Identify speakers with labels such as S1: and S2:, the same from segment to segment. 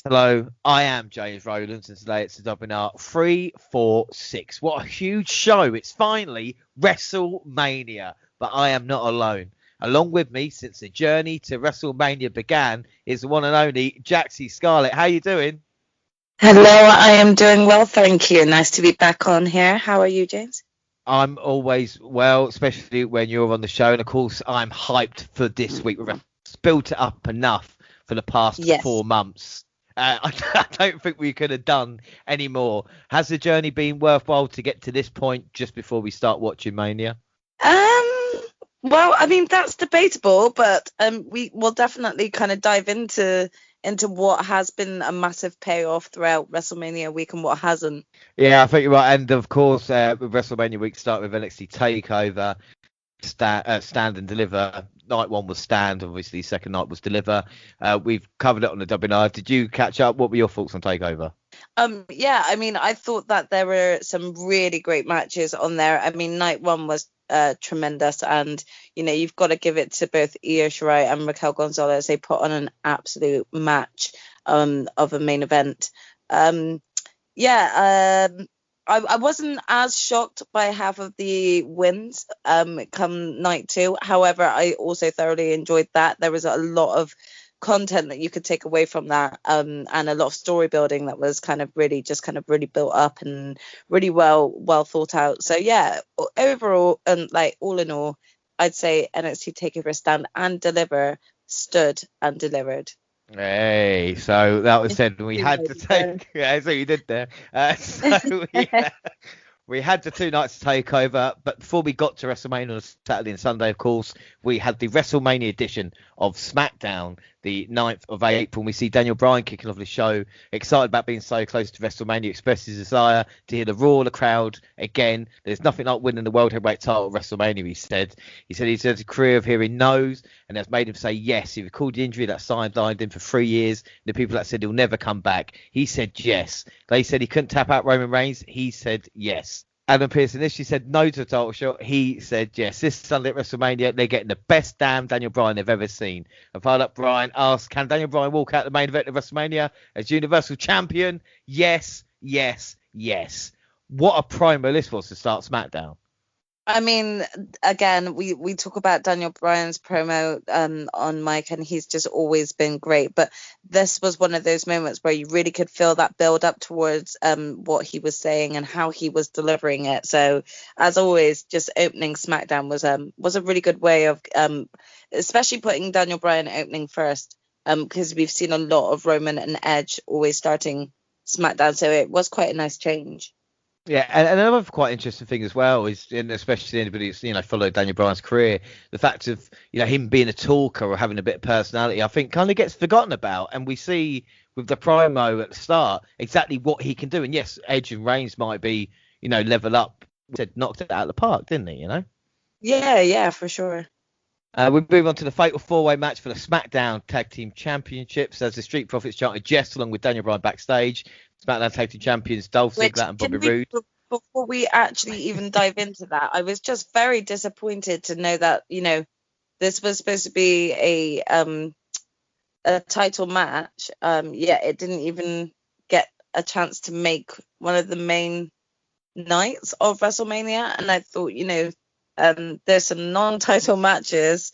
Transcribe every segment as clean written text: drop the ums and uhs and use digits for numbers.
S1: Hello, I am James Rowlands, and today it's the WNR346. What a huge show! It's finally WrestleMania, but I am not alone. Along with me, since the journey to WrestleMania began, is the one and only JaxieScarlett. How you doing?
S2: Hello, I am doing well, thank you. Nice to be back on here. How are you, James?
S1: I'm always well, especially when you're on the show, and of course, I'm hyped for this week. We've built it up enough for the past
S2: Yes.
S1: 4 months. I don't think we could have done any more. Has the journey been worthwhile to get to this point just before we start watching Mania?
S2: Well, I mean that's debatable, but we will definitely kind of dive into what has been a massive payoff throughout WrestleMania week and what hasn't.
S1: Yeah, I think you're right. And of course, with WrestleMania week start with NXT Takeover, Stand and Deliver. Night one was Stand, obviously. Second night was Deliver. We've covered it on the WNR. Did you catch up? What were your thoughts on Takeover?
S2: Yeah, I mean, I thought that there were some really great matches on there. I mean, night one was tremendous, and you've got to give it to both Io Shirai and Raquel Gonzalez. They put on an absolute match of a main event. I wasn't as shocked by half of the wins come night two. However, I also thoroughly enjoyed that. There was a lot of content that you could take away from that, and a lot of story building that was kind of really built up and really well thought out. So yeah, overall, and all in all, I'd say NXT TakeOver Stand and Deliver stood and delivered.
S1: Hey, so that was said we had to take. Yeah, so you did there. We had the 2 nights to take over, but before we got to WrestleMania on Saturday and Sunday, of course, we had the WrestleMania edition of Smackdown, the 9th of April. And we see Daniel Bryan kicking off the show, excited about being so close to WrestleMania, expressed his desire to hear the roar of the crowd again. There's nothing like winning the World Heavyweight title at WrestleMania, he said. He's had a career of hearing no's, and that's made him say yes. He recalled the injury that sidelined him for 3 years. The people that said he'll never come back, he said yes. They said he couldn't tap out Roman Reigns, he said yes. Adam Pearce initially said no to the title shot. He said yes. This Sunday at WrestleMania, they're getting the best damn Daniel Bryan they've ever seen. And fired up Bryan asked, can Daniel Bryan walk out the main event of WrestleMania as Universal Champion? Yes, yes, yes. What a promo this was to start SmackDown.
S2: I mean, again, we talk about Daniel Bryan's promo on mic, and he's just always been great. But this was one of those moments where you really could feel that build up towards what he was saying and how he was delivering it. So, as always, just opening SmackDown was a really good way of, especially putting Daniel Bryan opening first, because we've seen a lot of Roman and Edge always starting SmackDown. So it was quite a nice change.
S1: Yeah, and another quite interesting thing as well is, and especially anybody who's followed Daniel Bryan's career, the fact of him being a talker or having a bit of personality, I think kind of gets forgotten about, and we see with the promo at the start exactly what he can do. And yes, Edge and Reigns might be level up. Said knocked it out of the park, didn't he?
S2: Yeah, for sure.
S1: We move on to the fatal 4-way match for the SmackDown Tag Team Championships as the Street Profits chanted Jest along with Daniel Bryan backstage. SmackDown Tag Team Champions Dolph Ziggler and Bobby Roode.
S2: Before we actually even dive into that, I was just very disappointed to know that this was supposed to be a title match. It didn't even get a chance to make one of the main nights of WrestleMania, and I thought there's some non-title matches,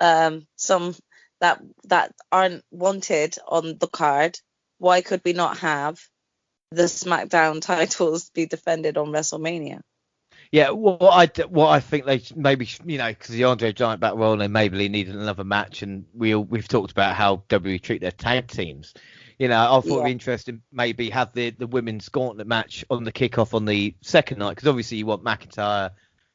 S2: some that aren't wanted on the card. Why could we not have the SmackDown titles be defended on WrestleMania?
S1: Yeah, what I think they maybe because the Andre Giant Battle Royal, they maybe needed another match, and we've talked about how WWE treat their tag teams. I thought it'd be interesting maybe have the women's gauntlet match on the kickoff on the second night, because obviously you want McIntyre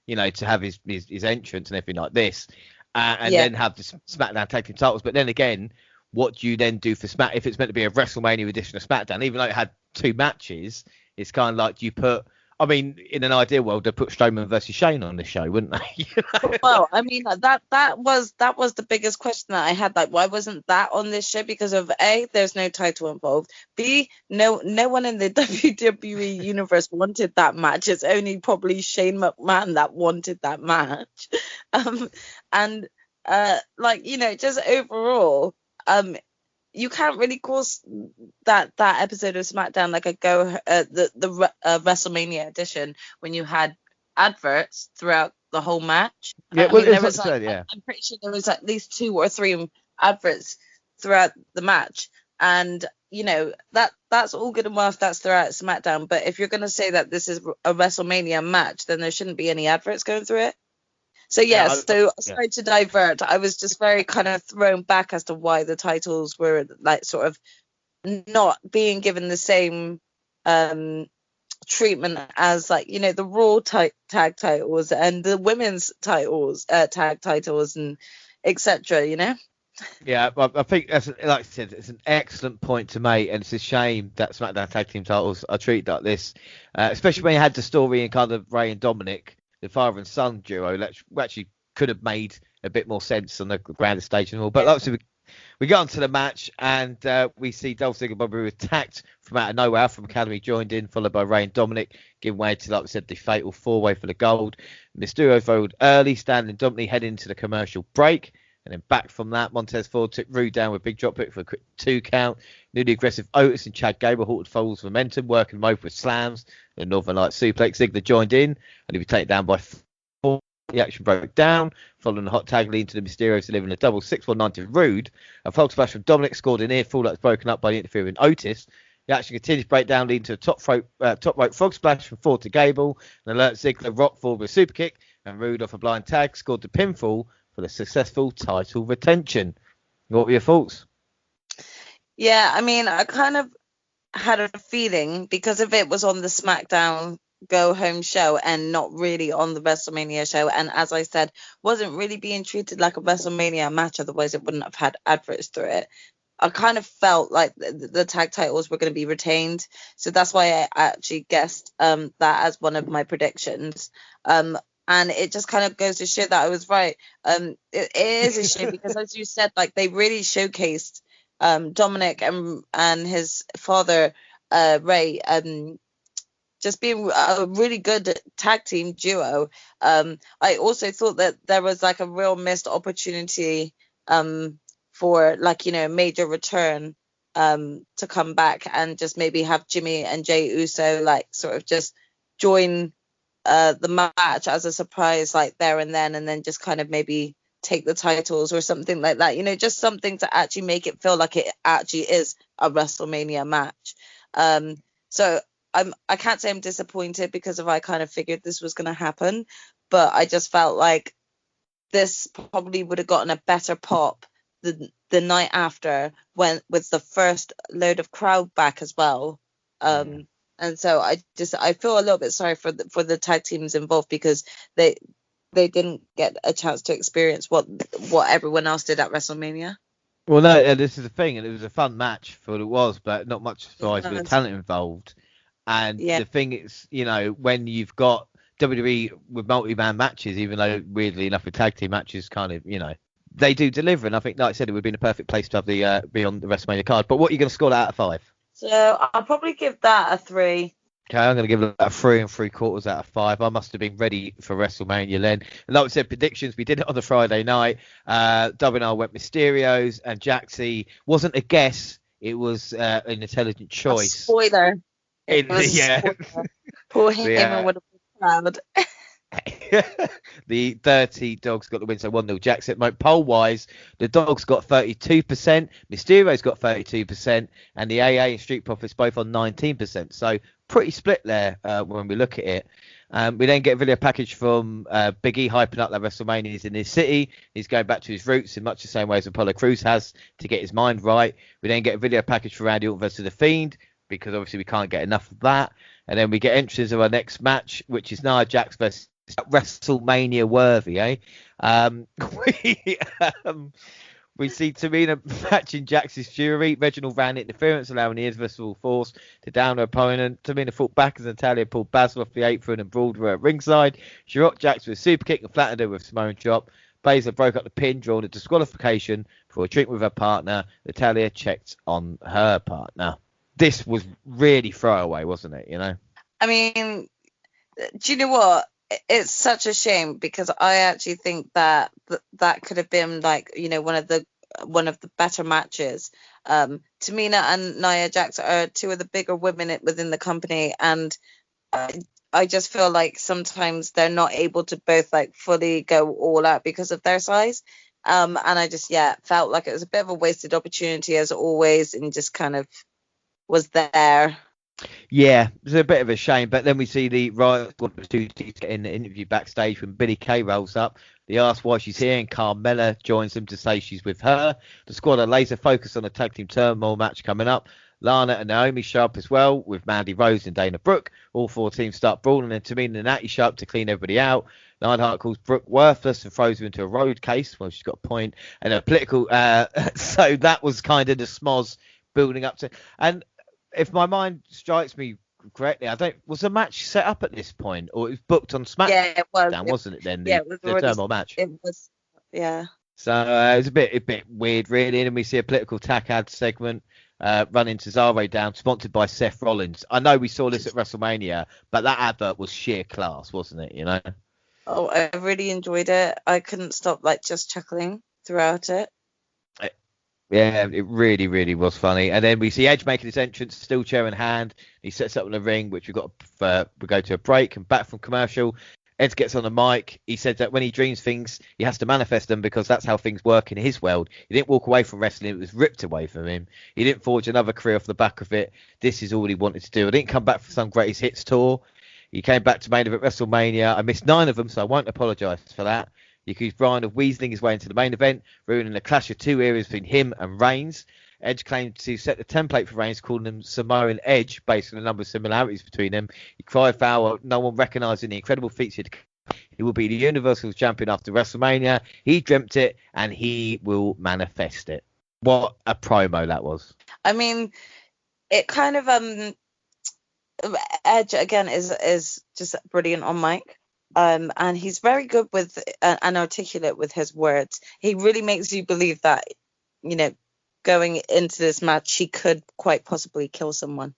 S1: to have his entrance and everything like this, and then have the SmackDown tag team titles. But then again, what do you then do for Smack if it's meant to be a WrestleMania edition of SmackDown? Even though it had 2 matches, it's kind of like you put. I mean, in an ideal world, they'd put Strowman versus Shane on the show, wouldn't they?
S2: Well, I mean, that was the biggest question that I had. Like, why wasn't that on this show? Because of A, there's no title involved. B, no one in the WWE universe wanted that match. It's only probably Shane McMahon that wanted that match. Just overall, you can't really call that episode of SmackDown like a WrestleMania edition when you had adverts throughout the whole match.
S1: Yeah,
S2: I
S1: well,
S2: mean, there
S1: it's
S2: was
S1: like, yeah.
S2: I'm pretty sure there was at least 2 or 3 adverts throughout the match, and that's all good and well if that's throughout SmackDown. But if you're going to say that this is a WrestleMania match, then there shouldn't be any adverts going through it. So sorry to divert. I was just very kind of thrown back as to why the titles were like sort of not being given the same treatment as like the Raw tag titles and the women's titles, tag titles, and etc.
S1: Yeah, I think that's, like I said, it's an excellent point to make, and it's a shame that SmackDown tag team titles are treated like this, especially when you had the story in kind of Ray and Dominic, the father and son duo, that actually could have made a bit more sense on the grander stage and all. But obviously, we got onto the match, and we see Dolph Ziggler and Bobby Roode attacked from out of nowhere. From Academy joined in, followed by Ray and Dominic, giving way to, like we said, the fatal 4-way for the gold. Mysterio followed early, standing dominantly heading into the commercial break. And then back from that, Montez Ford took Roode down with a big drop kick for a quick 2 count. Newly aggressive Otis and Chad Gable halted Foles' momentum, working them over with slams. The Northern Light suplex. Ziggler joined in, and he was taken down by 4. The action broke down, following the hot tag leading to the Mysterios delivering a double 619 to Roode. A frog splash from Dominic scored an earful that was broken up by the interfering Otis. The action continues to break down, leading to a top rope frog splash from Ford to Gable. And alert Ziggler rocked forward with a super kick, and Roode off a blind tag scored the pinfall for the successful title retention. What were your thoughts?
S2: Yeah, I mean, I kind of had a feeling, because if it was on the SmackDown Go Home show and not really on the WrestleMania show, and as I said, wasn't really being treated like a WrestleMania match, otherwise it wouldn't have had adverts through it. I kind of felt like the tag titles were going to be retained, so that's why I actually guessed that as one of my predictions. And it just kind of goes to show that I was right. It is a shame because, as you said, like they really showcased Dominic and his father Ray just being a really good tag team duo. I also thought that there was like a real missed opportunity for like major return to come back and just maybe have Jimmy and Jey Uso like sort of just join the match as a surprise like there and then just kind of maybe take the titles or something like that, just something to actually make it feel like it actually is a WrestleMania match. So I can't say I'm disappointed because I kind of figured this was going to happen, but I just felt like this probably would have gotten a better pop the night after, when with the first load of crowd back as well. And so I feel a little bit sorry for the tag teams involved, because they didn't get a chance to experience what everyone else did at WrestleMania.
S1: Well, no, this is the thing, and it was a fun match for what it was, but not much surprise with the talent involved. And the thing is, when you've got WWE with multi-man matches, even though weirdly enough with tag team matches, kind of, they do deliver. And I think, like I said, it would have been a perfect place to have the be on the WrestleMania card. But what are you going to score that out of 5?
S2: So I'll probably give that a 3.
S1: Okay, I'm going to give it a 3 3/4 out of 5. I must have been ready for WrestleMania then. And like I said, predictions, we did it on the Friday night. WNR went Mysterios, and Jaxie wasn't a guess. It was an intelligent choice.
S2: A spoiler.
S1: Spoiler.
S2: Poor him would have been proud.
S1: The Dirty Dogs got the win, so 1-0 Jackson. Poll wise, the Dogs got 32%, Mysterio's got 32%, and the AA and Street Profits both on 19%. So pretty split there when we look at it. We then get a video package from Big E hyping up that WrestleMania is in his city. He's going back to his roots in much the same way as Apollo Crews has to get his mind right. We then get a video package for Randy Orton versus The Fiend, because obviously we can't get enough of that. And then we get entries of our next match, which is Nia Jax versus WrestleMania worthy, eh? We see Tamina matching Jax's Fury. Reginald ran interference, allowing the Irresistible Force to down her opponent. Tamina fought back as Natalia pulled Basil off the apron and brawled her at ringside. She rocked Jax with a super kick and flattened her with a Samoan drop. Baszler broke up the pin, drawing a disqualification for a drink with her partner. Natalia checked on her partner. This was really throwaway, wasn't it?
S2: I mean, do you know what? It's such a shame, because I actually think that could have been like one of the better matches. Tamina and Nia Jax are two of the bigger women within the company, and I just feel like sometimes they're not able to both like fully go all out because of their size. And I just felt like it was a bit of a wasted opportunity as always, and just kind of was there.
S1: Yeah, it's a bit of a shame. But then we see the Riot Squad two teams get in the interview backstage when Billie Kay rolls up. They ask why she's here, and Carmella joins them to say she's with her. The squad are laser focused on a tag team turmoil match coming up. Lana and Naomi show up as well with Mandy Rose and Dana Brooke. All four teams start brawling, and Tamina and Natty show up to clean everybody out. Neidhart calls Brooke worthless and throws her into a road case. Well, she's got a point. And a political... so that was kind of the smoz building up to... And if my mind strikes me correctly, was the match set up at this point, or it was booked on SmackDown?
S2: Yeah, it was.
S1: Wasn't it then?
S2: It was
S1: the turmoil match.
S2: It was, yeah.
S1: So it was a bit weird, really. And we see a political tack ad segment running Cesaro down, sponsored by Seth Rollins. I know we saw this at WrestleMania, but that advert was sheer class, wasn't it? You know.
S2: Oh, I really enjoyed it. I couldn't stop just chuckling throughout it.
S1: Yeah, it really, really was funny. And then we see Edge making his entrance, steel chair in hand. He sets up in the ring, which we go to a break and back from commercial. Edge gets on the mic. He said that when he dreams things, he has to manifest them because that's how things work in his world. He didn't walk away from wrestling. It was ripped away from him. He didn't forge another career off the back of it. This is all he wanted to do. I didn't come back for some greatest hits tour. He came back to main event WrestleMania. I missed 9 of them, so I won't apologise for that. He accused Bryan of weaseling his way into the main event, ruining the clash of two eras between him and Reigns. Edge claimed to set the template for Reigns, calling him Samoan Edge, based on a number of similarities between them. He cried foul, no one recognising the incredible feats he will be the Universal Champion after WrestleMania. He dreamt it, and he will manifest it. What a promo that was.
S2: I mean, it kind of Edge again is just brilliant on mic. And he's very good with and articulate with his words. He really makes you believe that, going into this match, he could quite possibly kill someone.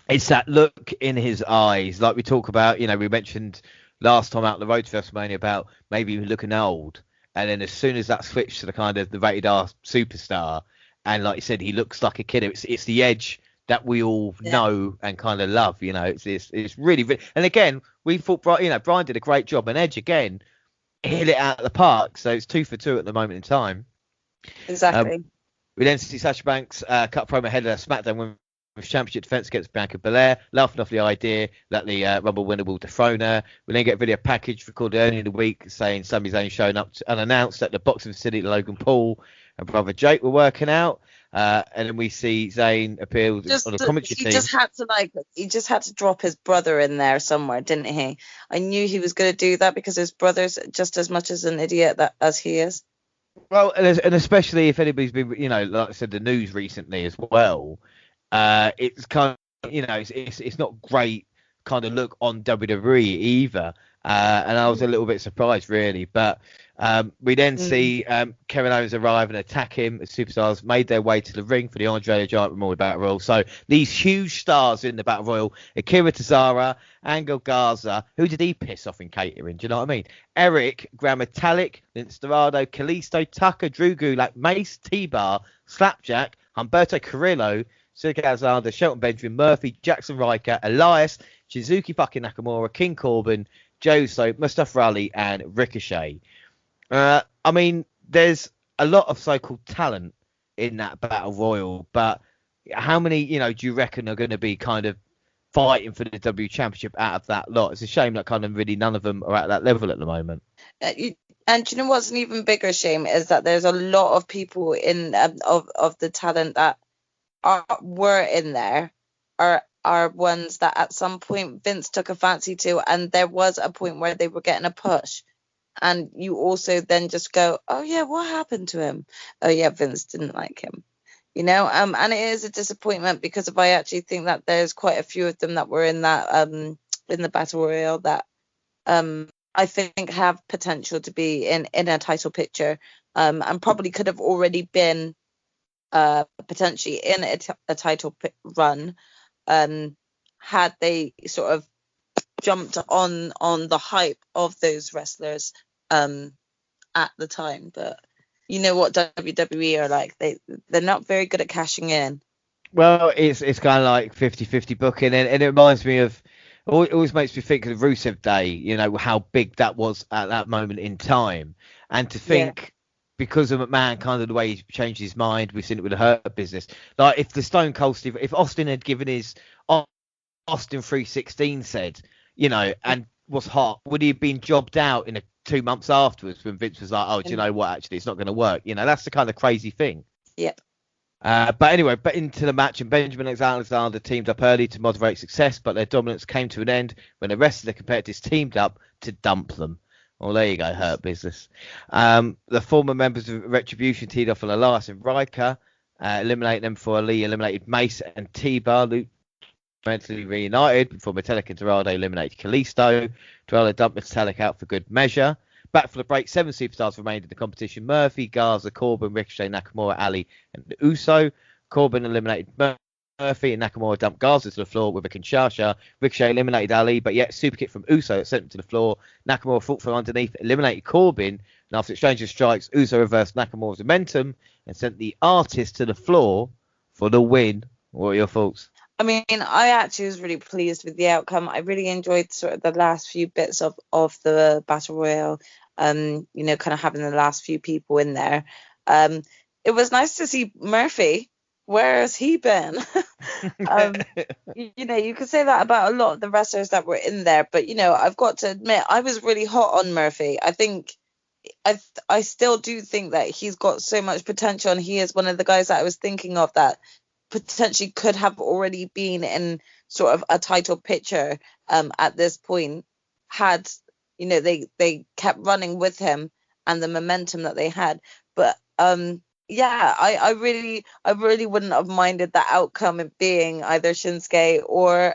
S1: It's that look in his eyes, like we talk about. We mentioned last time out on the road to WrestleMania about maybe looking old, and then as soon as that switched to the kind of the rated R superstar, and like you said, he looks like a kid. It's the Edge that we all know and kind of love. It's really, and again, we thought Bryan did a great job, and Edge again hit it out of the park. So it's 2 for 2 at the moment in time.
S2: Exactly.
S1: We then see Sasha Banks cut promo ahead of SmackDown Women's Championship defense against Bianca Belair, laughing off the idea that the Rumble winner will dethrone her. We then get a video package recorded early in the week saying Sami Zayn showing up unannounced at the boxing facility at Logan Paul and brother Jake were working out. And then we see Zayn appear on the commentary team.
S2: He just had to drop his brother in there somewhere, didn't he? I knew he was going to do that because his brother's just as much as an idiot as he is.
S1: Well, and especially if anybody's been, like I said, the news recently as well. It's kind of, it's not great kind of look on WWE either. And I was a little bit surprised, really. But we then see Kevin Owens arrive and attack him as superstars made their way to the ring for the Andre the Giant Memorial Battle Royal. So these huge stars in the Battle Royal, Akira Tozawa, Angel Garza, who did he piss off in catering? Do you know what I mean? Eric, Gran Metalik, Vince Dorado, Kalisto, Tucker, Drew Gulak, Mace, T-Bar, Slapjack, Humberto Carrillo, Cedric Alexander, Shelton Benjamin, Murphy, Jackson Riker, Elias, Shizuki fucking Nakamura, King Corbin, Joe Soap, Mustafa Ali, and Ricochet. I mean, there's a lot of so-called talent in that Battle Royal, but how many, do you reckon are going to be kind of fighting for the W Championship out of that lot? It's a shame that kind of really none of them are at that level at the moment.
S2: And you know what's an even bigger shame is that there's a lot of people in of the talent that were in there are ones that at some point Vince took a fancy to, and there was a point where they were getting a push, and you also then just go, oh yeah, what happened to him? Oh yeah, Vince didn't like him, and it is a disappointment because I actually think that there's quite a few of them that were in that in the Battle Royal that I think have potential to be in a title picture, and probably could have already been potentially in a title run had they sort of jumped on the hype of those wrestlers at the time. But you know what WWE are like. They're not very good at cashing in.
S1: Well, it's kind of like 50-50 booking, and it reminds me of, it always makes me think of the Rusev Day, you know, how big that was at that moment in time. And to think, because of McMahon, kind of the way he changed his mind, we've seen it with the Hurt Business. Like, if the Stone Cold Steve, if Austin had given his Austin 316 said, you know, and was hot, would he have been jobbed out in 2 months afterwards when Vince was like, oh, do you know what, actually, it's not going to work? You know, that's the kind of crazy thing.
S2: Yep.
S1: But anyway, into the match, and Benjamin Alexander teamed up early to moderate success, but their dominance came to an end when the rest of the competitors teamed up to dump them. Well, there you go, Hurt Business. The former members of Retribution teamed off on Elias and Riker, eliminating them before Ali eliminated Mace and T-Bar. Luke mentally reunited before Metallica and Dorado eliminated Kalisto. Dorado dumped Metallica out for good measure. Back for the break, 7 superstars remained in the competition. Murphy, Garza, Corbin, Ricochet, Nakamura, Ali, and Uso. Corbin eliminated Murphy, and Nakamura dumped Garza to the floor with a Kinshasa. Ricochet eliminated Ali, but yet super kick from Uso sent him to the floor. Nakamura fought from underneath, eliminated Corbin, and after exchanging strikes, Uso reversed Nakamura's momentum and sent the Artist to the floor for the win. What are your thoughts?
S2: I mean, I actually was really pleased with the outcome. I really enjoyed sort of the last few bits of the Battle Royale, you know, kind of having the last few people in there. It was nice to see Murphy. Where has he been? You know, you could say that about a lot of the wrestlers that were in there, but, you know, I've got to admit, I was really hot on Murphy. I think I still do think that he's got so much potential, and he is one of the guys that I was thinking of that potentially could have already been in sort of a title picture at this point, had, you know, they kept running with him and the momentum that they had. But yeah, I really wouldn't have minded the outcome of being either Shinsuke or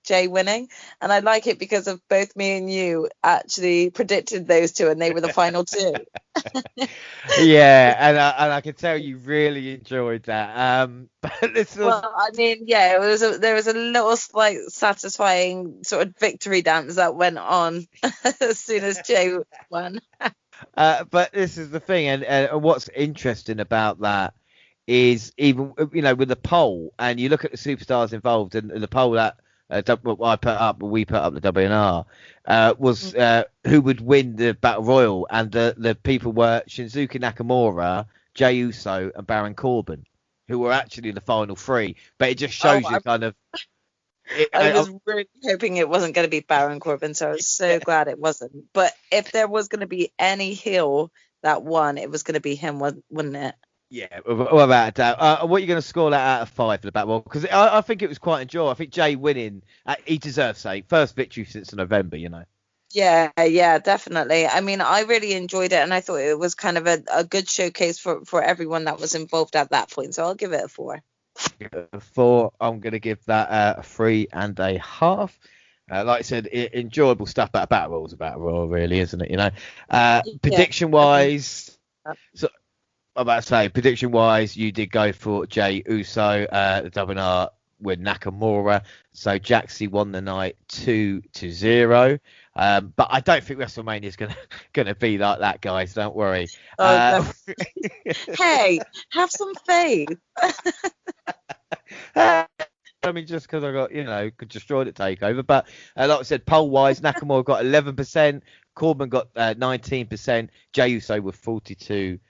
S2: Jay winning, and I like it because of both me and you actually predicted those two, and they were the final two.
S1: Yeah, and I can tell you really enjoyed that. But this was...
S2: Well, I mean, yeah, there was a little slight satisfying sort of victory dance that went on as soon as Jay won.
S1: But this is the thing, and what's interesting about that is, even, you know, with the poll, and you look at the superstars involved, and the poll that we put up the WNR, was who would win the Battle Royal, and the people were Shinsuke Nakamura, Jey Uso, and Baron Corbin, who were actually the final three. But it just shows you kind of...
S2: I was really hoping it wasn't going to be Baron Corbin, so I was so glad it wasn't. But if there was going to be any heel that won, it was going to be him, wouldn't it?
S1: Yeah, without a doubt. What are you going to score that out of 5 for the Battle Royal? Because I think it was quite enjoyable. I think Jay winning, he deserves a first victory since November, you know.
S2: Yeah, definitely. I mean, I really enjoyed it, and I thought it was kind of a good showcase for everyone that was involved at that point. So I'll give it a 4.
S1: 4. I'm going to give that a 3.5. Like I said, enjoyable stuff. But a Battle Royal is a Battle Royal, really, isn't it? You know, prediction wise. So I'm about to say, prediction wise, you did go for Jey Uso, the WNR with Nakamura. So Jaxie won the night 2-0. But I don't think WrestleMania is gonna be like that, guys. Don't worry.
S2: Hey, have some faith.
S1: I mean, just because I got, you know, destroyed at TakeOver. But like I said, poll wise, Nakamura got 11%, Corbin got 19%, Jey Uso with 42%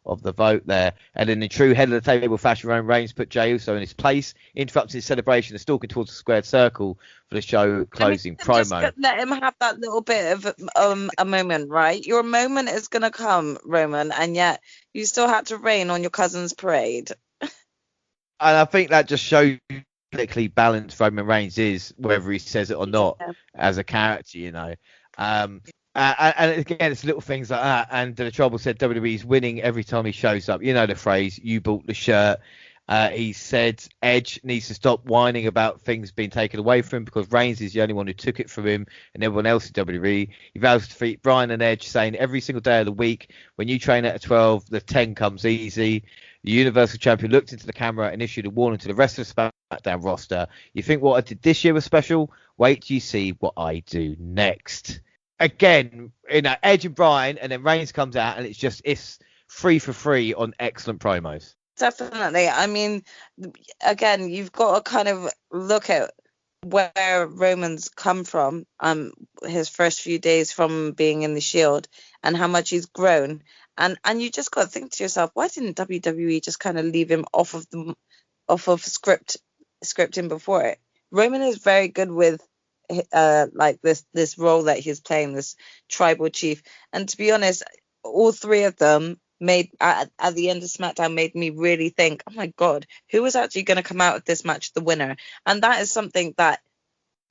S1: of the vote there. And in the true head of the table fashion, Roman Reigns put Jey Uso in his place, interrupted his celebration and stalking towards the squared circle for the show closing promo.
S2: Just let him have that little bit of a moment, right? Your moment is going to come, Roman, and yet you still had to rain on your cousin's parade.
S1: And I think that just shows politically balanced Roman Reigns is, whether he says it or not, as a character, you know. And again, it's little things like that. And the Trouble said WWE's winning every time he shows up. You know the phrase, you bought the shirt. He said Edge needs to stop whining about things being taken away from him, because Reigns is the only one who took it from him and everyone else in WWE. He vows to defeat Bryan and Edge, saying every single day of the week, when you train at a 12, the 10 comes easy. The Universal Champion looked into the camera and issued a warning to the rest of the SmackDown roster. You think what I did this year was special? Wait till you see what I do next. again, Edge and Bryan, and then Reigns comes out, and it's free for free on excellent promos.
S2: Definitely. I mean, again, you've got to kind of look at where Roman's come from, his first few days from being in the Shield, and how much he's grown. And you just got to think to yourself, why didn't WWE just kind of leave him off of scripting before it? Roman is very good with like this role that he's playing, this tribal chief. And to be honest, all three of them made at the end of SmackDown made me really think, oh my God, who is actually going to come out of this match the winner? And that is something that,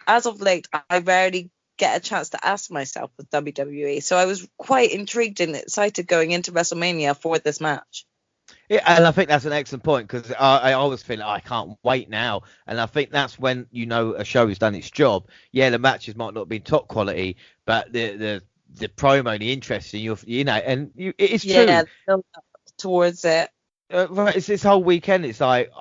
S2: as of late, I rarely get a chance to ask myself with WWE. So I was quite intrigued and excited going into WrestleMania for this match.
S1: Yeah, and I think that's an excellent point, because I always feel I can't wait now, and I think that's when a show has done its job. Yeah, the matches might not be top quality, but the promo, the interest, and it's true.
S2: Yeah, towards it.
S1: Right, it's this whole weekend. It's like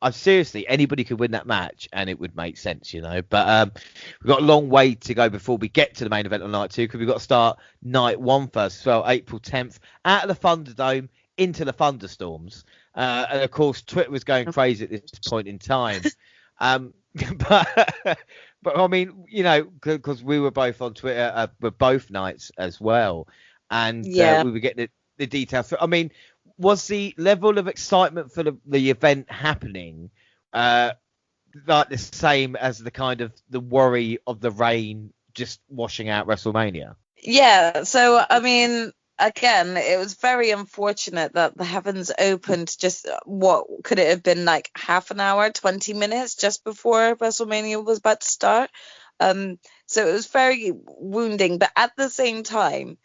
S1: I seriously, anybody could win that match, and it would make sense, But we've got a long way to go before we get to the main event on night 2, because we've got to start night 1 first. So April 10th, out of the Thunderdome into the thunderstorms, and of course Twitter was going crazy at this point in time. But I mean, because we were both on Twitter, with both nights as well, and we were getting the details. I mean, was the level of excitement for the event happening like the same as the kind of the worry of the rain just washing out WrestleMania?
S2: Yeah, so I mean, again, it was very unfortunate that the heavens opened just, what could it have been, like half an hour, 20 minutes just before WrestleMania was about to start. So it was very wounding, but at the same time,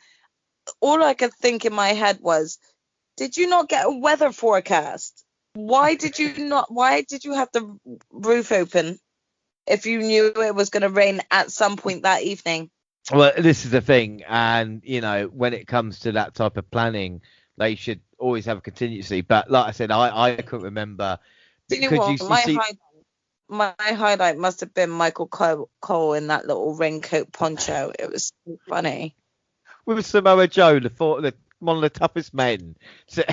S2: all I could think in my head was, did you not get a weather forecast? Why did you have the roof open if you knew it was going to rain at some point that evening?
S1: Well, this is the thing, and when it comes to that type of planning, they should always have a contingency. But like I said, I couldn't remember.
S2: My highlight must have been Michael Cole in that little raincoat poncho. It was so funny.
S1: With Samoa Joe, one of the toughest men to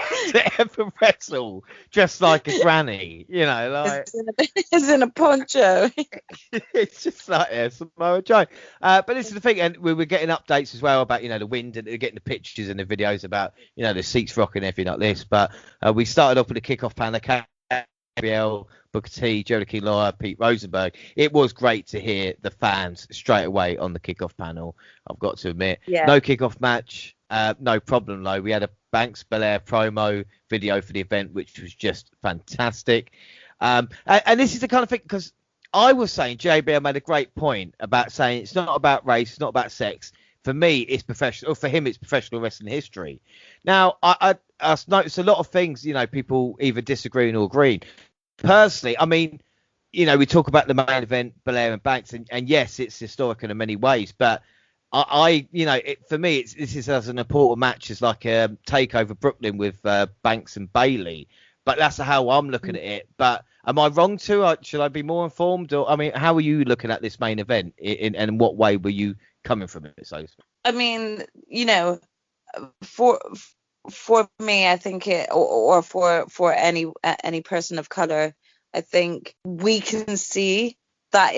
S1: ever wrestle, just like a granny, like
S2: it's in a poncho.
S1: It's just like Samoa Joe. But this is the thing, and we were getting updates as well about the wind, and getting the pictures and the videos about the seats rocking and everything like this. But we started off with a kickoff panel. Gabriel, Booker T, Jericho Lawler, Pete Rosenberg. It was great to hear the fans straight away on the kickoff panel, I've got to admit.
S2: Yeah.
S1: No kickoff match, no problem though. We had a Banks Belair promo video for the event, which was just fantastic. And this is the kind of thing, because I was saying, JBL made a great point about saying it's not about race, it's not about sex. For me, it's professional. Or for him, it's professional wrestling history. Now, I noticed a lot of things, people either disagreeing or agreeing. Personally, I mean, we talk about the main event, Belair and Banks, and yes, it's historical in many ways. But for me, this is as an important match as like a Takeover Brooklyn with Banks and Bayley. But that's how I'm looking at it. But am I wrong too? Should I be more informed? Or I mean, how are you looking at this main event? In what way were you coming from it? So
S2: I mean, for me, I think or for any person of color, I think we can see that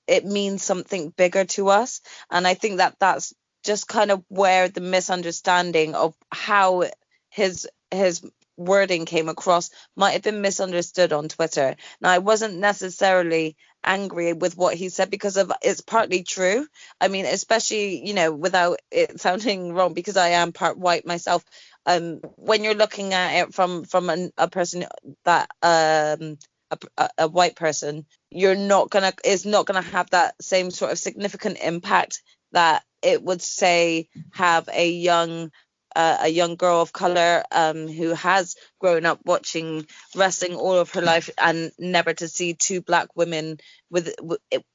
S2: it means something bigger to us, and I think that that's just kind of where the misunderstanding of how his wording came across might have been misunderstood on Twitter. Now, I wasn't necessarily angry with what he said, because it's partly true. I mean, especially without it sounding wrong, because I am part white myself. When you're looking at it from a person that a white person, it's not gonna have that same sort of significant impact that it would say have a young girl of color who has grown up watching wrestling all of her life and never to see two black women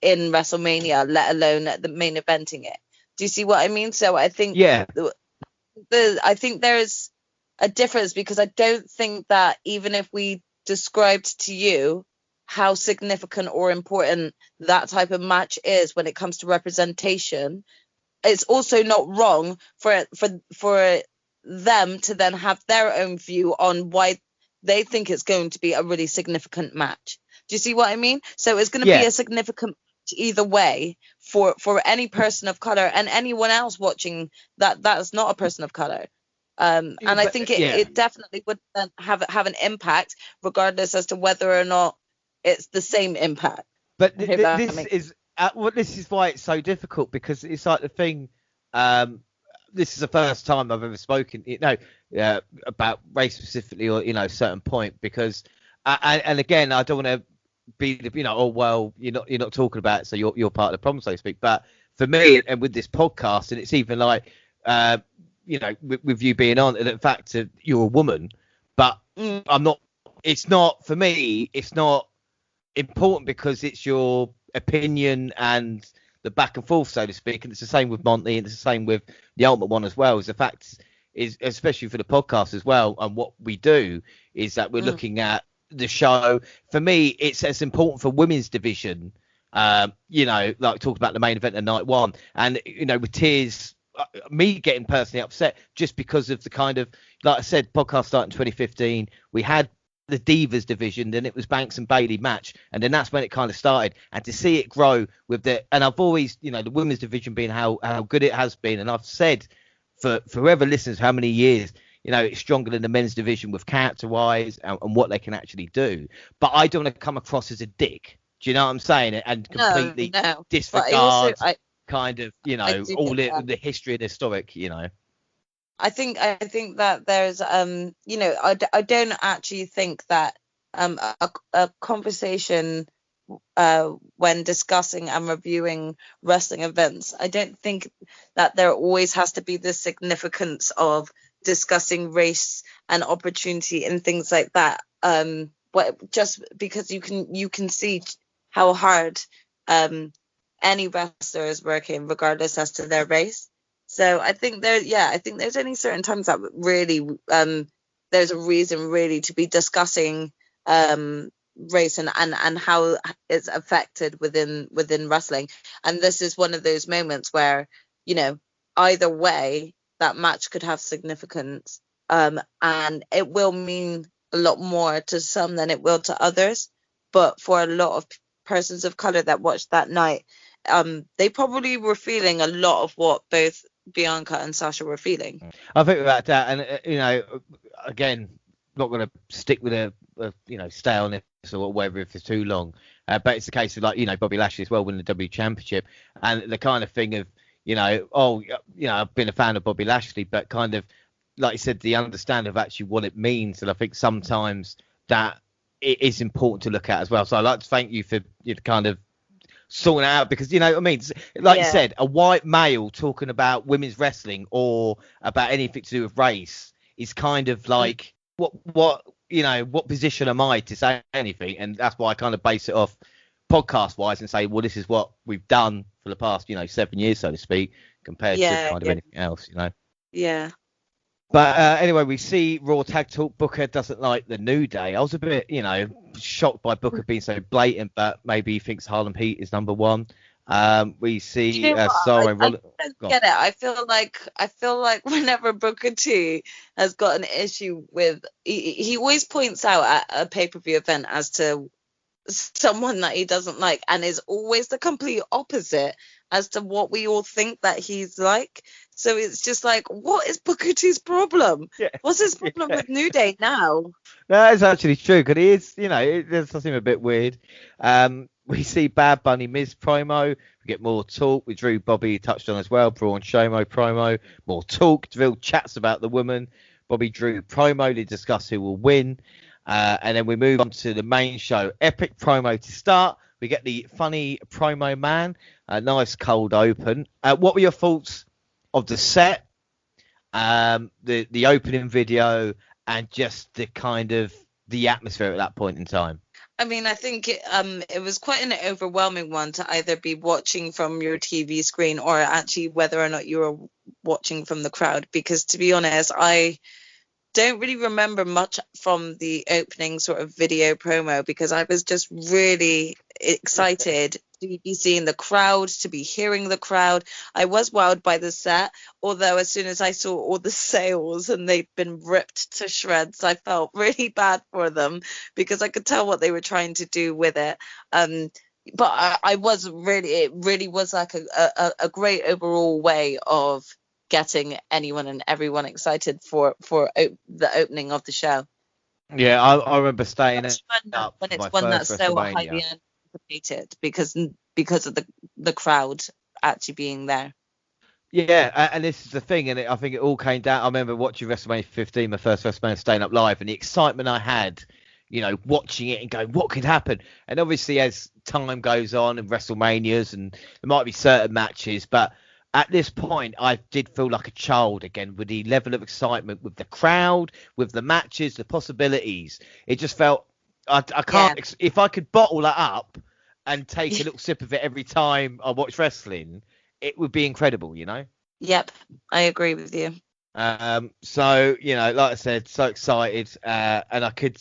S2: in WrestleMania, let alone the main eventing it. Do you see what I mean? So I think I think there's a difference, because I don't think that even if we described to you how significant or important that type of match is when it comes to representation, it's also not wrong for them to then have their own view on why they think it's going to be a really significant match. Do you see what I mean? So it's going to be a significant match either way for any person of color and anyone else watching that's not a person of color. And I think it definitely would then have an impact, regardless as to whether or not it's the same impact.
S1: But this is why it's so difficult, because it's like the thing. This is the first time I've ever spoken, about race specifically, or a certain point, because and again, I don't want to be you're not talking about it, so you're part of the problem, so to speak. But for me, and with this podcast, and it's even like with you being on, and the fact that you're a woman, but I'm not. It's not, for me, it's not important because it's your opinion and the back and forth, so to speak. And it's the same with Monty, and it's the same with the Ultimate One as well. Is the fact is, especially for the podcast as well, and what we do is that we're looking at the show. For me, it's as important for women's division. Like talked about the main event of night one, and with tears, me getting personally upset just because of the kind of, like I said, podcast started in 2015. We had the Divas division, then it was Banks and Bailey match, and then that's when it kind of started. And to see it grow with and I've always, the women's division being how good it has been, and I've said for whoever listens how many years, it's stronger than the men's division with character wise and what they can actually do. But I don't want to come across as a dick. Do you know what I'm saying? And completely disregard kind of, all the history and historic,
S2: I think that there's I don't actually think that a conversation when discussing and reviewing wrestling events, I don't think that there always has to be the significance of discussing race and opportunity and things like that. But just because you can see how hard any wrestler is working, regardless as to their race. So I think there's only certain times that really there's a reason really to be discussing race and how it's affected within wrestling. And this is one of those moments where, either way, that match could have significance, and it will mean a lot more to some than it will to others. But for a lot of persons of color that watched that night, they probably were feeling a lot of what both Bianca and Sasha were feeling.
S1: I think about that, and again, not going to stick with a stay on this or whatever if it's too long, but it's the case of Bobby Lashley as well winning the W Championship, and the kind of thing of I've been a fan of Bobby Lashley, but kind of like you said, the understanding of actually what it means, and I think sometimes that it is important to look at as well. So I'd like to thank you for kind of sorting out, because what I mean, like you said, a white male talking about women's wrestling or about anything to do with race is kind of like what position am I to say anything? And that's why I kind of base it off podcast wise and say, well, this is what we've done for the past 7 years, so to speak, compared to kind of anything else. But anyway, we see Raw Tag Talk. Booker doesn't like the New Day. I was a bit, shocked by Booker being so blatant, but maybe he thinks Harlem Heat is number one. We see
S2: I don't get it. I feel like whenever Booker T has got an issue with, he always points out at a pay-per-view event as to someone that he doesn't like, and is always the complete opposite as to what we all think that he's like. So it's just like, what is Booker T's problem? Yeah. What's his problem with New Day now?
S1: That is actually true, because he is, it does seem a bit weird. We see Bad Bunny Miz promo. We get more talk with Drew. Bobby touched on as well. Braun Showmo promo. More talk. Drill chats about the woman. Bobby Drew promo. They discuss who will win. And then we move on to the main show. Epic promo to start. We get the funny promo man. A nice cold open. What were your thoughts of the set, the opening video, and just the kind of the atmosphere at that point in time?
S2: I mean, I think it was quite an overwhelming one to either be watching from your TV screen or actually whether or not you were watching from the crowd. Because to be honest, I don't really remember much from the opening sort of video promo, because I was just really excited to be seeing the crowd, to be hearing the crowd. I was wowed by the set, although as soon as I saw all the sails and they'd been ripped to shreds, I felt really bad for them because I could tell what they were trying to do with it. But I was really, it really was like a great overall way of getting anyone and everyone excited for the opening of the show.
S1: Yeah, I remember staying up
S2: when
S1: for
S2: it's
S1: my
S2: one
S1: first
S2: that's so
S1: WrestleMania.
S2: highly anticipated because of the crowd actually being there.
S1: Yeah, and this is the thing, and I think it all came down. I remember watching WrestleMania 15, my first WrestleMania, staying up live, and the excitement I had, watching it and going, what could happen? And obviously, as time goes on and WrestleManias, and there might be certain matches, but at this point, I did feel like a child again with the level of excitement, with the crowd, with the matches, the possibilities. It just felt I can't. If I could bottle that up and take a little sip of it every time I watch wrestling, it would be incredible,
S2: Yep, I agree with you.
S1: So, like I said, so excited. And I could,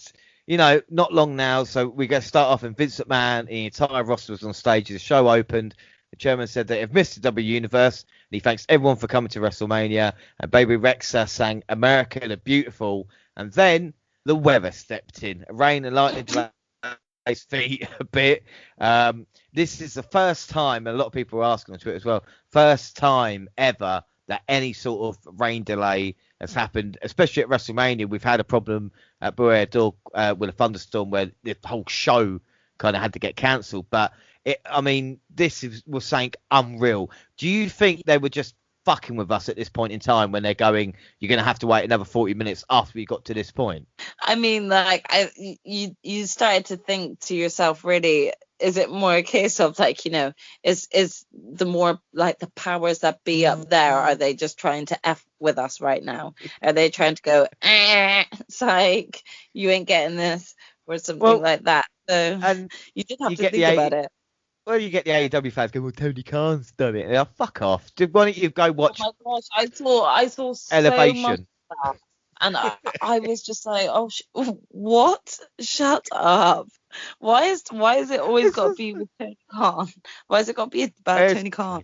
S1: not long now. So we're going to start off in Vince McMahon. The entire roster was on stage as the show opened. The chairman said they have missed the W Universe, and he thanks everyone for coming to WrestleMania. And Baby Rexha sang America the Beautiful. And then the weather stepped in. Rain and lightning delayed his feet a bit. This is the first time, and a lot of people were asking on Twitter as well, first time ever that any sort of rain delay has happened, especially at WrestleMania. We've had a problem at WRESTLEMANIA with a thunderstorm where the whole show kind of had to get cancelled. But this was something unreal. Do you think they were just fucking with us at this point in time when they're going, you're going to have to wait another 40 minutes after we got to this point?
S2: I mean, like, you started to think to yourself, really, is it more a case of like, is the more like the powers that be up there, are they just trying to F with us right now? Are they trying to go, psych, you ain't getting this, or something like that? So and you did have to think about it.
S1: Well, you get the AEW fans going, well, Tony Khan's done it. Like, fuck off. Why don't you go watch?
S2: Oh my gosh, I saw
S1: Elevation.
S2: So much of that. And I was just like, oh, what? Shut up. Why is it always got to be with Tony Khan? Why has it got to be about Tony Khan?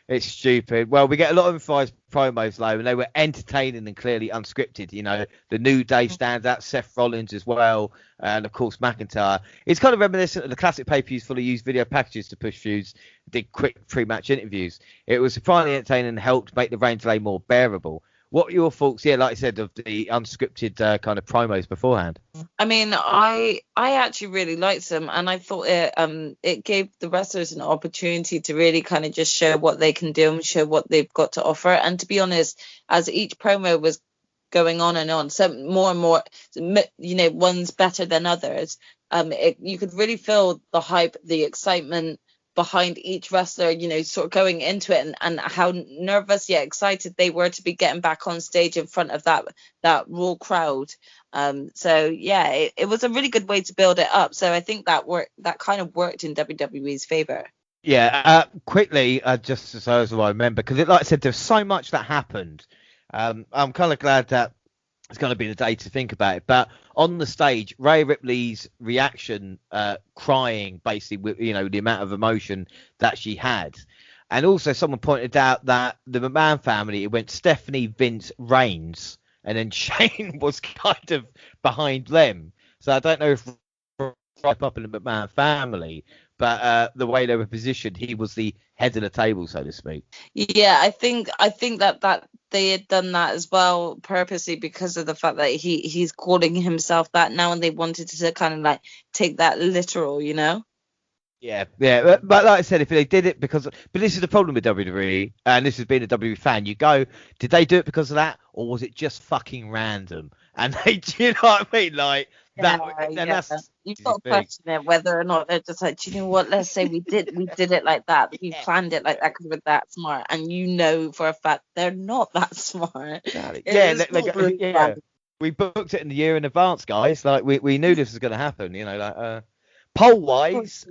S1: It's stupid. Well, we get a lot of advice promos, though, and they were entertaining and clearly unscripted. The New Day stands out, Seth Rollins as well, and of course McIntyre. It's kind of reminiscent of the classic pay-per-views full of used video packages to push views, did quick pre-match interviews. It was surprisingly entertaining and helped make the rain delay more bearable. What are your thoughts, like I said, of the unscripted kind of promos beforehand?
S2: I mean, I actually really liked them, and I thought it gave the wrestlers an opportunity to really kind of just show what they can do and show what they've got to offer. And to be honest, as each promo was going on, so more and more, one's better than others. You could really feel the hype, the excitement behind each wrestler, sort of going into it, and how nervous yet excited they were to be getting back on stage in front of that raw crowd. So yeah, it was a really good way to build it up. So I think that kind of worked in WWE's favor.
S1: Yeah, quickly, just so as I remember, because like I said, there's so much that happened. I'm kind of glad that it's going to be the day to think about it. But on the stage, Rhea Ripley's reaction, crying, basically, with the amount of emotion that she had. And also someone pointed out that the McMahon family, it went Stephanie, Vince, Reigns, and then Shane was kind of behind them. So I don't know if right up in the McMahon family, but the way they were positioned, he was the head of the table, so to speak.
S2: Yeah, I think that they had done that as well purposely because of the fact that he's calling himself that now, and they wanted to kind of like take that literal,
S1: Yeah, but like I said, if they did it but this is the problem with WWE, and this has been a WWE fan, you go, did they do it because of that, or was it just fucking random? And they, do you know what I mean? Like, that's
S2: you've got to question it whether or not they're just like, do you know what? Let's say we did it like that. We planned it like that because we're that smart, and for a fact they're not that smart.
S1: Yeah, we booked it in the year in advance, guys. Like we knew this was going to happen. Poll wise,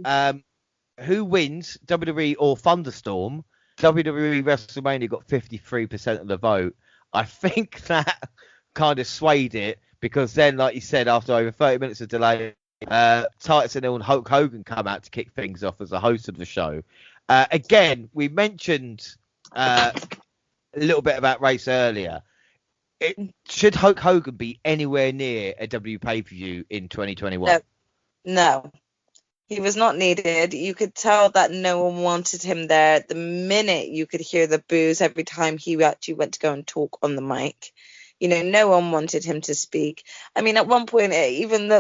S1: who wins, WWE or Thunderstorm? WWE WrestleMania got 53% of the vote. I think that kind of swayed it, because then, like you said, after over 30 minutes of delay, Titus O'Neil and Hulk Hogan come out to kick things off as the host of the show. Again, we mentioned a little bit about race earlier. Should Hulk Hogan be anywhere near a W pay-per-view in 2021?
S2: No. He was not needed. You could tell that no one wanted him there. The minute you could hear the boos every time he actually went to go and talk on the mic. No one wanted him to speak. I mean, at one point, even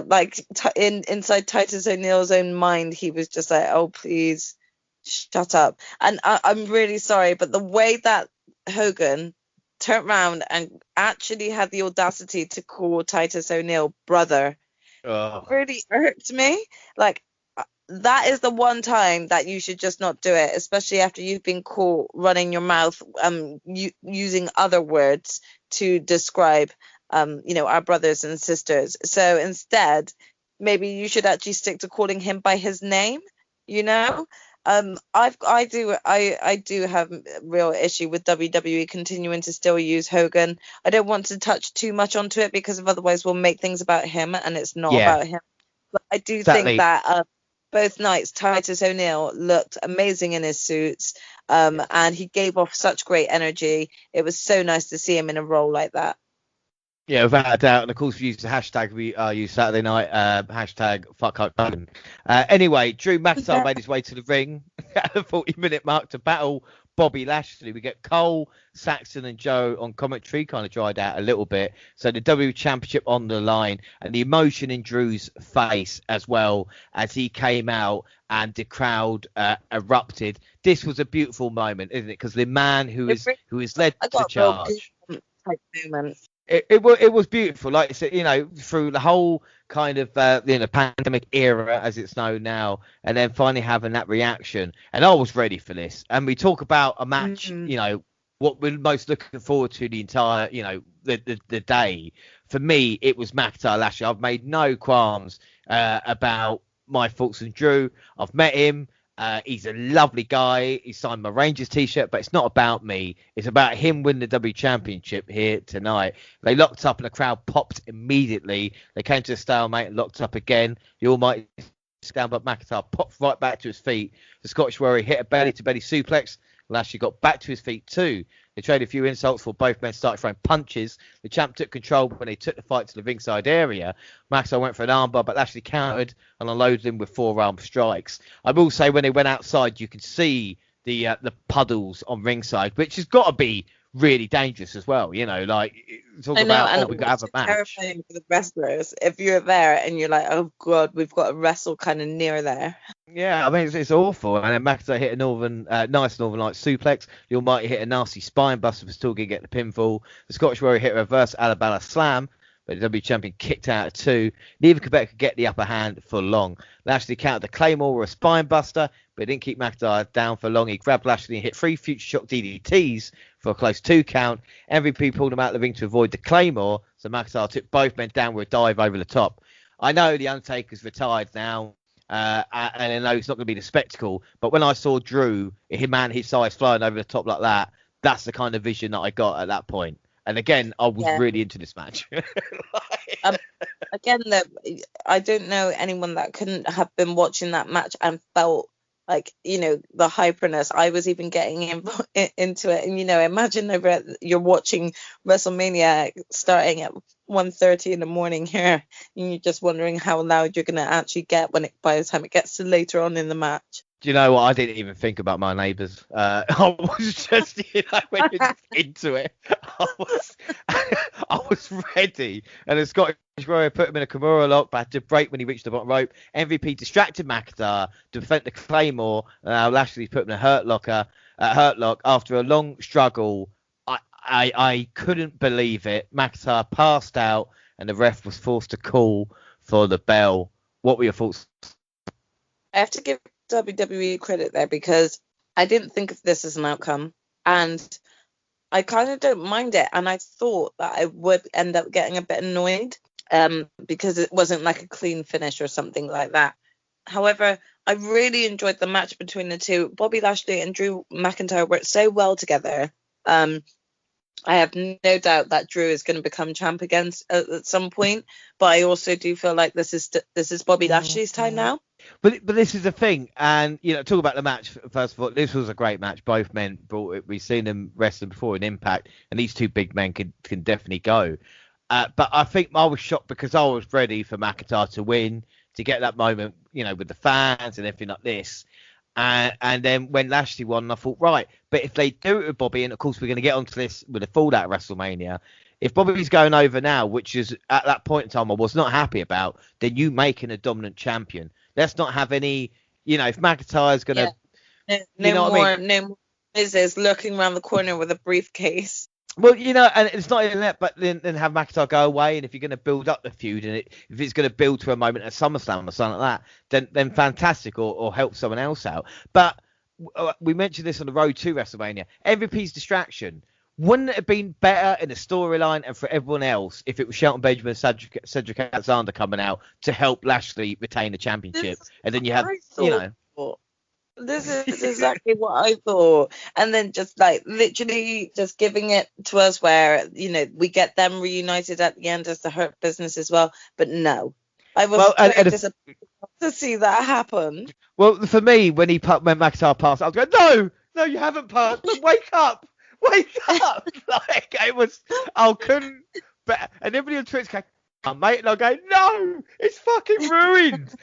S2: inside Titus O'Neil's own mind, he was just like, "Oh, please, shut up." And I'm really sorry, but the way that Hogan turned around and actually had the audacity to call Titus O'Neil brother really irked me. Like, that is the one time that you should just not do it, especially after you've been caught running your mouth, using other words to describe, our brothers and sisters. So instead, maybe you should actually stick to calling him by his name. I do have real issue with WWE continuing to still use Hogan. I don't want to touch too much onto it because otherwise we'll make things about him, and it's not about him. But I do think that both nights Titus O'Neil looked amazing in his suits, and he gave off such great energy. It was so nice to see him in a role like that.
S1: Yeah, without a doubt. And of course, we used the hashtag. We used Saturday night hashtag fuck Hulk Hogan. Anyway, Drew McIntyre made his way to the ring at the 40-minute mark to battle Bobby Lashley. We get Cole, Saxon, and Joe on commentary, kind of dried out a little bit. So the W Championship on the line, and the emotion in Drew's face as well as he came out and the crowd erupted. This was a beautiful moment, isn't it? Because the man who is led to charge.
S2: Type moment.
S1: It was beautiful, like I said, through the whole kind of pandemic era as it's known now, and then finally having that reaction. And I was ready for this. And we talk about a match, what we're most looking forward to the entire, the day. For me, it was McIntyre Lashley. I've made no qualms about my thoughts on Drew. I've met him. He's a lovely guy. He signed my Rangers t-shirt, but it's not about me. It's about him winning the W Championship here tonight. They locked up and the crowd popped immediately. They came to a stalemate and locked up again. The almighty stand up McIntyre popped right back to his feet. The Scottish Warrior hit a belly-to-belly suplex. Lashley got back to his feet too. They traded a few insults before both men started throwing punches. The champ took control when they took the fight to the ringside area. McIntyre went for an armbar, but Lashley countered and unloaded him with forearm strikes. I will say when they went outside, you could see the puddles on ringside, which has got to be really dangerous as well. We've got to have a match.
S2: Terrifying for the wrestlers if you're there and you're like, oh god, we've got to wrestle kind of near there.
S1: Yeah, I mean it's awful. And then McIntyre hit a nice Northern Light suplex. The Almighty hit a nasty spine buster for still going to get the pinfall. The Scottish Warrior hit a reverse Alabama slam, but the W Champion kicked out at 2. Neither Quebec could get the upper hand for long. Lashley countered the Claymore with a spine buster, but didn't keep McIntyre down for long. He grabbed Lashley and hit 3 Future Shock DDTs for a close 2 count. MVP pulled him out of the ring to avoid the Claymore, so McIntyre took both men down with a dive over the top. I know the Undertaker's retired now, and I know it's not going to be the spectacle, but when I saw Drew, his size flying over the top like that, that's the kind of vision that I got at that point. And again, I was really into this match.
S2: Again, I don't know anyone that couldn't have been watching that match and felt like, the hyperness. I was even getting into it. And, imagine you're watching WrestleMania starting at 1:30 in the morning here, and you're just wondering how loud you're going to actually get by the time it gets to later on in the match.
S1: Do you know what? I didn't even think about my neighbours. I was just, when you're just into it, I was ready. And the Scottish Warrior put him in a Kimura lock, but had to break when he reached the bottom rope. MVP distracted McIntyre to prevent the Claymore. Lashley put him in a hurt lock after a long struggle. I couldn't believe it. McIntyre passed out, and the ref was forced to call for the bell. What were your thoughts?
S2: I have to give WWE credit there because I didn't think of this as an outcome, and I kind of don't mind it. And I thought that I would end up getting a bit annoyed because it wasn't like a clean finish or something like that. However, I really enjoyed the match between the two. Bobby Lashley and Drew McIntyre worked so well together. I have no doubt that Drew is going to become champ again at some point. But I also do feel like this is Bobby Lashley's time now.
S1: But this is the thing, and talk about the match first of all. This was a great match. Both men brought it. We've seen them wrestle before in Impact, and these two big men can definitely go. But I think I was shocked because I was ready for McIntyre to win, to get that moment, with the fans and everything like this. And then when Lashley won, I thought, right, but if they do it with Bobby, and of course we're going to get onto this with the fallout of WrestleMania, if Bobby's going over now, which is at that point in time I was not happy about, then you making a dominant champion. Let's not have any, if McIntyre's going to...
S2: No more Mrs. looking around the corner with a briefcase.
S1: Well, and it's not even that, but then have McIntyre go away, and if you're going to build up the feud, and if it's going to build to a moment at SummerSlam or something like that, then fantastic, or help someone else out. But we mentioned this on the road to WrestleMania. MVP's distraction. Wouldn't it have been better in the storyline and for everyone else if it was Shelton Benjamin and Cedric Alexander coming out to help Lashley retain the championship? And then you have,
S2: This is exactly what I thought. And then just literally just giving it to us where, we get them reunited at the end as the Hurt Business as well. But no, I was very disappointed to see that happen.
S1: Well, for me, when McIntyre passed, I was going, no, you haven't passed. Wake up. It was, I couldn't. But, and everybody on Twitch going, oh, mate, and I go, no, it's fucking ruined.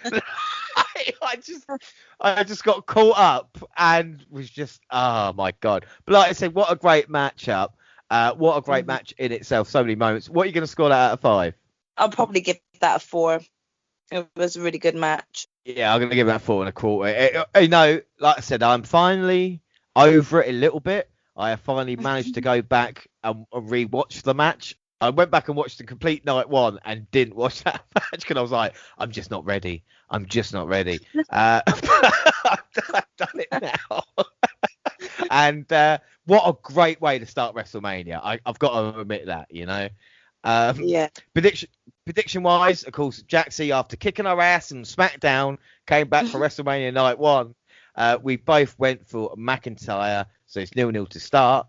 S1: I just got caught up and was just, oh my God. But like I said, what a great matchup. What a great match in itself. So many moments. What are you going to score that out of 5?
S2: I'll probably give that a 4. It was a really good match.
S1: Yeah, I'm going to give that 4.25. Like I said, I'm finally over it a little bit. I have finally managed to go back and re-watch the match. I went back and watched the complete night one and didn't watch that match because I was like, I'm just not ready. I've done it now. And what a great way to start WrestleMania. I've got to admit that,
S2: Yeah.
S1: Prediction wise, of course, Jaxie, after kicking our ass in SmackDown, came back for WrestleMania night one. We both went for McIntyre, so it's 0-0 to start.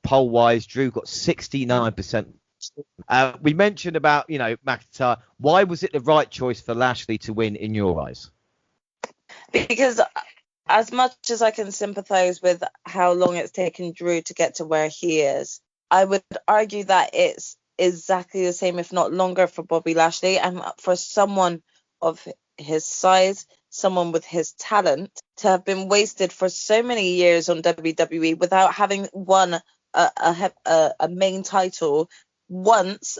S1: Poll wise, Drew got 69%. We mentioned about, McIntyre. Why was it the right choice for Lashley to win in your eyes?
S2: Because as much as I can sympathize with how long it's taken Drew to get to where he is, I would argue that it's exactly the same, if not longer, for Bobby Lashley. And for someone of his size, someone with his talent, to have been wasted for so many years on WWE without having won a main title once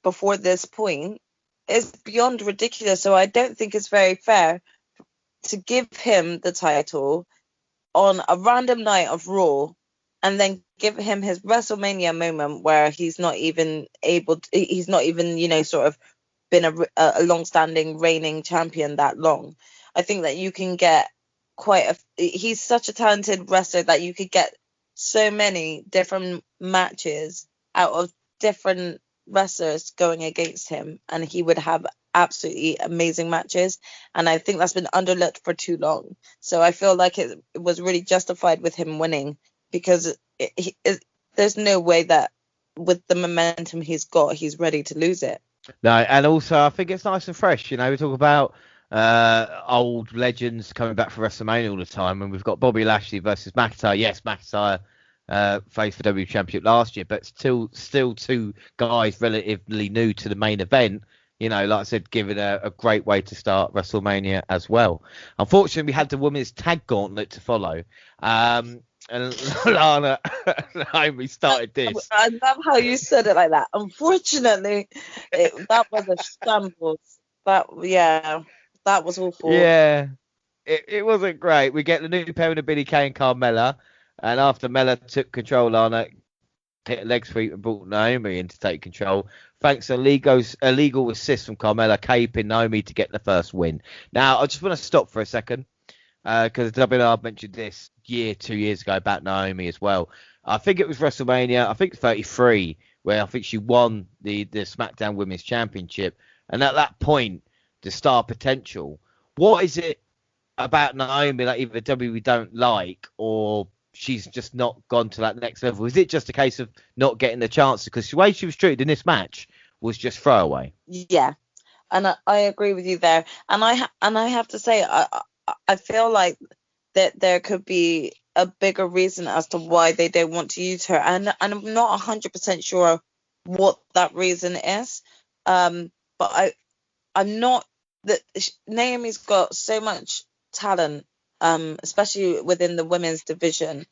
S2: before this point is beyond ridiculous. So I don't think it's very fair to give him the title on a random night of Raw and then give him his WrestleMania moment where he's not even sort of been a long-standing reigning champion that long. I think that you can get he's such a talented wrestler that you could get so many different matches out of different wrestlers going against him, and he would have absolutely amazing matches. And I think that's been underlooked for too long. So I feel like it was really justified with him winning, because there's no way that with the momentum he's got, he's ready to lose it.
S1: No, and also I think it's nice and fresh. We talk about old legends coming back for WrestleMania all the time, and we've got Bobby Lashley versus McIntyre. Yes, McIntyre faced for W Championship last year, but still two guys relatively new to the main event. Like I said, give it a great way to start WrestleMania as well. Unfortunately, we had the women's tag gauntlet to follow. And Lana Naomi started this.
S2: I love how you said it like that. Unfortunately, that was a shambles. That was awful.
S1: Yeah, it wasn't great. We get the new pairing of Billie Kay and Carmella, and after Mella took control, Lana hit a leg sweep and brought Naomi in to take control. Thanks to illegal assist from Carmella, Kay pinned Naomi to get the first win. Now, I just want to stop for a second, because WNR mentioned this 2 years ago about Naomi as well. I think it was WrestleMania, I think 33, where I think she won the SmackDown Women's Championship. And at that point, the star potential, what is it about Naomi that either WWE don't like, or she's just not gone to that next level? Is it just a case of not getting the chance? Because the way she was treated in this match was just throwaway.
S2: Yeah, and I agree with you there. And I have to say, I feel like that there could be a bigger reason as to why they don't want to use her, and I'm not 100% sure what that reason is. But I'm not that Naomi's got so much talent, especially within the women's division,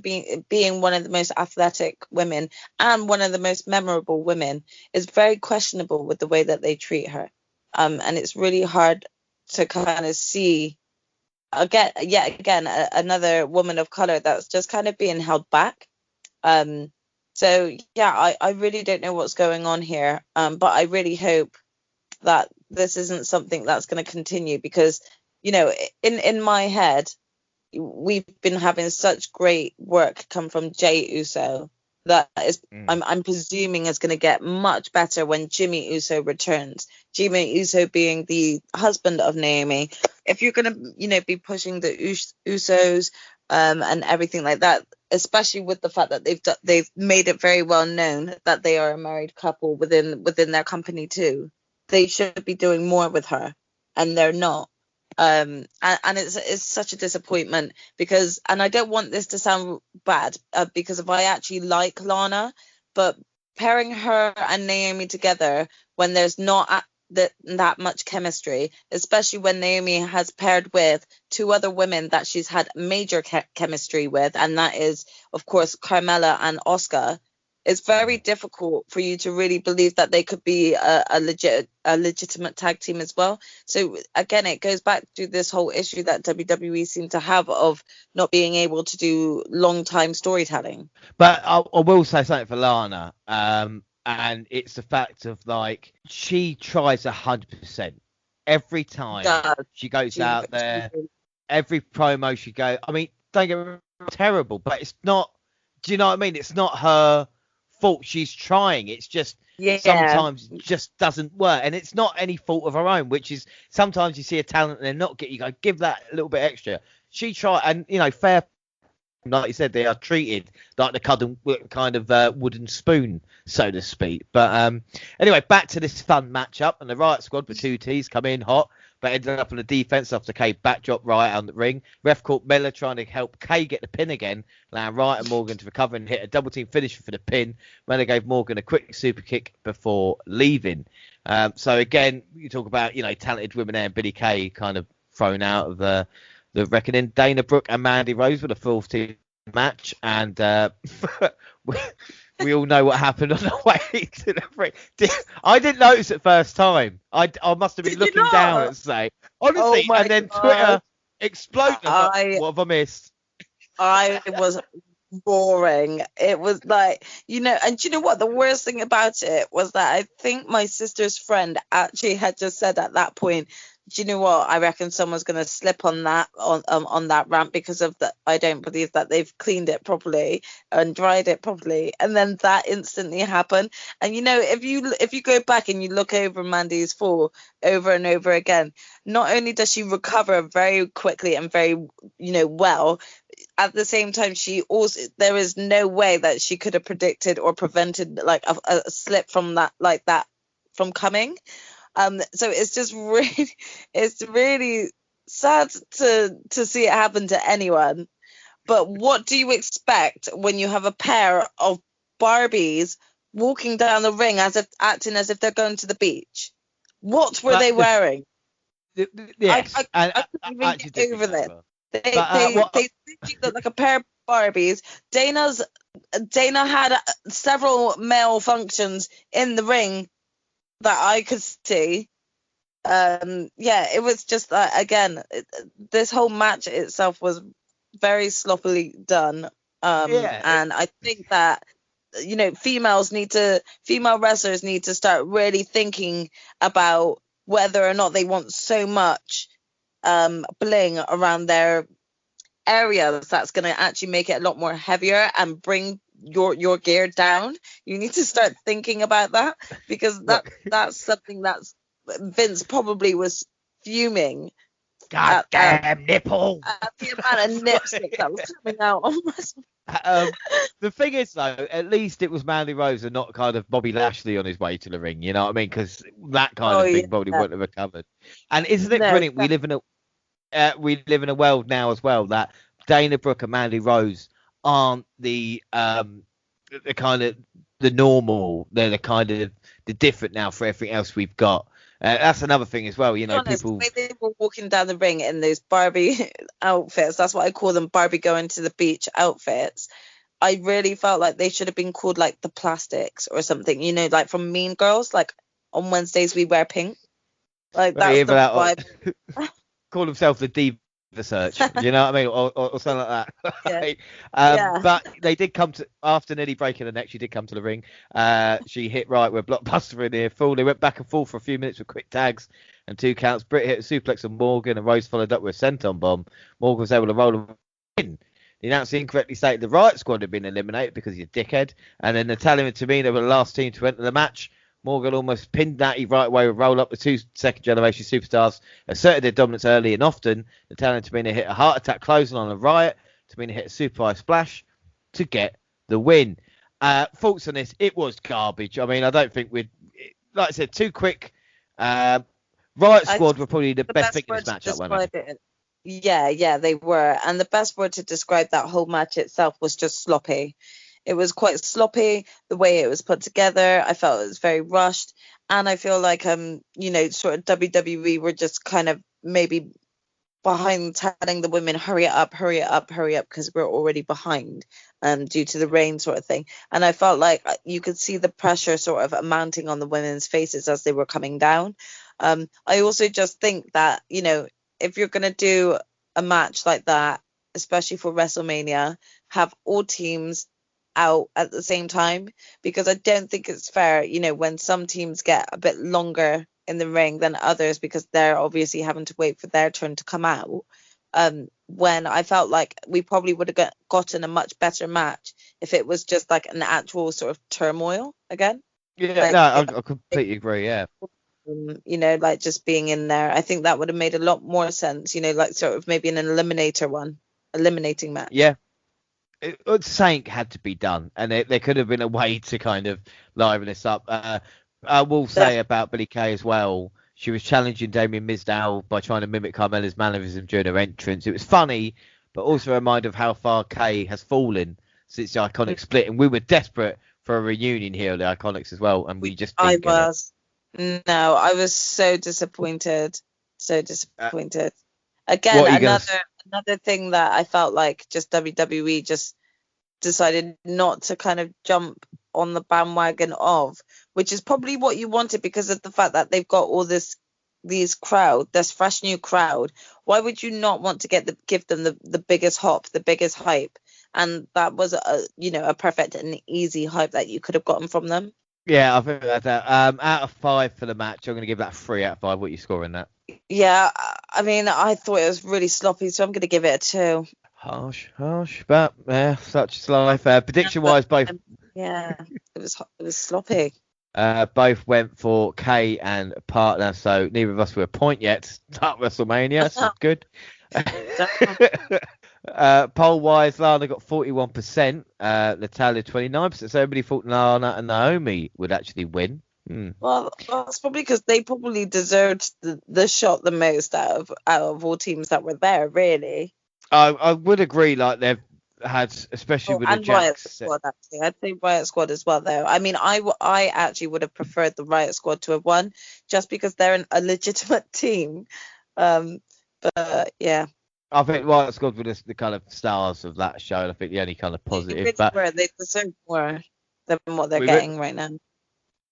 S2: being one of the most athletic women and one of the most memorable women, is very questionable with the way that they treat her. And it's really hard to kind of see again another woman of color that's just kind of being held back. So yeah, I really don't know what's going on here. But I really hope that this isn't something that's going to continue, because, you know, in my head, we've been having such great work come from Jey Uso that is, I'm presuming is going to get much better when Jimmy Uso returns. Jimmy Uso being the husband of Naomi. If you're going to, you know, be pushing the Usos and everything like that, especially with the fact that they've made it very well known that they are a married couple within their company too, they should be doing more with her, and they're not. And it's such a disappointment, because, and I don't want this to sound bad, because if I actually like Lana, but pairing her and Naomi together when there's not that much chemistry, especially when Naomi has paired with two other women that she's had major chemistry with, and that is, of course, Carmella and Asuka, it's very difficult for you to really believe that they could be a legitimate tag team as well. So again, it goes back to this whole issue that WWE seem to have of not being able to do long time storytelling.
S1: But I will say something for Lana, and it's the fact of, like, she tries 100% every time she goes out there. Every promo she goes, I mean, don't get me wrong, terrible, but it's not. Do you know what I mean? It's not her fault. She's trying. It's just sometimes it just doesn't work, and it's not any fault of her own. Which is, sometimes you see a talent and they're not you go, give that a little bit extra. She tried, and, you know, fair. Like you said, they are treated like the kind of wooden spoon, so to speak. But anyway, back to this fun matchup, and the Riot Squad with 2Ts come in hot, but ended up on the defense after Kay backdrop Riot on the ring. Ref caught Miller trying to help Kay get the pin again, allowing Riot and Morgan to recover and hit a double team finisher for the pin. Miller gave Morgan a quick super kick before leaving. So again, you talk about, you know, talented women there, and Billie Kay kind of thrown out of the reckoning. Dana Brooke and Mandy Rose with a fourth team match, and we all know what happened on the way to the ring. I didn't notice it first time. I must have been looking down and say, honestly, and then God. Twitter exploded. What have I missed?
S2: I was boring. It was like, you know, and do you know what? The worst thing about it was that I think my sister's friend actually had just said at that point, do you know what? I reckon someone's going to slip on that on that ramp, because of that. I don't believe that they've cleaned it properly and dried it properly. And then that instantly happened. And, you know, if you go back and you look over Mandy's fall over and over again, not only does she recover very quickly and very, you know, well, at the same time, there is no way that she could have predicted or prevented like a slip from that, like that, from coming. So it's really sad to see it happen to anyone. But what do you expect when you have a pair of Barbies walking down the ring acting as if they're going to the beach? What were they wearing?
S1: Yes,
S2: I couldn't even get over that. They look like a pair of Barbies. Dana had several malfunctions in the ring that I could see. It was just that, again, this whole match itself was very sloppily done. And I think that, you know, female wrestlers need to start really thinking about whether or not they want so much bling around their areas that's going to actually make it a lot more heavier and bring your gear down. You need to start thinking about that, because that's something that's Vince probably was fuming
S1: Goddamn nipple.
S2: The amount of lipstick that was coming out on
S1: The thing is, though, at least it was Mandy Rose and not kind of Bobby Lashley on his way to the ring. You know what I mean? Because that kind of thing probably wouldn't have recovered. And isn't it brilliant? We live in a world now as well that Dana Brooke and Mandy Rose aren't the kind of the normal. They're the kind of the different now for everything else we've got. That's another thing as well, you know. People.
S2: The way they were walking down the ring in those Barbie outfits, that's what I call them, Barbie going to the beach outfits. I really felt like they should have been called like the Plastics or something, you know, like from Mean Girls, like on Wednesdays we wear pink. Like that's the vibe.
S1: Call themselves the Diva Search, you know what I mean, or something like that. But they did come to, after nearly breaking her neck, she did come to the ring. She hit right with Blockbuster in here full. They went back and forth for a few minutes with quick tags and 2 counts. Britt hit a suplex on Morgan, and Rose followed up with a senton bomb. Morgan was able to roll her in. The announcer incorrectly stated the Riot Squad had been eliminated because he's a dickhead, and then Natalia and Tamina were the last team to enter the match. Morgan almost pinned Natty right away with roll up. The 2 second-generation superstars asserted their dominance early and often. Natalia and Tamina hit a heart attack closing on a Riot. Tamina hit a super high splash to get the win. Thoughts on this? It was garbage. I mean, I don't think we'd... Like I said, too quick. Riot Squad were probably the best thing in this matchup, weren't they?
S2: Yeah, they were. And the best word to describe that whole match itself was just sloppy. It was quite sloppy, the way it was put together. I felt it was very rushed. And I feel like, you know, sort of WWE were just kind of maybe behind telling the women, hurry up, because we're already behind due to the rain sort of thing. And I felt like you could see the pressure sort of mounting on the women's faces as they were coming down. I also just think that, you know, if you're going to do a match like that, especially for WrestleMania, have all teams out at the same time, because I don't think it's fair, you know, when some teams get a bit longer in the ring than others because they're obviously having to wait for their turn to come out. When I felt like we probably would have gotten a much better match if it was just like an actual sort of turmoil again.
S1: Yeah,
S2: like,
S1: no, I completely agree. Yeah.
S2: You know, like just being in there, I think that would have made a lot more sense, you know, like sort of maybe an eliminating match.
S1: Yeah. Something had to be done, and there could have been a way to kind of liven this up. I will say about Billie Kay as well, she was challenging Damien Mizdow by trying to mimic Carmella's mannerism during her entrance. It was funny, but also a reminder of how far Kay has fallen since the Iconics split, and we were desperate for a reunion here of the Iconics as well, and we just didn't get it.
S2: No, I was so disappointed. Again, another thing that I felt like just WWE just decided not to kind of jump on the bandwagon of, which is probably what you wanted because of the fact that they've got all this fresh new crowd. Why would you not want to give them the biggest hop, the biggest hype? And that was a perfect and easy hype that you could have gotten from them.
S1: Yeah, I think that. Out of 5 for the match, I'm going to give that 3 out of 5. What are you scoring that?
S2: Yeah, I mean, I thought it was really sloppy, so I'm going to give it a 2.
S1: Harsh, but yeah, such is life. Prediction-wise, both.
S2: Yeah, it was sloppy.
S1: Both went for Kay and partner, so neither of us were a point yet. Start WrestleMania, so good. Poll-wise, Lana got 41%, Natalia 29%. So everybody thought Lana and Naomi would actually win.
S2: Well, that's probably because they probably deserved the shot the most out of all teams that were there, really.
S1: I would agree, like they've had, especially with the Jax.
S2: Riot Squad, actually. I'd say Riot Squad as well, though. I mean, I actually would have preferred the Riot Squad to have won, just because they're a legitimate team. But yeah.
S1: I think Riot Squad were the kind of stars of that show, and I think the only kind of positive.
S2: They deserve more than what they're getting right now.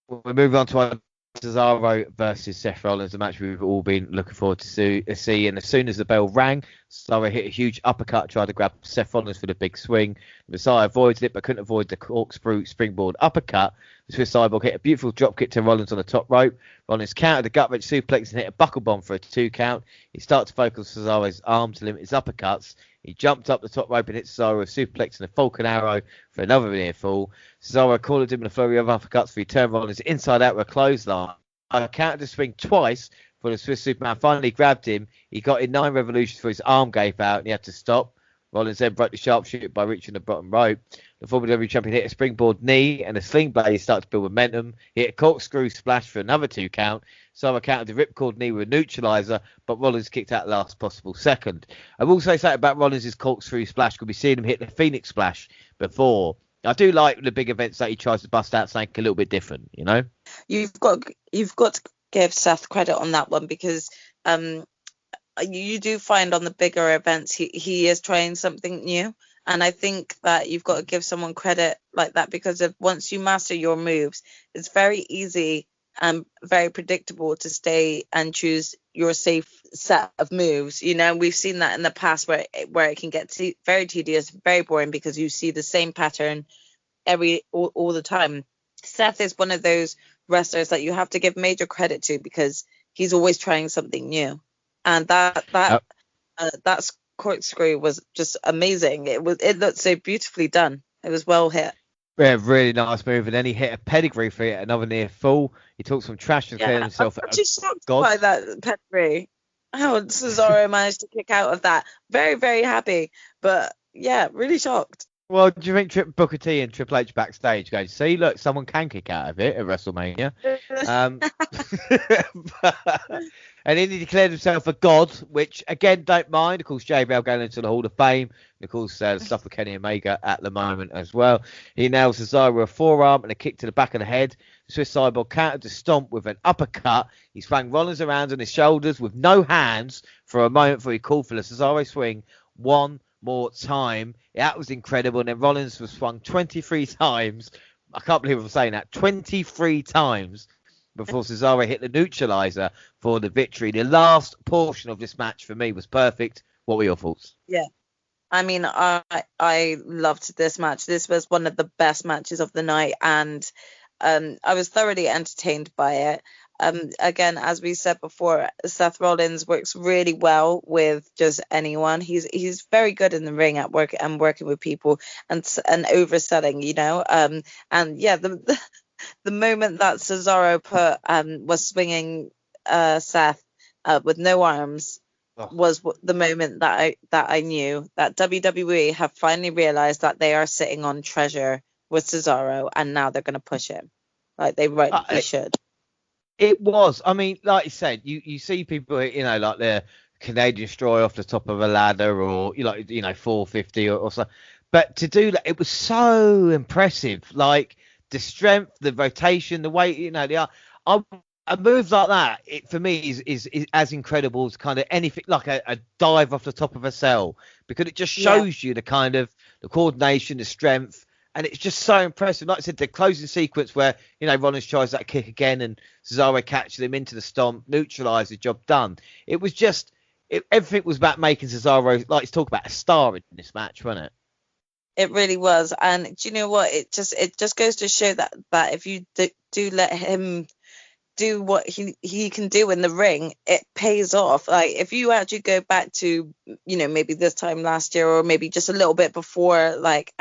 S1: We're moving on to our Cesaro versus Seth Rollins, a match we've all been looking forward to see. And as soon as the bell rang, Cesaro hit a huge uppercut, tried to grab Seth Rollins for the big swing. Messiah avoided it, but couldn't avoid the corkscrew springboard uppercut. The Swiss Cyborg hit a beautiful dropkick to Rollins on the top rope. Rollins countered the gut wrench suplex and hit a buckle bomb for a 2 count. He started to focus Cesaro's arm to limit his uppercuts. He jumped up the top rope and hit Cesaro with a suplex and a Falcon Arrow for another near fall. Cesaro cornered him in a flurry of uppercuts for he turned Rollins inside out with a clothesline. I countered the swing twice, for the Swiss Superman finally grabbed him. He got in 9 revolutions before his arm gave out and he had to stop. Rollins then broke the sharpshooter by reaching the bottom rope. The former WWE champion hit a springboard knee and a sling blade started to build momentum. He hit a corkscrew splash for another 2 count. Sara countered the ripcord knee with a neutralizer, but Rollins kicked out last possible second. I will say something about Rollins' corkscrew splash because we've seen him hit the Phoenix splash before. I do like the big events that he tries to bust out something a little bit different, you know?
S2: You've got to give Seth credit on that one because you do find on the bigger events he is trying something new, and I think that you've got to give someone credit like that because once you master your moves, it's very easy and very predictable to stay and choose your safe set of moves. You know, we've seen that in the past where it can get very tedious, very boring because you see the same pattern all the time. Seth is one of those wrestlers that you have to give major credit to because he's always trying something new. And that corkscrew was just amazing. It looked so beautifully done. It was well hit.
S1: Yeah, really nice move. And then he hit a pedigree for another near fall. He talked some trash and cleared himself.
S2: I'm just shocked by that pedigree. How Cesaro managed to kick out of that. Very, very happy. But yeah, really shocked.
S1: Well, do you think Booker T and Triple H backstage going, see, look, someone can kick out of it at WrestleMania? And then he declared himself a god, which, again, don't mind. Of course, JBL going into the Hall of Fame. And, of course, the stuff with Kenny Omega at the moment as well. He nails Cesaro with a forearm and a kick to the back of the head. The Swiss Cyborg countered the stomp with an uppercut. He swung Rollins around on his shoulders with no hands for a moment before he called for the Cesaro swing one more time. That was incredible. And then Rollins was swung 23 times. I can't believe I'm saying that. 23 times before Cesaro hit the neutralizer for the victory. The last portion of this match for me was perfect. What were your thoughts?
S2: Yeah. I mean, I loved this match. This was one of the best matches of the night, and I was thoroughly entertained by it. Again, as we said before, Seth Rollins works really well with just anyone. He's very good in the ring at work and working with people and overselling, you know. And yeah, the moment that Cesaro was swinging Seth with no arms was the moment that I knew that WWE have finally realized that they are sitting on treasure with Cesaro, and now they're going to push him like they rightly should.
S1: It was. I mean, like you said, you see people, you know, like the Canadian Destroyer off the top of a ladder, or 450 or something. But to do that, it was so impressive. Like the strength, the rotation, the weight, you know, a move like that, it for me is as incredible as kind of anything like a dive off the top of a cell, because it just shows you the kind of the coordination, the strength. And it's just so impressive. Like I said, the closing sequence where, you know, Rollins tries that kick again and Cesaro catches him into the stomp, neutralizes, job done. It was just, everything was about making Cesaro, like he's talking about, a star in this match, wasn't it?
S2: It really was. And do you know what? It just goes to show that if you do let him do what he can do in the ring, it pays off. Like if you actually go back to, you know, maybe this time last year or maybe just a little bit before, like,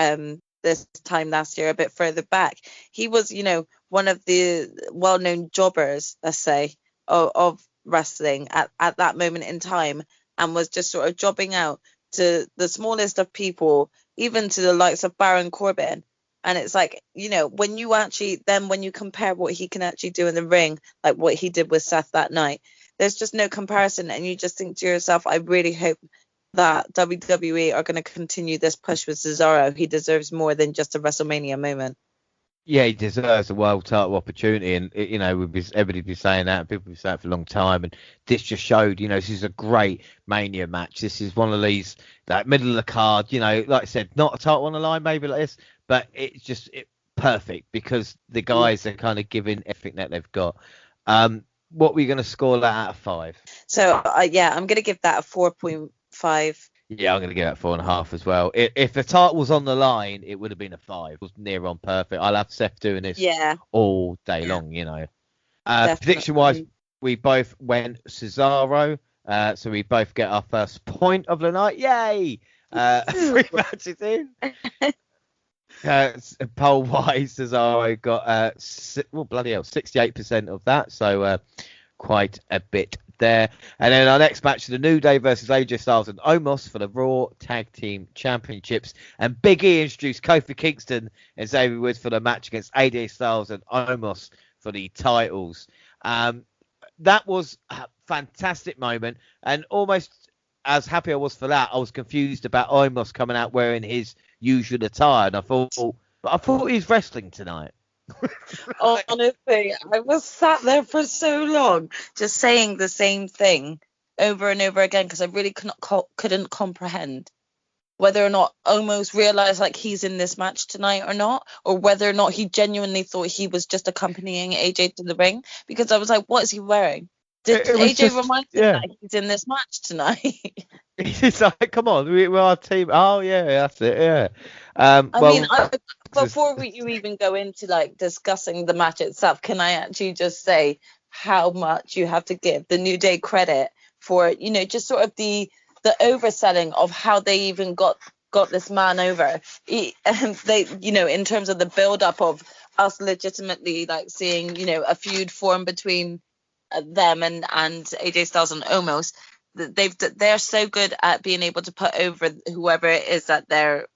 S2: this time last year, a bit further back, he was, you know, one of the well-known jobbers, let's say, of wrestling at that moment in time, and was just sort of jobbing out to the smallest of people, even to the likes of Baron Corbin. And it's like, you know, when you compare what he can actually do in the ring, like what he did with Seth that night, there's just no comparison. And you just think to yourself, I really hope that WWE are going to continue this push with Cesaro. He deserves more than just a WrestleMania moment.
S1: Yeah, he deserves a world title opportunity, and you know, everybody be saying that, and people be saying it for a long time, and this just showed, you know, this is a great Mania match. This is one of these, like, middle of the card, you know, like I said, not a title on the line maybe like this, but it's just perfect because the guys are kind of giving everything that they've got. What were you going to score that out of 5?
S2: So I'm going to give that a 4.5.
S1: Yeah, I'm going to give it 4.5 as well. If the title was on the line, it would have been a 5. It was near on perfect. I'll have Seth doing this all day long, you know. Prediction-wise, we both went Cesaro. So we both get our first point of the night. Yay! 3 matches in. Poll-wise, Cesaro got, bloody hell, 68% of that. So quite a bit there. And then our next match, the New Day versus AJ Styles and Omos for the Raw Tag Team Championships. And Big E introduced Kofi Kingston and Xavier Woods for the match against AJ Styles and Omos for the titles. That was a fantastic moment, and almost as happy I was for that, I was confused about Omos coming out wearing his usual attire, and I thought he was wrestling tonight.
S2: Honestly, I was sat there for so long just saying the same thing over and over again because I really couldn't comprehend whether or not Omos realized like he's in this match tonight or not, or whether or not he genuinely thought he was just accompanying AJ to the ring, because I was like, what is he wearing? Did AJ remind him that he's in this match tonight?
S1: He's like, come on, we're our team. Oh, yeah, that's it, yeah.
S2: Before you even go into like discussing the match itself, can I actually just say how much you have to give the New Day credit for, you know, just sort of the overselling of how they even got this man over. They, you know, in terms of the build up of us legitimately like seeing, you know, a feud form between them and AJ Styles and Omos. They're so good at being able to put over whoever it is that they're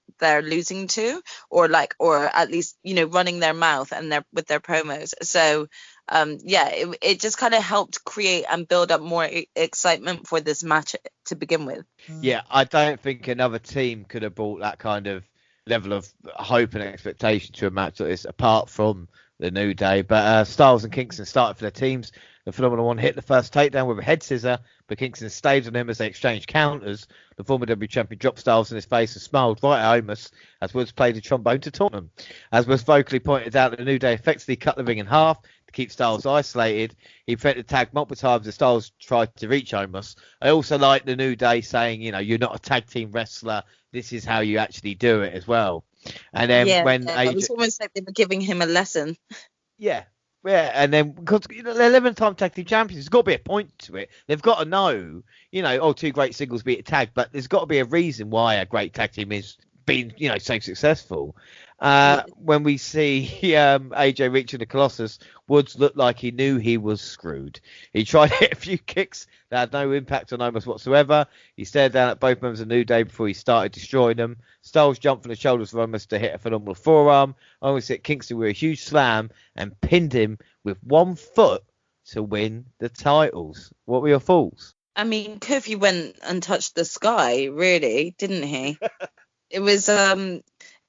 S2: losing to, or at least, you know, running their mouth and with their promos. So it just kind of helped create and build up more excitement for this match to begin with.
S1: Yeah, I don't think another team could have brought that kind of level of hope and expectation to a match like this, apart from the New Day. But Styles and Kingston started for their teams. The Phenomenal One hit the first takedown with a head scissor, but Kingston stayed on him as they exchanged counters. The former WWE champion dropped Styles in his face and smiled right at Omos as Woods played a trombone to taunt him. As was vocally pointed out, the New Day effectively cut the ring in half to keep Styles isolated. He threatened to tag multiple times as Styles tried to reach Omos. I also like the New Day saying, you know, you're not a tag team wrestler. This is how you actually do it as well. And then
S2: it was almost like they were giving him a lesson.
S1: Yeah, and then because, you know, they're 11-time tag team champions, there's got to be a point to it. They've got to know, you know, two great singles beat a tag, but there's got to be a reason why a great tag team is being, you know, so successful. When we see AJ reaching the Colossus, Woods looked like he knew he was screwed. He tried to hit a few kicks that had no impact on Omos whatsoever. He stared down at both members of the New Day before he started destroying them. Styles jumped from the shoulders of Omos to hit a phenomenal forearm. Omos hit Kingston with a huge slam and pinned him with 1 foot to win the titles. What were your thoughts?
S2: I mean, Kofi went and touched the sky, really, didn't he? It was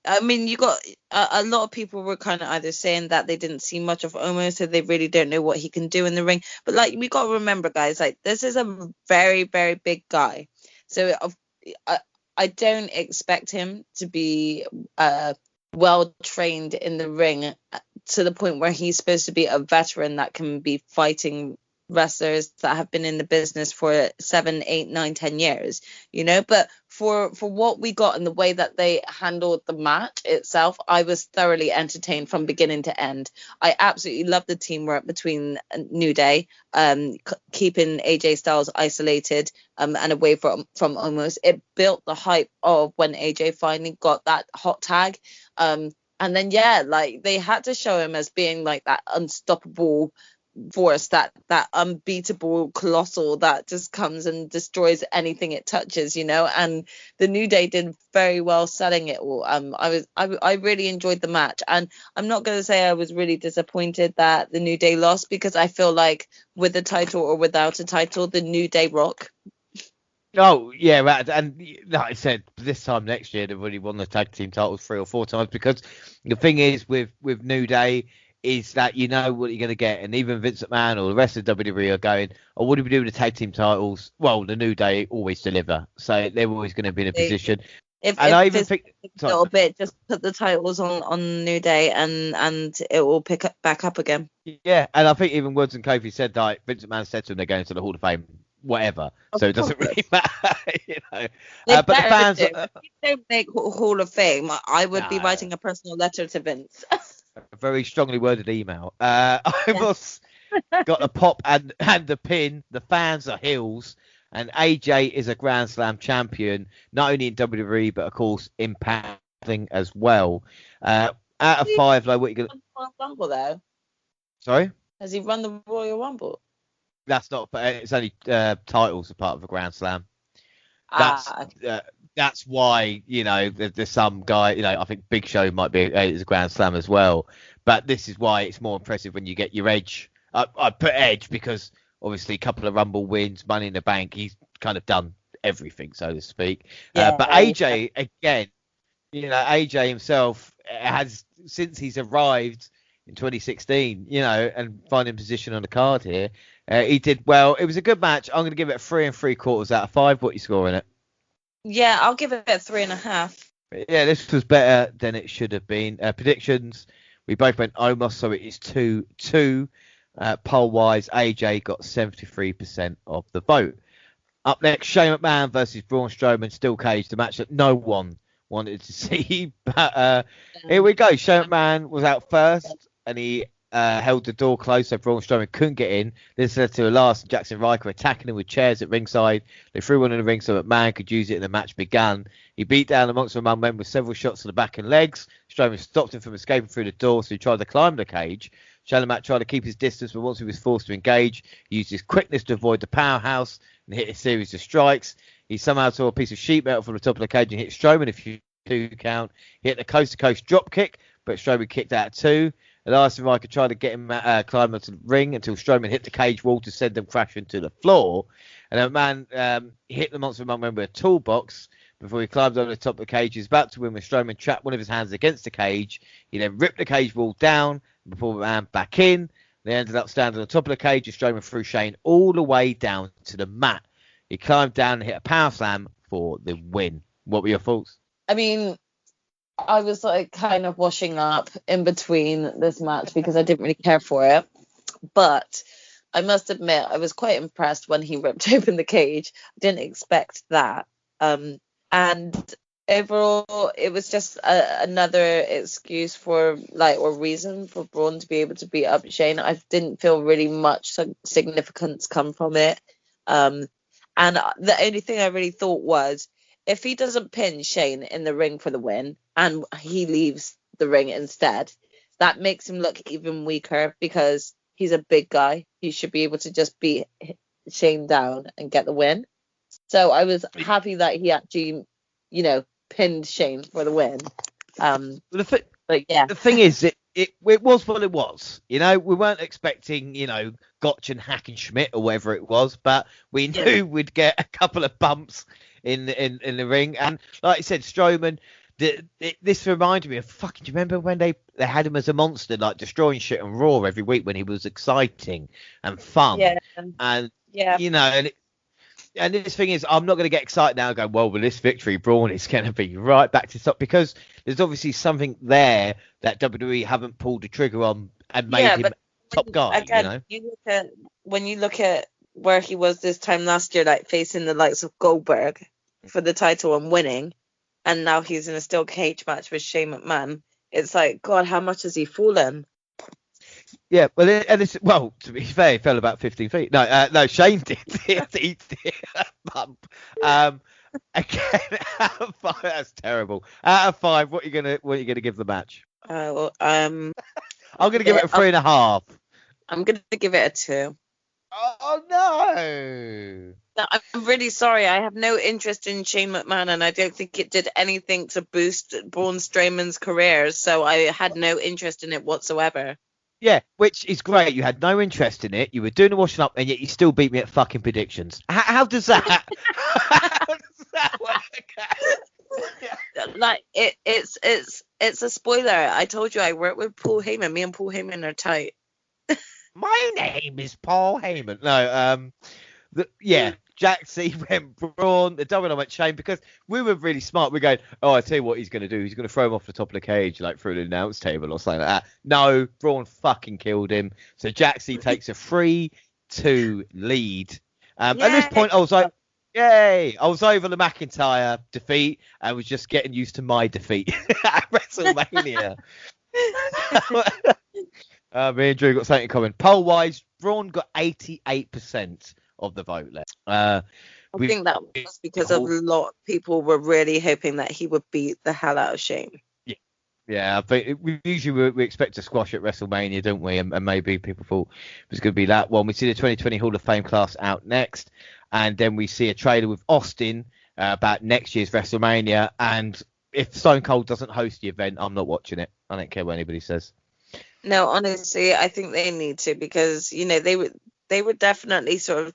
S2: I mean, you got a lot of people were kind of either saying that they didn't see much of Omos, so they really don't know what he can do in the ring. But like, we got to remember, guys, like, this is a very, very big guy. So I don't expect him to be well trained in the ring to the point where he's supposed to be a veteran that can be fighting wrestlers that have been in the business for 7, 8, 9, 10 years, you know. But for what we got and the way that they handled the match itself, I was thoroughly entertained from beginning to end. I absolutely loved the teamwork between New Day, keeping AJ Styles isolated and away from Omos. It built the hype of when AJ finally got that hot tag, and then like, they had to show him as being like that unstoppable force, that unbeatable colossal that just comes and destroys anything it touches, you know. And the New Day did very well selling it all. I really enjoyed the match, and I'm not going to say I was really disappointed that the New Day lost, because I feel like with a title or without a title, the New Day rock.
S1: Oh, yeah, right. And like I said, this time next year, they've already won the tag team titles 3 or 4 times, because the thing is with New Day is that you know what you're going to get. And even Vince McMahon or the rest of WWE are going, oh, what do we do with the tag team titles? Well, the New Day always deliver. So they're always going to be in a position.
S2: I even think a little bit, just put the titles on New Day and it will pick back up again.
S1: Yeah, and I think even Woods and Kofi said, like, Vince McMahon said to them, they're going to the Hall of Fame, whatever. So it doesn't really matter, you know. But the fans...
S2: If you don't make Hall of Fame, I would be writing a personal letter to Vince.
S1: A very strongly worded email. Omos got the pop and the pin. The fans are heels. And AJ is a Grand Slam champion, not only in WWE, but, of course, Impacting as well. Out of 5, like, what you going to...
S2: Rumble, though?
S1: Sorry?
S2: Has he run the Royal Rumble?
S1: That's not. It's only titles are part of a Grand Slam. That's
S2: Ah,
S1: that's why there's some guy. I think Big Show might be is a Grand Slam as well. But this is why it's more impressive when you get your Edge. I put Edge because obviously a couple of Rumble wins, Money in the Bank. He's kind of done everything, so to speak.
S2: yeah.
S1: But AJ again, AJ himself has, since he's arrived in 2016, and finding position on the card here, he did well. It was a good match. I'm going to give it 3 3/4 out of 5. What are you scoring it?
S2: Yeah, I'll give it 3.5.
S1: Yeah, this was better than it should have been. Predictions, we both went Omos, so it is 2-2. Poll wise, AJ got 73% of the vote. Up next, Shane McMahon versus Braun Strowman, steel cage, the match that no one wanted to see. But here we go. Shane McMahon was out first, and he held the door closed so Braun Strowman couldn't get in. This led to a last Jackson Riker attacking him with chairs at ringside. They threw one in the ring so McMahon could use it, and the match began. He beat down amongst the men with several shots to the back and legs. Strowman stopped him from escaping through the door, so he tried to climb the cage. Shane McMahon tried to keep his distance, but once he was forced to engage, he used his quickness to avoid the powerhouse and hit a series of strikes. He somehow saw a piece of sheet metal from the top of the cage and hit Strowman, if you do count. He hit the coast-to-coast drop kick, but Strowman kicked out 2. Elias and Riker tried to get him climb onto the ring until Strowman hit the cage wall to send them crashing to the floor. And McMahon hit the Monster Monk member with a toolbox before he climbed over the top of the cage. He was about to win when Strowman trapped one of his hands against the cage. He then ripped the cage wall down before McMahon back in. They ended up standing on top of the cage and Strowman threw Shane all the way down to the mat. He climbed down and hit a power slam for the win. What were your thoughts?
S2: I mean, I was like kind of washing up in between this match because I didn't really care for it. But I must admit, I was quite impressed when he ripped open the cage. I didn't expect that. And overall, it was just another excuse for or reason for Braun to be able to beat up Shane. I didn't feel really much significance come from it. And the only thing I really thought was, if he doesn't pin Shane in the ring for the win and he leaves the ring instead, that makes him look even weaker because he's a big guy. He should be able to just beat Shane down and get the win. So I was happy that he actually, pinned Shane for the win. But yeah.
S1: The thing is, it was what it was. We weren't expecting, Gotch and Hack and Schmidt or whatever it was, but we knew we'd get a couple of bumps in the ring. And like I said, Strowman, this reminded me of do you remember when they had him as a monster, like destroying shit on Raw every week when he was exciting and fun?
S2: Yeah.
S1: And, and this thing is, I'm not going to get excited now and go, well, with this victory, Braun is going to be right back to top, because there's obviously something there that WWE haven't pulled the trigger on and made him top guy.
S2: Again, when you look at where he was this time last year, like facing the likes of Goldberg for the title and winning, and now he's in a steel cage match with Shane McMahon. It's like, God, how much has he fallen?
S1: Yeah, well, to be fair, he fell about 15 feet. No, Shane did. He did. Again, out of 5, that's terrible. Out of 5, what are you gonna give the match?
S2: I'm
S1: gonna give it a 3.5.
S2: I'm gonna give it a 2.
S1: Oh no!
S2: I'm really sorry. I have no interest in Shane McMahon, and I don't think it did anything to boost Braun Strowman's career. So I had no interest in it whatsoever.
S1: Yeah, which is great. You had no interest in it. You were doing the washing up, and yet you still beat me at fucking predictions. How does that? How does that work?
S2: Like it's a spoiler. I told you I work with Paul Heyman. Me and Paul Heyman are tight.
S1: My name is Paul Heyman. No, Jaxie went Braun. The double went Shane, because we were really smart. We're going, I tell you what he's going to do. He's going to throw him off the top of the cage, like through the announce table or something like that. No, Braun fucking killed him. So Jaxie takes a 3-2 lead. At this point, I was like, yay! I was over the McIntyre defeat. I was just getting used to my defeat at WrestleMania. Me and Drew got something in common. Poll-wise, Braun got 88% of the vote left.
S2: I think that was because a lot of people were really hoping that he would beat the hell out of Shane.
S1: Yeah. Yeah, but we expect a squash at WrestleMania, don't we? And maybe people thought it was going to be that one. We see the 2020 Hall of Fame class out next, and then we see a trailer with Austin about next year's WrestleMania. And if Stone Cold doesn't host the event, I'm not watching it. I don't care what anybody says.
S2: No, honestly, I think they need to, because they were definitely sort of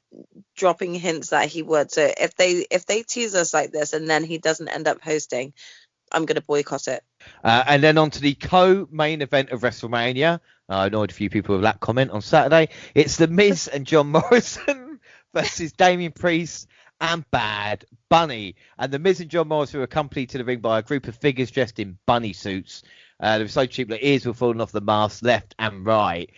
S2: dropping hints that he would. So if they tease us like this and then he doesn't end up hosting, I'm going to boycott it.
S1: And then on to the co-main event of WrestleMania. I annoyed a few people with that comment on Saturday. It's The Miz and John Morrison versus Damian Priest and Bad Bunny. And The Miz and John Morrison were accompanied to the ring by a group of figures dressed in bunny suits. They were so cheap that ears were falling off the masks left and right.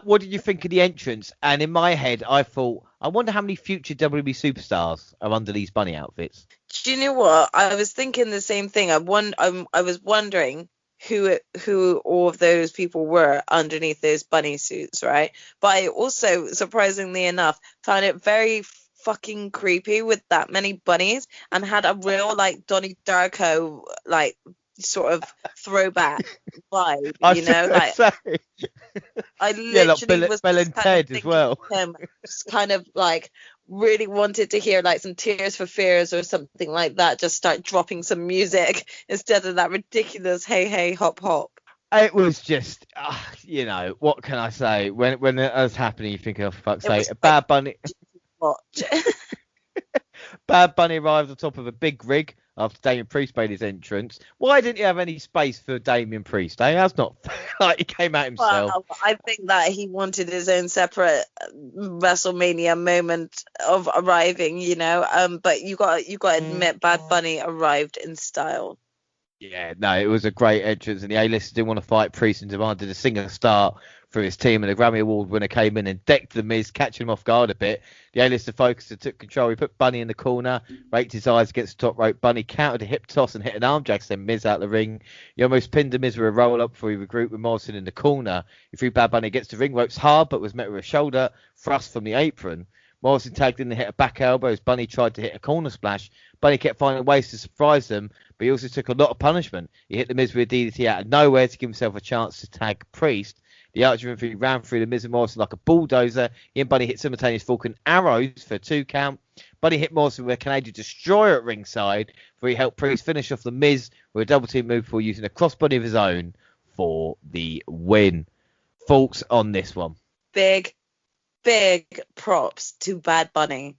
S1: What did you think of the entrance? And in my head, I thought, I wonder how many future WWE superstars are under these bunny outfits.
S2: Do you know what? I was thinking the same thing. I was wondering who all of those people were underneath those bunny suits, right? But I also, surprisingly enough, found it very fucking creepy with that many bunnies, and had a real like Donnie Darko like sort of throwback vibe, you know, like I literally was
S1: Bill and Ted as well.
S2: Him, just kind of like really wanted to hear like some Tears for Fears or something like that, just start dropping some music instead of that ridiculous hey hey hop hop.
S1: It was just, what can I say? When it was happening, you think, oh, for fuck's sake, Bad Bunny.
S2: Watch.
S1: Bad Bunny arrived on top of a big rig after Damian Priest made his entrance. Why didn't you have any space for Damian Priest? That's not like he came out himself.
S2: Well, I think that he wanted his own separate WrestleMania moment of arriving, you know. But you got to admit, Bad Bunny arrived in style.
S1: Yeah, no, it was a great entrance, and the A-listers didn't want to fight Priest and demanded a single star for his team, and the Grammy Award winner came in and decked The Miz, catching him off guard a bit. The A-lister focused and took control. He put Bunny in the corner, raked his eyes against the top rope. Bunny countered a hip toss and hit an arm drag, sent Miz out the ring. He almost pinned The Miz with a roll-up before he regrouped with Morrison in the corner. He threw Bad Bunny against the ring ropes hard, but was met with a shoulder thrust from the apron. Morrison tagged in and hit a back elbow as Bunny tried to hit a corner splash. Bunny kept finding ways to surprise them, but he also took a lot of punishment. He hit The Miz with a DDT out of nowhere to give himself a chance to tag Priest. The Archer referee ran through The Miz and Morrison like a bulldozer. He and Bunny hit simultaneous Falcon arrows for a 2 count. Bunny hit Morrison with a Canadian Destroyer at ringside, where he helped Priest finish off The Miz with a double team move before using a crossbody of his own for the win. Thoughts on this one?
S2: Big props to Bad Bunny.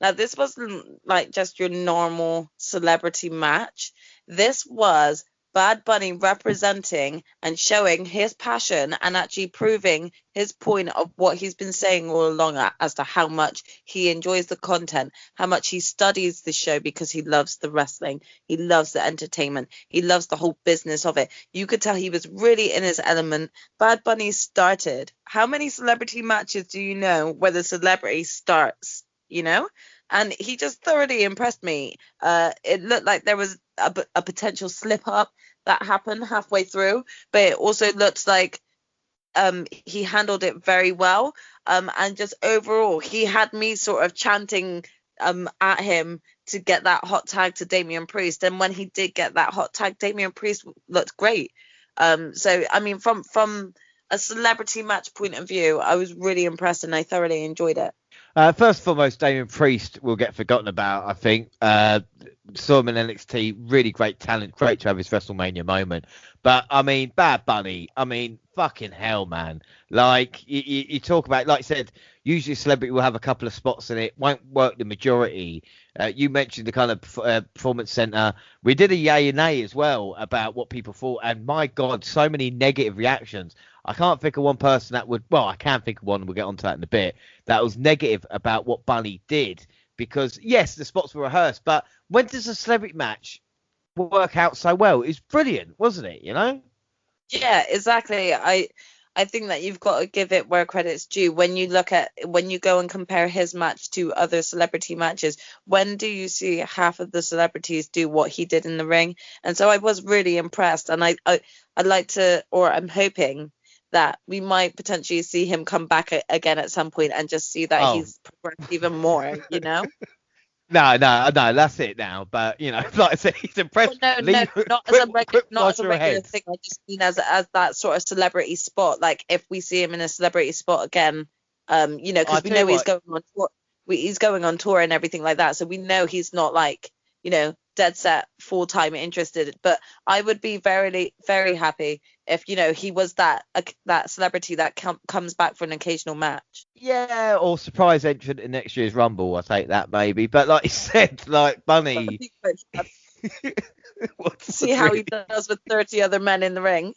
S2: Now, this wasn't like just your normal celebrity match. This was Bad Bunny representing and showing his passion and actually proving his point of what he's been saying all along as to how much he enjoys the content, how much he studies the show because he loves the wrestling, he loves the entertainment, he loves the whole business of it. You could tell he was really in his element. Bad Bunny started. How many celebrity matches do you know where the celebrity starts, you know? And he just thoroughly impressed me. It looked like there was a potential slip up that happened halfway through, but it also looked like he handled it very well. And just overall, he had me sort of chanting at him to get that hot tag to Damian Priest. And when he did get that hot tag, Damian Priest looked great. So, I mean, from a celebrity match point of view, I was really impressed and I thoroughly enjoyed it.
S1: First and foremost, Damian Priest will get forgotten about, I think. Saw him in NXT, really great talent, great to have his WrestleMania moment. But, I mean, Bad Bunny, fucking hell, man. Like, you talk about, like I said, usually a celebrity will have a couple of spots in it, won't work the majority. You mentioned the kind of performance center. We did a yay and nay as well about what people thought, and my God, so many negative reactions. I can't think of one person that would, well, I can think of one, we'll get onto that in a bit, that was negative about what Bunny did. Because, yes, the spots were rehearsed, but when does a celebrity match work out so well? It's brilliant, wasn't it, you know?
S2: Yeah, exactly. I think that you've got to give it where credit's due. When you go and compare his match to other celebrity matches, when do you see half of the celebrities do what he did in the ring? And so I was really impressed, and I'd like to, or I'm hoping that we might potentially see him come back again at some point and just see that he's progressed even more, you know?
S1: No, that's it now. But like I said, he's
S2: Well,
S1: impressed.
S2: no,
S1: Leave,
S2: not as
S1: quick,
S2: a regular,
S1: quick,
S2: not as
S1: wash
S2: a
S1: your
S2: regular
S1: heads.
S2: thing. I just mean as that sort of celebrity spot. Like if we see him in a celebrity spot again,
S1: I
S2: because we
S1: tell you
S2: know he's
S1: what.
S2: going on tour, he's going on tour and everything like that. So we know he's not like dead set full time interested. But I would be very very happy if he was that celebrity that comes back for an occasional match.
S1: Yeah, or surprise entrant in next year's Rumble. I'll take that maybe. But like you said, like Bunny,
S2: See
S1: what's
S2: how he
S1: really
S2: does with 30 other men in the ring.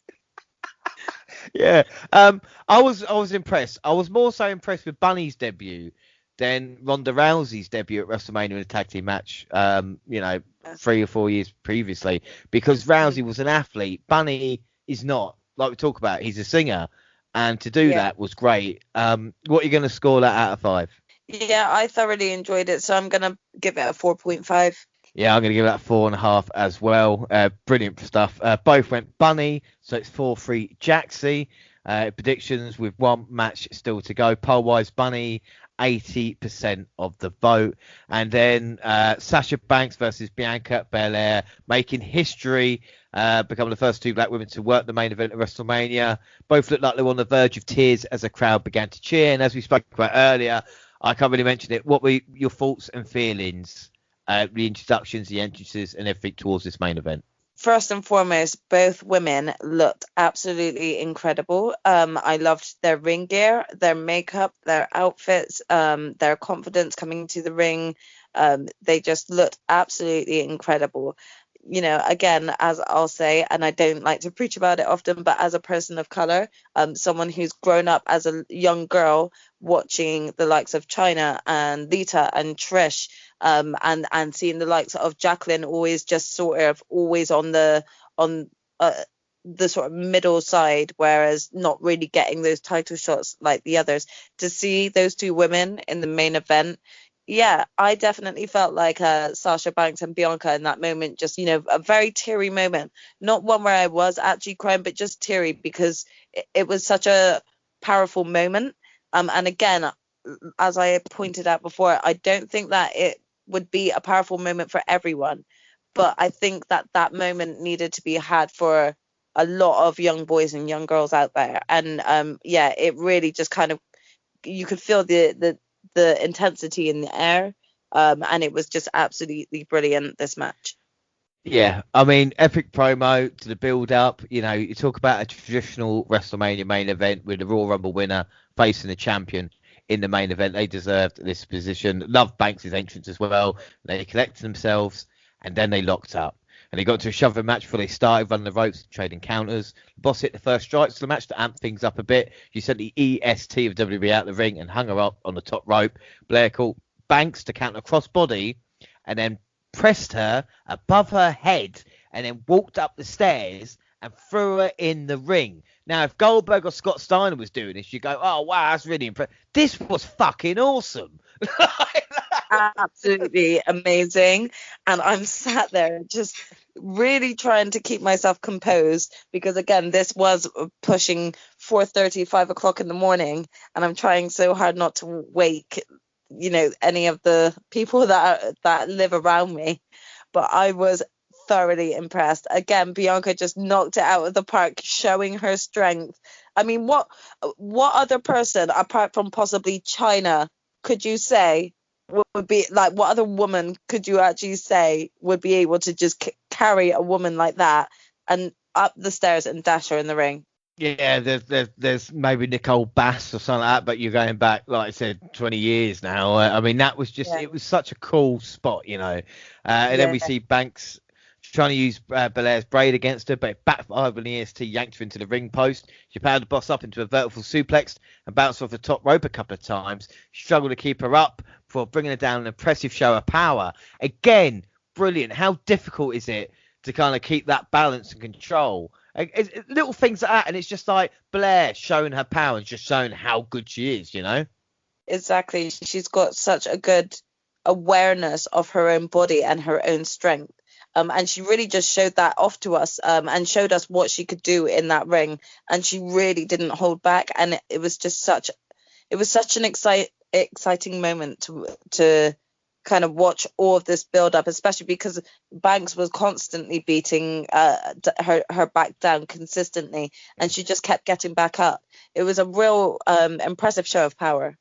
S1: yeah. I was impressed. I was more so impressed with Bunny's debut than Ronda Rousey's debut at WrestleMania in a tag team match. 3 or 4 years previously, because Rousey was an athlete. Bunny is not. Like we talk about, he's a singer, and to do
S2: Yeah.
S1: that was great. What are you going to score that out of 5?
S2: Yeah, I thoroughly enjoyed it, so I'm gonna give it a 4.5.
S1: Yeah, I'm going to give that 4.5 as well. Brilliant stuff. Both went Bunny, so it's 4-3 Jaxie. Predictions with one match still to go. Poll-wise, Bunny, 80% of the vote. And then Sasha Banks versus Bianca Belair, making history, becoming the first 2 black women to work the main event of WrestleMania. Both looked like they were on the verge of tears as the crowd began to cheer. And as we spoke about earlier, I can't really mention it. What were your thoughts and feelings? The introductions, the entrances, and everything towards this main event.
S2: First and foremost, both women looked absolutely incredible. I loved their ring gear, their makeup, their outfits, their confidence coming to the ring. They just looked absolutely incredible. Again, as I'll say, and I don't like to preach about it often, but as a person of color, someone who's grown up as a young girl watching the likes of China and Lita and Trish, and seeing the likes of Jacqueline always just sort of always on the sort of middle side, whereas not really getting those title shots like the others. To see those 2 women in the main event, yeah, I definitely felt like Sasha Banks and Bianca in that moment, just, a very teary moment. Not one where I was actually crying, but just teary because it was such a powerful moment. And again, as I pointed out before, I don't think that it would be a powerful moment for everyone. But I think that moment needed to be had for a lot of young boys and young girls out there. And yeah, it really just kind of, you could feel the intensity in the air, and it was just absolutely brilliant, this match.
S1: Yeah, I mean, epic promo to the build up. You talk about a traditional WrestleMania main event with the Royal Rumble winner facing the champion in the main event. They deserved this position. Loved Banks' entrance as well. They collected themselves and then they locked up. And they got to a shoving match before they started running the ropes, trading counters. The Boss hit the first strikes of the match to amp things up a bit. She sent the EST of WWE out the ring and hung her up on the top rope. Blair caught Banks to counter crossbody and then pressed her above her head and then walked up the stairs and threw her in the ring. Now, if Goldberg or Scott Steiner was doing this, you go, oh, wow, that's really impressive. This was fucking awesome.
S2: Absolutely amazing. And I'm sat there just really trying to keep myself composed because, again, this was pushing 4:30, 5 o'clock in the morning. And I'm trying so hard not to wake, any of the people that live around me. But I was thoroughly impressed. Again, Bianca just knocked it out of the park, showing her strength. I mean, what other person, apart from possibly China, could you say would be like, what other woman could you actually say would be able to just carry a woman like that and up the stairs and dash her in the ring?
S1: Yeah, there's maybe Nicole Bass or something like that, but you're going back, like I said, 20 years now. I mean, that was just, It was such a cool spot, And then we see Banks trying to use Belair's braid against her, but it backfired when the EST yanked her into the ring post. She powered the Boss up into a vertical suplex and bounced off the top rope a couple of times. She struggled to keep her up before bringing her down an impressive show of power. Again, brilliant. How difficult is it to kind of keep that balance and control? Little things like that, and it's just like Blair showing her power and just showing how good she is,
S2: Exactly. She's got such a good awareness of her own body and her own strength. And she really just showed that off to us, and showed us what she could do in that ring. And she really didn't hold back. And it was just such an exciting moment to kind of watch all of this build up, especially because Banks was constantly beating her back down consistently, and she just kept getting back up. It was a real impressive show of power.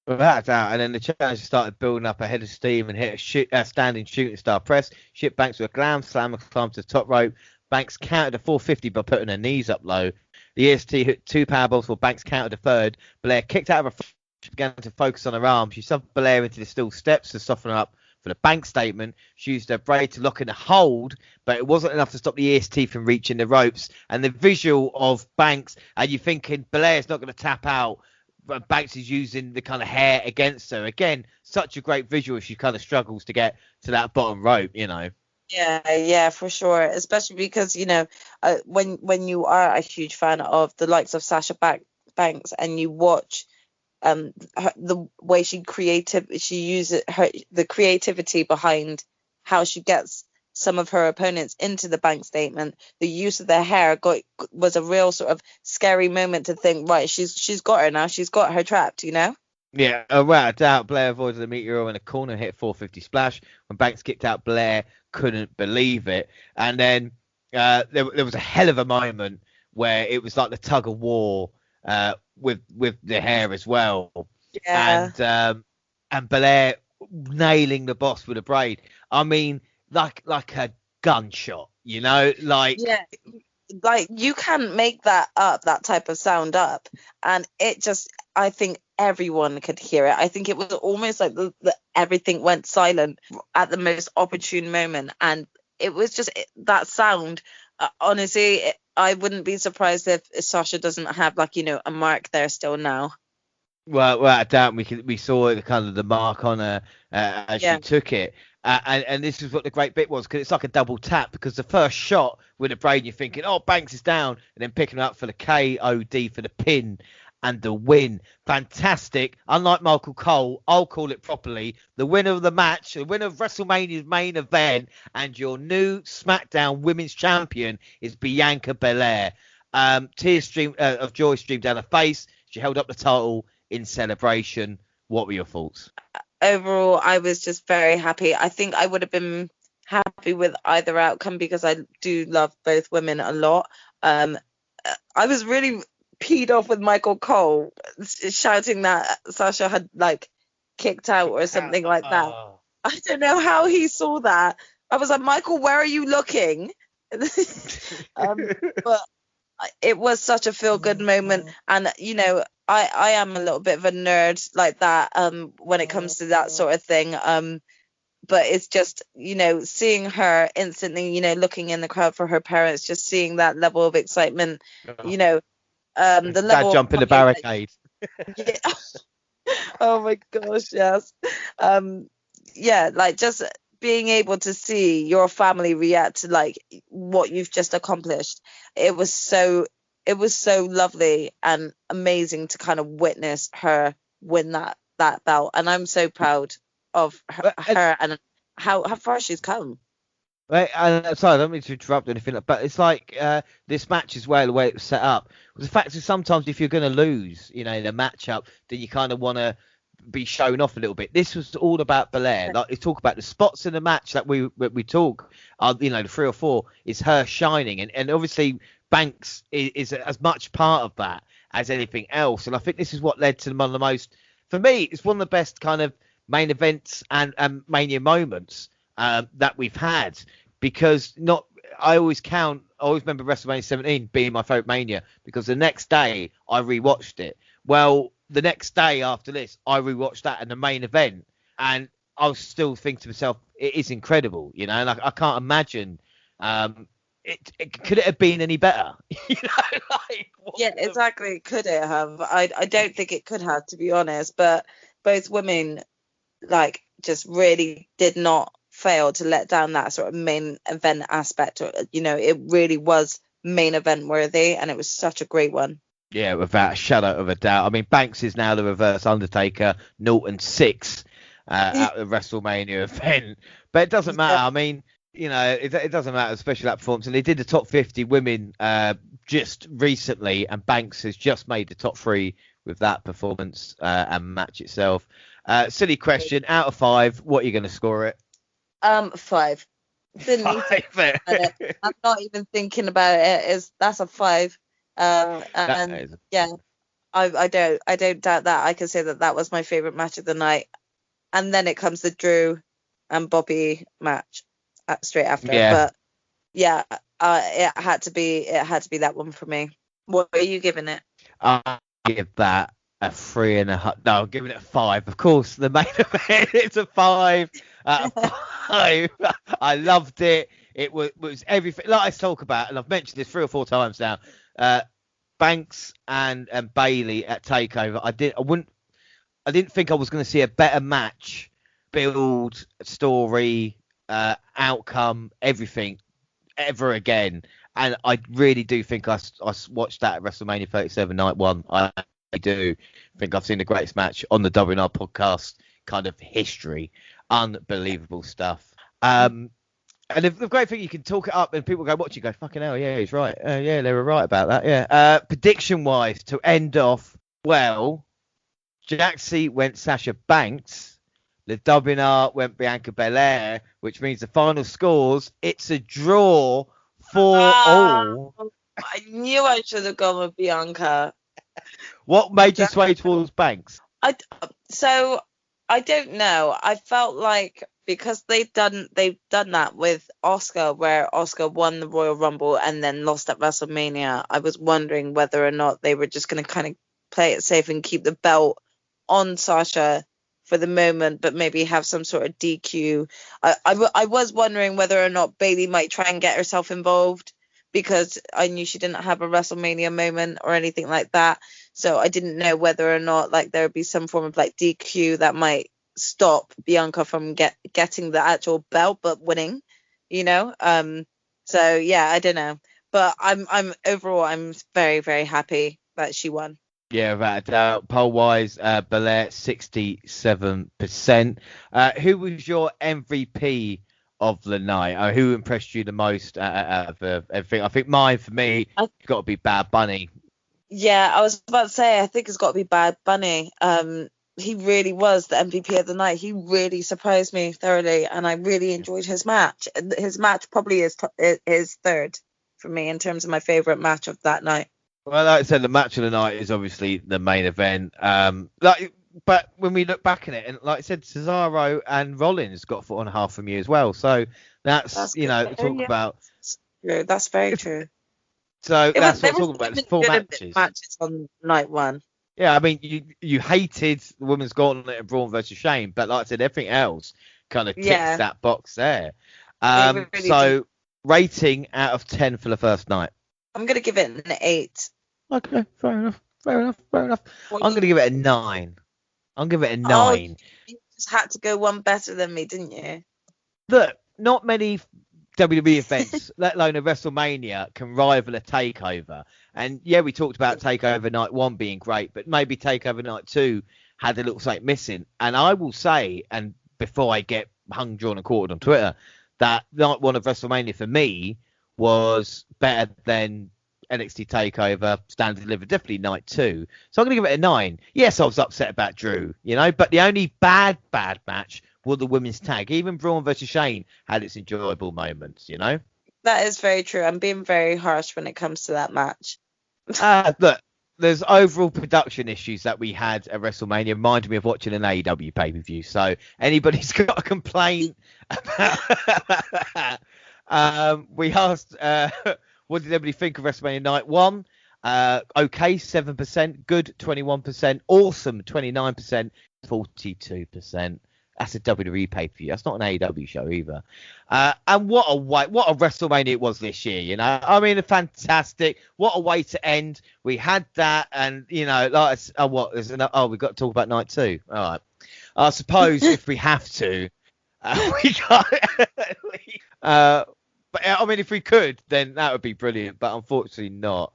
S1: Without a doubt, and then the challenger started building up a head of steam and hit a standing shooting star press. Shipped Banks with a glam slam and climbed to the top rope. Banks countered a 450 by putting her knees up low. The EST hit 2 powerbombs while Banks countered a third. Belair kicked out of her. She began to focus on her arm. She shoved Belair into the steel steps to soften her up for the Banks statement. She used her braid to lock in a hold, but it wasn't enough to stop the EST from reaching the ropes. And the visual of Banks, and you're thinking Belair's not going to tap out, but Banks is using the kind of hair against her. Again, such a great visual. She kind of struggles to get to that bottom rope, you know.
S2: Yeah, for sure. Especially because, you know, when you are a huge fan of the likes of Sasha Banks and you watch the way she uses the creativity behind how she gets some of her opponents into the Bank statement, the use of their hair was a real sort of scary moment to think, right, she's got her now, she's got her trapped, you know.
S1: Yeah, without a doubt, Blair avoided the meteor in a corner, hit 450 splash. When Banks kicked out, Blair couldn't believe it. And then there was a hell of a moment where it was like the tug of war with the hair as well.
S2: Yeah.
S1: And Blair nailing the boss with a braid. I mean, like a gunshot, you know, like.
S2: Yeah. Like, you can't make that type of sound up, and it just, I think everyone could hear it. I think it was almost like everything went silent at the most opportune moment, and it was just that sound. Honestly, I wouldn't be surprised if Sasha doesn't have, like, you know, a mark there still now.
S1: Well, I doubt we saw the kind of the mark on her as she took it. And this is what the great bit was, because it's like a double tap, because the first shot with the braid, you're thinking, oh, Banks is down, and then picking her up for the KOD for the pin and the win. Fantastic. Unlike Michael Cole, I'll call it properly. The winner of the match, the winner of WrestleMania's main event, and your new SmackDown Women's Champion is Bianca Belair. Tears of joy streamed down her face. She held up the title in celebration. What were your thoughts?
S2: Overall, I was just very happy. I think I would have been happy with either outcome because I do love both women a lot. I was really peed off with Michael Cole shouting that Sasha had, like, kicked out or something like that. I don't know how he saw that. I was like, Michael, where are you looking? But it was such a feel-good moment, and, you know, I am a little bit of a nerd like that when it comes to that sort of thing. But it's just, you know, seeing her instantly, you know, looking in the crowd for her parents, just seeing that level of excitement, you know, the level
S1: jump in the barricade.
S2: Yeah. Oh my gosh, yes. Yeah, like, just being able to see your family react to, like, what you've just accomplished. It was so lovely and amazing to kind of witness her win that belt, and I'm so proud of her and how far she's come.
S1: Right, and sorry, I don't mean to interrupt anything, but it's like this match as well, the way it was set up. The fact is, sometimes if you're going to lose, you know, in a matchup, then you kind of want to be shown off a little bit. This was all about Belair. Like, they talk about the spots in the match that we talk, you know, the 3 or 4 is her shining, and obviously Banks is as much part of that as anything else. And I think this is what led to one of the most, for me, it's one of the best kind of main events and Mania moments that we've had, because I always remember WrestleMania 17 being my favorite Mania, because the next day I rewatched it. Well, the next day after this, I rewatched that in the main event, and I was still thinking to myself, it is incredible, you know, and I can't imagine could it have been any better? You know, like,
S2: yeah, exactly. Could it have? I don't think it could have, to be honest. But both women, like, just really did not fail to let down that sort of main event aspect. You know, it really was main event worthy, and it was such a great one.
S1: Yeah, without a shadow of a doubt. I mean, Banks is now the reverse Undertaker, 0-6 at the WrestleMania event, but it doesn't matter. I mean, you know, it doesn't matter, especially that performance. And they did the top 50 women just recently, and Banks has just made the top 3 with that performance and match itself. Silly question. Out of 5, what are you going to score it?
S2: 5. Didn't need to think about it. I'm not even thinking about it. That's a 5. And yeah, I don't doubt that. I can say that was my favorite match of the night. And then it comes the Drew and Bobby match straight after.
S1: Yeah.
S2: But yeah, it had to be that one for me. What are you giving it?
S1: I give that a 3.5. No, I'm giving it a 5. Of course, the main event, it's a 5 out of 5. I loved it. It was everything. Like I talk about, and I've mentioned this 3 or 4 times now. Banks and Bailey at Takeover. I didn't think I was going to see a better match, build, story, outcome, everything ever again. And I really do think I watched that at WrestleMania 37 night 1. I do think I've seen the greatest match on the WNR podcast kind of history. Unbelievable stuff. And the great thing, you can talk it up and people go watch you go, fucking hell, yeah, he's right. Yeah, they were right about that. Yeah. Prediction wise, to end off, well, Jaxie went Sasha Banks. The WNR went Bianca Belair, which means the final scores, it's a draw for all.
S2: I knew I should have gone with Bianca.
S1: What made you sway towards Banks?
S2: So I don't know. I felt like because they've done that with Asuka, where Asuka won the Royal Rumble and then lost at WrestleMania. I was wondering whether or not they were just going to kind of play it safe and keep the belt on Sasha for the moment, but maybe have some sort of DQ. I was wondering whether or not Bailey might try and get herself involved, because I knew she didn't have a WrestleMania moment or anything like that. So I didn't know whether or not like there would be some form of like DQ that might stop Bianca from getting the actual belt but winning, you know. So yeah, I don't know, but I'm overall I'm very, very happy that she won.
S1: Yeah, without a doubt. Poll wise, Belair 67%. Who was your MVP of the night? Who impressed you the most out of everything? I think mine, for me, it's got to be Bad Bunny.
S2: Yeah, I was about to say, I think it's got to be Bad Bunny. He really was the MVP of the night. He really surprised me thoroughly, and I really enjoyed his match. His match probably is third for me in terms of my favorite match of that night.
S1: Well, like I said, the match of the night is obviously the main event. But when we look back at it, and like I said, Cesaro and Rollins got 4.5 from you as well. So that's talk about.
S2: True. That's very true.
S1: So that's what I'm talking about. There's 4
S2: matches on night 1.
S1: Yeah, I mean, you hated the women's gauntlet and Braun versus Shane, but like I said, everything else kind of ticks that box there. Really so rating out of 10 for the first night.
S2: I'm gonna give it an 8.
S1: Okay, fair enough. I'm gonna give it a 9. I'll give it a 9.
S2: Oh, you just had to go one better than me, didn't you?
S1: Look, not many WWE events, let alone a WrestleMania, can rival a Takeover. And yeah, we talked about Takeover Night 1 being great, but maybe Takeover Night 2 had a little something missing. And I will say, and before I get hung, drawn, and quartered on Twitter, that Night 1 of WrestleMania for me was better than NXT Takeover Stand and Deliver, definitely Night 2. So I'm going to give it a 9. Yes, I was upset about Drew, but the only bad match was the women's tag. Even Braun versus Shane had its enjoyable moments,
S2: That is very true. I'm being very harsh when it comes to that match.
S1: Look, there's overall production issues that we had at WrestleMania. Reminded me of watching an AEW pay-per-view. So anybody's got a complaint about that. We asked, what did everybody think of WrestleMania Night 1? Okay, 7%. Good, 21%. Awesome, 29%. 42%. That's a WWE pay-per-view. That's not an AEW show either. And what a WrestleMania it was this year, I mean, fantastic. What a way to end. We had that, and, we've got to talk about Night 2. All right. I suppose if we have to, we got but I mean, if we could, then that would be brilliant. But unfortunately not.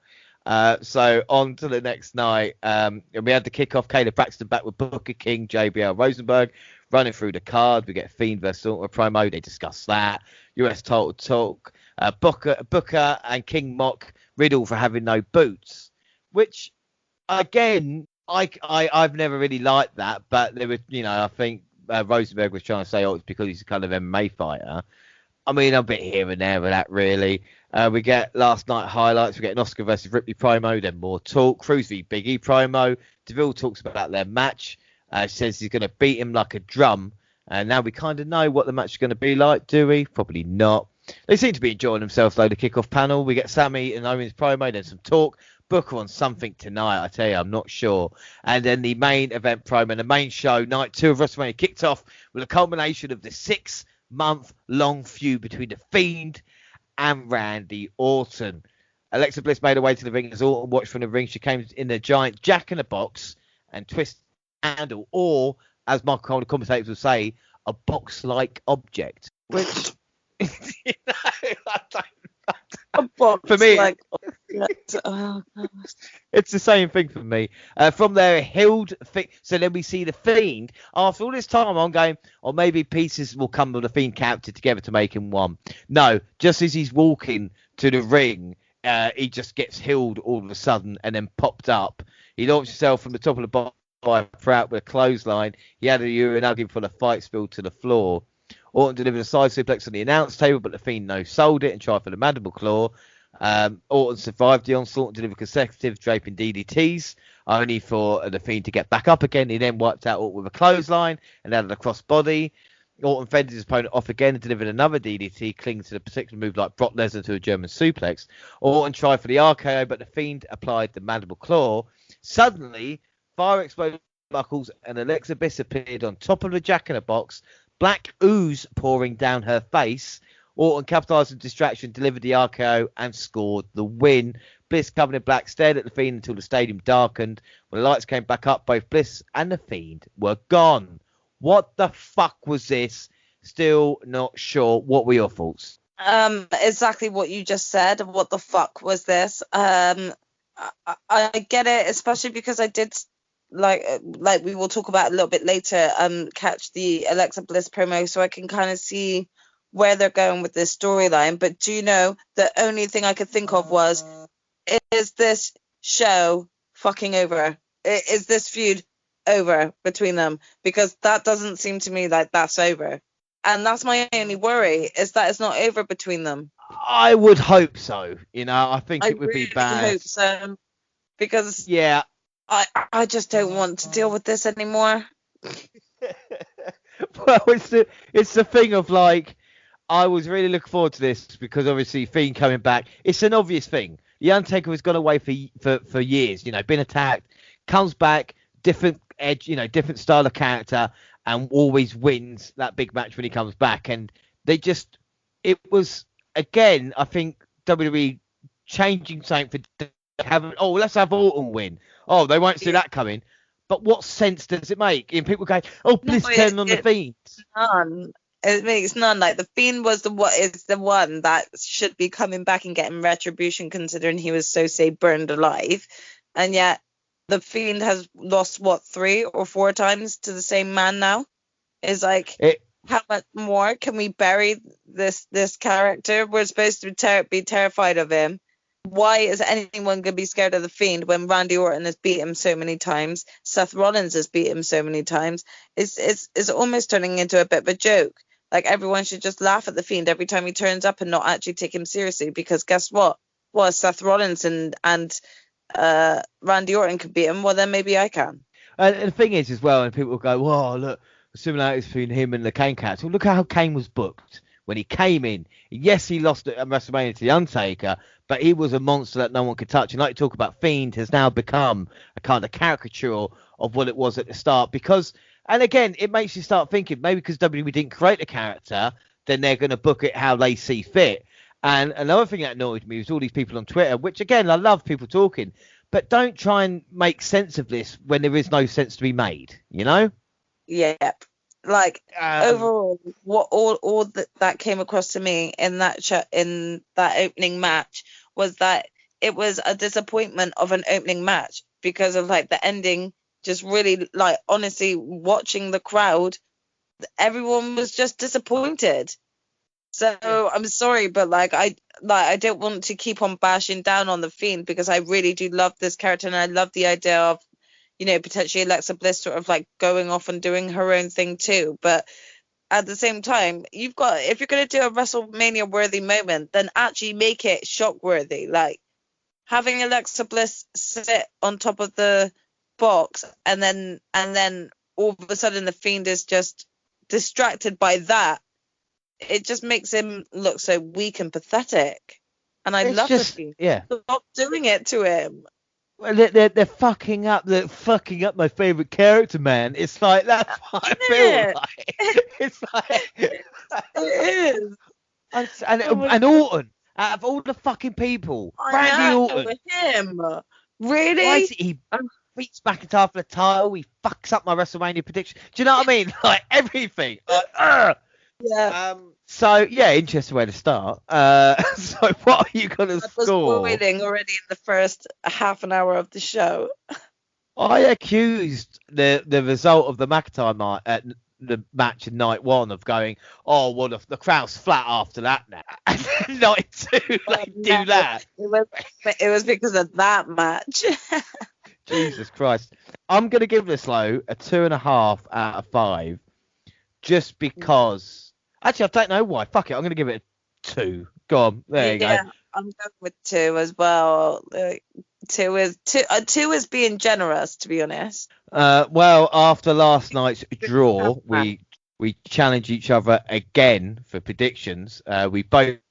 S1: So on to the next night. And we had the kickoff. Caleb Braxton back with Booker King, JBL Rosenberg running through the card. We get Fiend versus Ultimate promo. They discuss that. US Total Talk. Booker and King mock Riddle for having no boots. Which, again, I've never really liked that, but there was, I think Rosenberg was trying to say, oh, it's because he's a kind of MMA fighter. I mean, a bit here and there with that, really. We get last night highlights. We get an Oscar versus Ripley promo, then more talk. Cruz v Big E promo. DeVille talks about their match. Says he's going to beat him like a drum. And now we kind of know what the match is going to be like, do we? Probably not. They seem to be enjoying themselves, though, the kickoff panel. We get Sammy and Owens promo, then some talk. Booker on something tonight, I tell you, I'm not sure. And then the main event promo, the main show, night 2 of WrestleMania, kicked off with a culmination of the 6-month-long feud between The Fiend and Randy Orton. Alexa Bliss made her way to the ring as Orton watched from the ring. She came in a giant jack-in-a-box and twist handle, or, as my commentators will say, a box-like object. Which, I don't
S2: A box
S1: for me,
S2: like
S1: it's the same thing for me. From their healed so then we see the Fiend. After all this time, I'm going, or maybe pieces will come of the Fiend character together to make him one. No, just as he's walking to the ring, he just gets healed all of a sudden and then popped up. He launched himself from the top of the bar out with a clothesline. He had a urinal full of fight spilled to the floor. Orton delivered a side suplex on the announce table, but the Fiend no-sold it and tried for the mandible claw. Orton survived the onslaught and delivered consecutive draping DDTs, only for the Fiend to get back up again. He then wiped out Orton with a clothesline and added a crossbody. Orton fended his opponent off again and delivered another DDT, clinging to the particular move like Brock Lesnar to a German suplex. Orton tried for the RKO, but the Fiend applied the mandible claw. Suddenly, fire exploded buckles and Alexa Bliss appeared on top of the jack-in-a-box, black ooze pouring down her face. Orton capitalized on distraction, delivered the RKO, and scored the win. Bliss, covered in black, stared at the Fiend until the stadium darkened. When the lights came back up, both Bliss and the Fiend were gone. What the fuck was this? Still not sure. What were your thoughts?
S2: Exactly what you just said. What the fuck was this? I get it, especially because I did, like we will talk about a little bit later, catch the Alexa Bliss promo, so I can kind of see where they're going with this storyline. But do you know, the only thing I could think of was, is this show fucking over? Is this feud over between them? Because that doesn't seem to me like that's over. And that's my only worry, is that it's not over between them.
S1: I would hope so. I think it would
S2: really
S1: be bad.
S2: I hope so. Because
S1: yeah,
S2: I just don't want to deal with this anymore.
S1: Well, it's the thing of, like, I was really looking forward to this because obviously Fiend coming back. It's an obvious thing. The Undertaker has gone away for years. Been attacked, comes back, different edge, different style of character, and always wins that big match when he comes back. And it was, again, I think WWE changing something for having, let's have Orton win. Oh, they won't see that coming. But what sense does it make? And people go, Bliss turning on the Fiend.
S2: None. It makes none. Like, the Fiend is the one that should be coming back and getting retribution, considering he was so burned alive. And yet the Fiend has lost 3 or 4 times to the same man now. It's like, how much more can we bury this character? We're supposed to be terrified of him. Why is anyone going to be scared of the Fiend when Randy Orton has beat him so many times? Seth Rollins has beat him so many times. It's almost turning into a bit of a joke. Like, everyone should just laugh at the Fiend every time he turns up and not actually take him seriously, because guess what? Well, Seth Rollins and Randy Orton could beat him. Well, then maybe I can.
S1: And the thing is, as well, and people will go, "Whoa, look, the similarities between him and the Kane character." Well, look at how Kane was booked when he came in. Yes, he lost at WrestleMania to the Undertaker, but he was a monster that no one could touch. And like you talk about, Fiend has now become a kind of caricature of what it was at the start. Because, and again, it makes you start thinking, maybe because WWE didn't create the character, then they're going to book it how they see fit. And another thing that annoyed me was all these people on Twitter, which, again, I love people talking, but don't try and make sense of this when there is no sense to be made,
S2: Yeah. Like, overall, what all that came across to me in that opening match was that it was a disappointment of an opening match because of, like, the ending. Just really, like, honestly, watching the crowd, everyone was just disappointed. So I'm sorry, but I don't want to keep on bashing down on the Fiend, because I really do love this character, and I love the idea of, you know, potentially Alexa Bliss sort of like going off and doing her own thing too. But at the same time, if you're going to do a WrestleMania worthy moment, then actually make it shock worthy. Like having Alexa Bliss sit on top of the box and then all of a sudden the Fiend is just distracted by that. It just makes him look so weak and pathetic. And I love the Fiend.
S1: Yeah.
S2: Stop doing it to him.
S1: Well, they're fucking up. They're fucking up my favorite character, man. It's like that's what I feel like. It's like
S2: it is.
S1: And Orton, out of all the fucking people, Randy Orton.
S2: Him. Really?
S1: Why is he beats McIntyre for the title? He fucks up my WrestleMania prediction. Do you know what I mean? Like everything. Like,
S2: yeah.
S1: So yeah, interesting way to start. So what are you gonna score?
S2: Spoiling already in the first half an hour of the show.
S1: I accused the result of the McIntyre at the match in night one of going, oh well, the crowd's flat after that now. And then night two, do that.
S2: It was because of that match.
S1: Jesus Christ. I'm gonna give this though a 2.5 out of 5, just because. Actually, I don't know why. Fuck it. I'm going to give it a 2. Go on. There you go.
S2: I'm going with 2 as well. 2 is being generous, to be honest.
S1: Well, after last night's draw, we challenge each other again for predictions. We both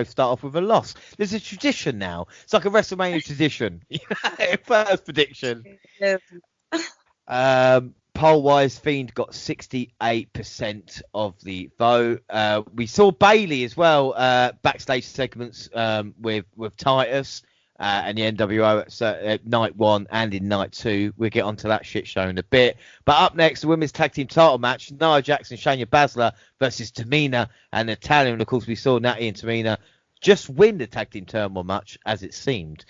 S1: start off with a loss. There's a tradition now. It's like a WrestleMania tradition. First prediction. Poll-wise, Fiend got 68% of the vote. We saw Bayley as well, backstage segments with Titus and the NWO at night 1 and in night 2. We'll get onto that shit show in a bit. But up next, the women's tag team title match, Nia Jax and Shayna Baszler versus Tamina and Natalya. And of course, we saw Natty and Tamina just win the tag team turmoil match, as it seemed.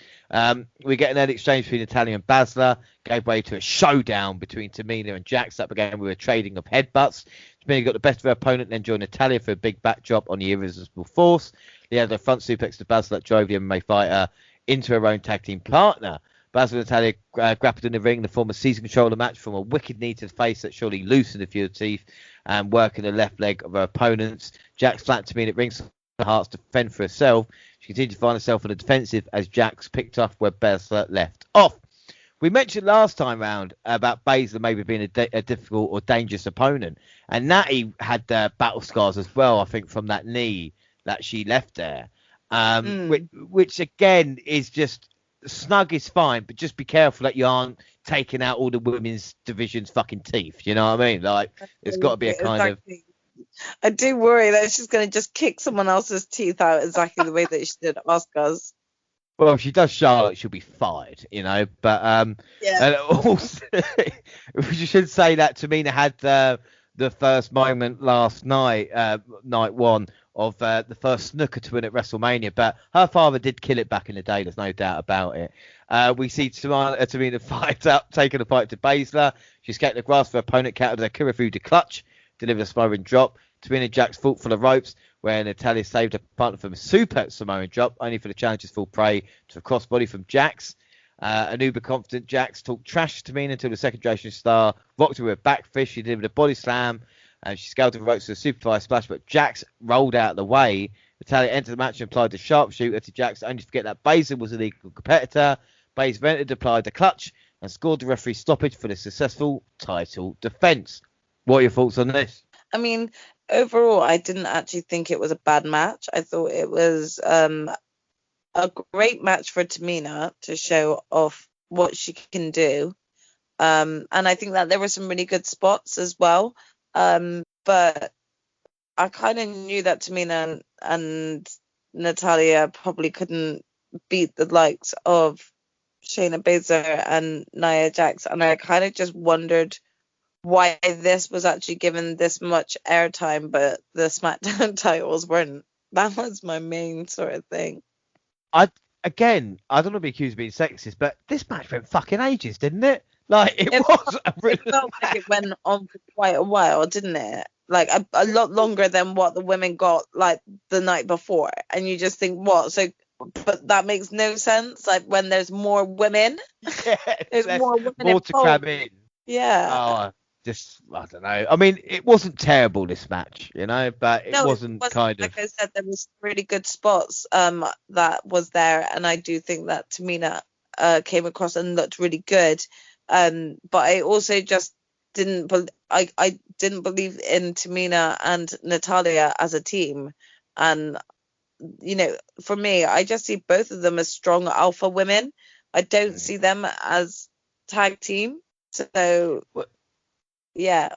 S1: We get an early exchange between Natalya and Baszler, gave way to a showdown between Tamina and Jax. Up again, we were trading of headbutts. Tamina got the best of her opponent, then joined Natalya for a big backdrop on the Irresistible Force. They had a front suplex to Baszler that drove the MMA fighter into her own tag team partner. Baszler and Natalya grappled in the ring, the former season controller match from a wicked knee to the face that surely loosened a few teeth and working the left leg of her opponents. Jax flattened Tamina at ringside. Hearts to defend for herself. She continued to find herself on the defensive as Jax picked up where Baszler left off. We mentioned last time round about Baszler maybe being a difficult or dangerous opponent, and Natty had battle scars as well, I think, from that knee that she left there, which again is just snug is fine, but just be careful that you aren't taking out all the women's division's fucking teeth. You know what I mean? Like, there's got to be a kind of.
S2: I do worry that she's going to just kick someone else's teeth out exactly the way that she did Asuka's.
S1: Well, if she does Charlotte, she'll be fired, But
S2: yeah.
S1: Also, we should say that Tamina had the first moment last night, night 1, of the first snooker to win at WrestleMania. But her father did kill it back in the day. There's no doubt about it. We see Tamina fight up, taking the fight to Baszler. She escaped the grasp of her opponent, countered her Kirifu to clutch. Delivered a Samoan drop. Tamina Jax fought for the ropes, where Natalya saved her partner from a super Samoan drop, only for the challenger's full prey to a crossbody from Jax. An uber confident Jax talked trash to Tamina until the second generation star rocked her with a back fist. She delivered a body slam, and she scaled the ropes with a superfly splash, but Jax rolled out of the way. Natalya entered the match and applied the sharpshooter to Jax, only to forget that Baszler was a legal competitor. Baszler entered, applied the clutch, and scored the referee stoppage for the successful title defense. What are your thoughts on this?
S2: I mean, overall, I didn't actually think it was a bad match. I thought it was a great match for Tamina to show off what she can do. And I think that there were some really good spots as well. But I kind of knew that Tamina and Natalya probably couldn't beat the likes of Shayna Baszler and Nia Jax. And I kind of just wondered why this was actually given this much airtime, but the SmackDown titles weren't. That was my main sort of thing.
S1: I don't want to be accused of being sexist, but this match went fucking ages, didn't it? Like, it was a really
S2: it felt like it went on for quite a while, didn't it? Like a lot longer than what the women got like the night before. And you just think, what? So but that makes no sense. Like when there's more women,
S1: Yeah,
S2: there's more women
S1: more to
S2: involved.
S1: cram in.
S2: Yeah.
S1: Oh, I don't know. I mean, it wasn't terrible, this match, but it
S2: No, it
S1: wasn't
S2: wasn't.
S1: kind of.
S2: Like I said, there was really good spots that was there, and I do think that Tamina came across and looked really good. But I also just didn't. I didn't believe in Tamina and Natalia as a team, and for me, I just see both of them as strong alpha women. I don't see them as tag team. So
S1: Well,
S2: yeah.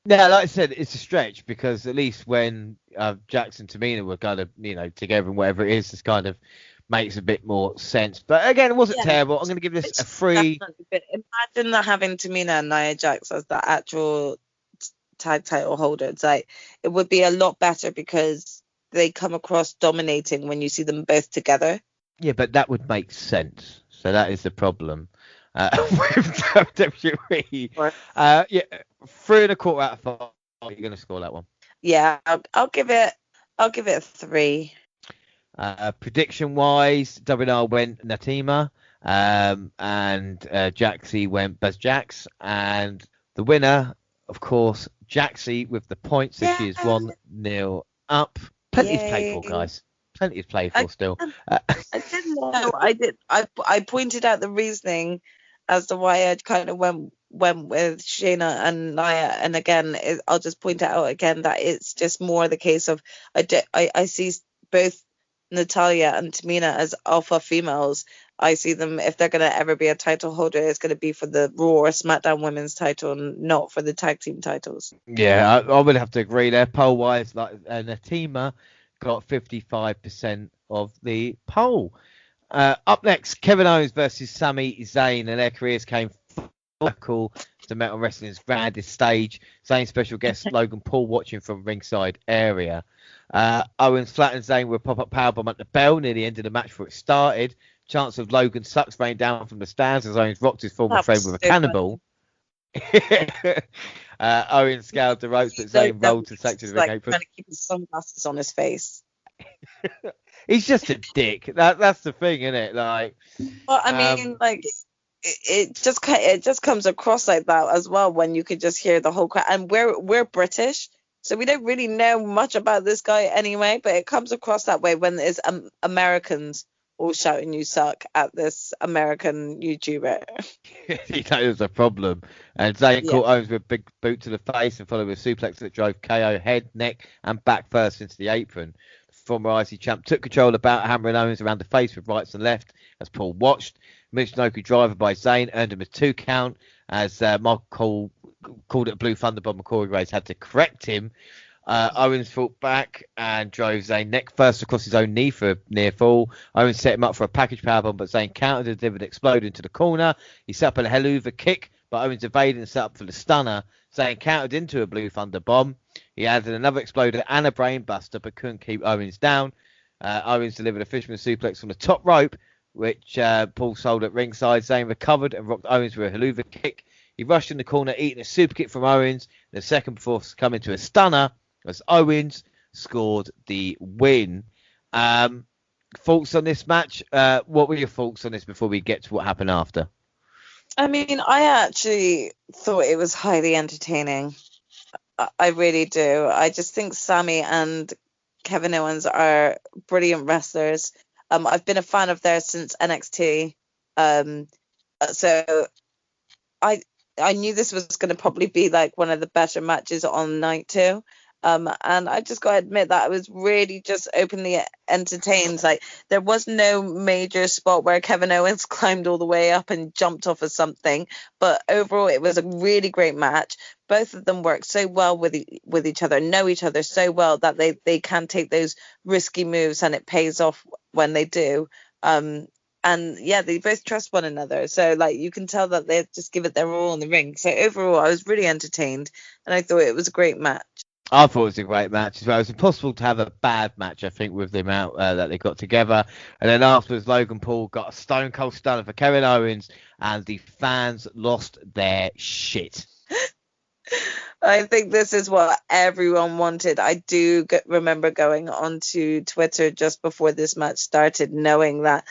S1: yeah, like I said, it's a stretch because at least when Jax and Tamina were kind of, together and whatever it is, this kind of makes a bit more sense. But again, it wasn't
S2: Yeah,
S1: terrible. I'm going to give this
S2: it's
S1: a 3.
S2: definitely good. Imagine that having Tamina and Nia Jax as the actual tag title holders. Like, it would be a lot better because they come across dominating when you see them both together.
S1: Yeah, but that would make sense. So that is the problem with WWE. Yeah, 3.25 out of 5. You're going to score that one.
S2: Yeah, I'll give it a 3.
S1: Prediction wise, WNR went Natima, and Jaxie went Buzz Jax, and the winner, of course, Jaxie with the points. So she is 1-0 up. Plenty to play for, guys. Plenty to play for still.
S2: I didn't know. I pointed out the reasoning as to why I kind of went with Shayna and Nia, and again, I'll just point out again that it's just more the case of I see both Natalia and Tamina as alpha females. I see them, if they're going to ever be a title holder, it's going to be for the Raw or SmackDown Women's title and not for the tag team titles.
S1: Yeah, I would have to agree there. Poll wise, like Natima got 55% of the poll. Up next, Kevin Owens versus Sami Zayn, and their careers came cool to Metal Wrestling's grandest stage. Zayn special guest Logan Paul watching from ringside area. Owens flattened Zayn with a pop-up powerbomb at the bell near the end of the match before it started. Chance of Logan sucks rain down from the stands as Owens rocked his former friend with a cannonball. Owens scaled the ropes, but Zayn rolled to the section of the ring apron.
S2: Trying to keep his sunglasses on his face.
S1: He's just a dick. That's the thing, isn't it? Like,
S2: well, I mean, like, it just comes across like that as well when you could just hear the whole crowd. And we're British, so we don't really know much about this guy anyway. But it comes across that way when there's Americans all shouting "you suck" at this American YouTuber.
S1: There's a problem. And Zayn caught Owens with a big boot to the face and followed with a suplex that drove KO head, neck, and back first into the apron. Former IC champ took control of the bout, hammering Owens around the face with rights and left as Paul watched. Michinoku driver by Zayn earned him a 2 count as Michael Cole called it a blue thunderbomb and Corey Graves had to correct him. Owens fought back and drove Zayn neck first across his own knee for a near fall. Owens set him up for a package powerbomb, but Zayn countered and delivered, exploded into the corner. He set up a helluva kick, but Owens evaded and set up for the stunner. Zayn countered into a blue thunder bomb. He added another exploder and a brain buster, but couldn't keep Owens down. Owens delivered a fisherman suplex from the top rope, which Paul sold at ringside. Zayn recovered and rocked Owens with a helluva kick. He rushed in the corner, eating a super kick from Owens, and a second before coming to a stunner as Owens scored the win. Thoughts on this match? What were your thoughts on this before we get to what happened after?
S2: I mean, I actually thought it was highly entertaining. I really do. I just think Sami and Kevin Owens are brilliant wrestlers. I've been a fan of theirs since NXT. So I knew this was going to probably be like one of the better matches on night 2. And I just got to admit that I was really just openly entertained. Like, there was no major spot where Kevin Owens climbed all the way up and jumped off of something. But overall, it was a really great match. Both of them work so well with each other, know each other so well that they can take those risky moves, and it pays off when they do. And yeah, they both trust one another. So like, you can tell that they just give it their all in the ring. So overall, I was really entertained, and I thought it was a great match.
S1: I thought it was a great match as well. It was impossible to have a bad match, I think, with the amount that they got together. And then afterwards, Logan Paul got a stone cold stunner for Kevin Owens, and the fans lost their shit.
S2: I think this is what everyone wanted. I do remember going onto Twitter just before this match started, knowing that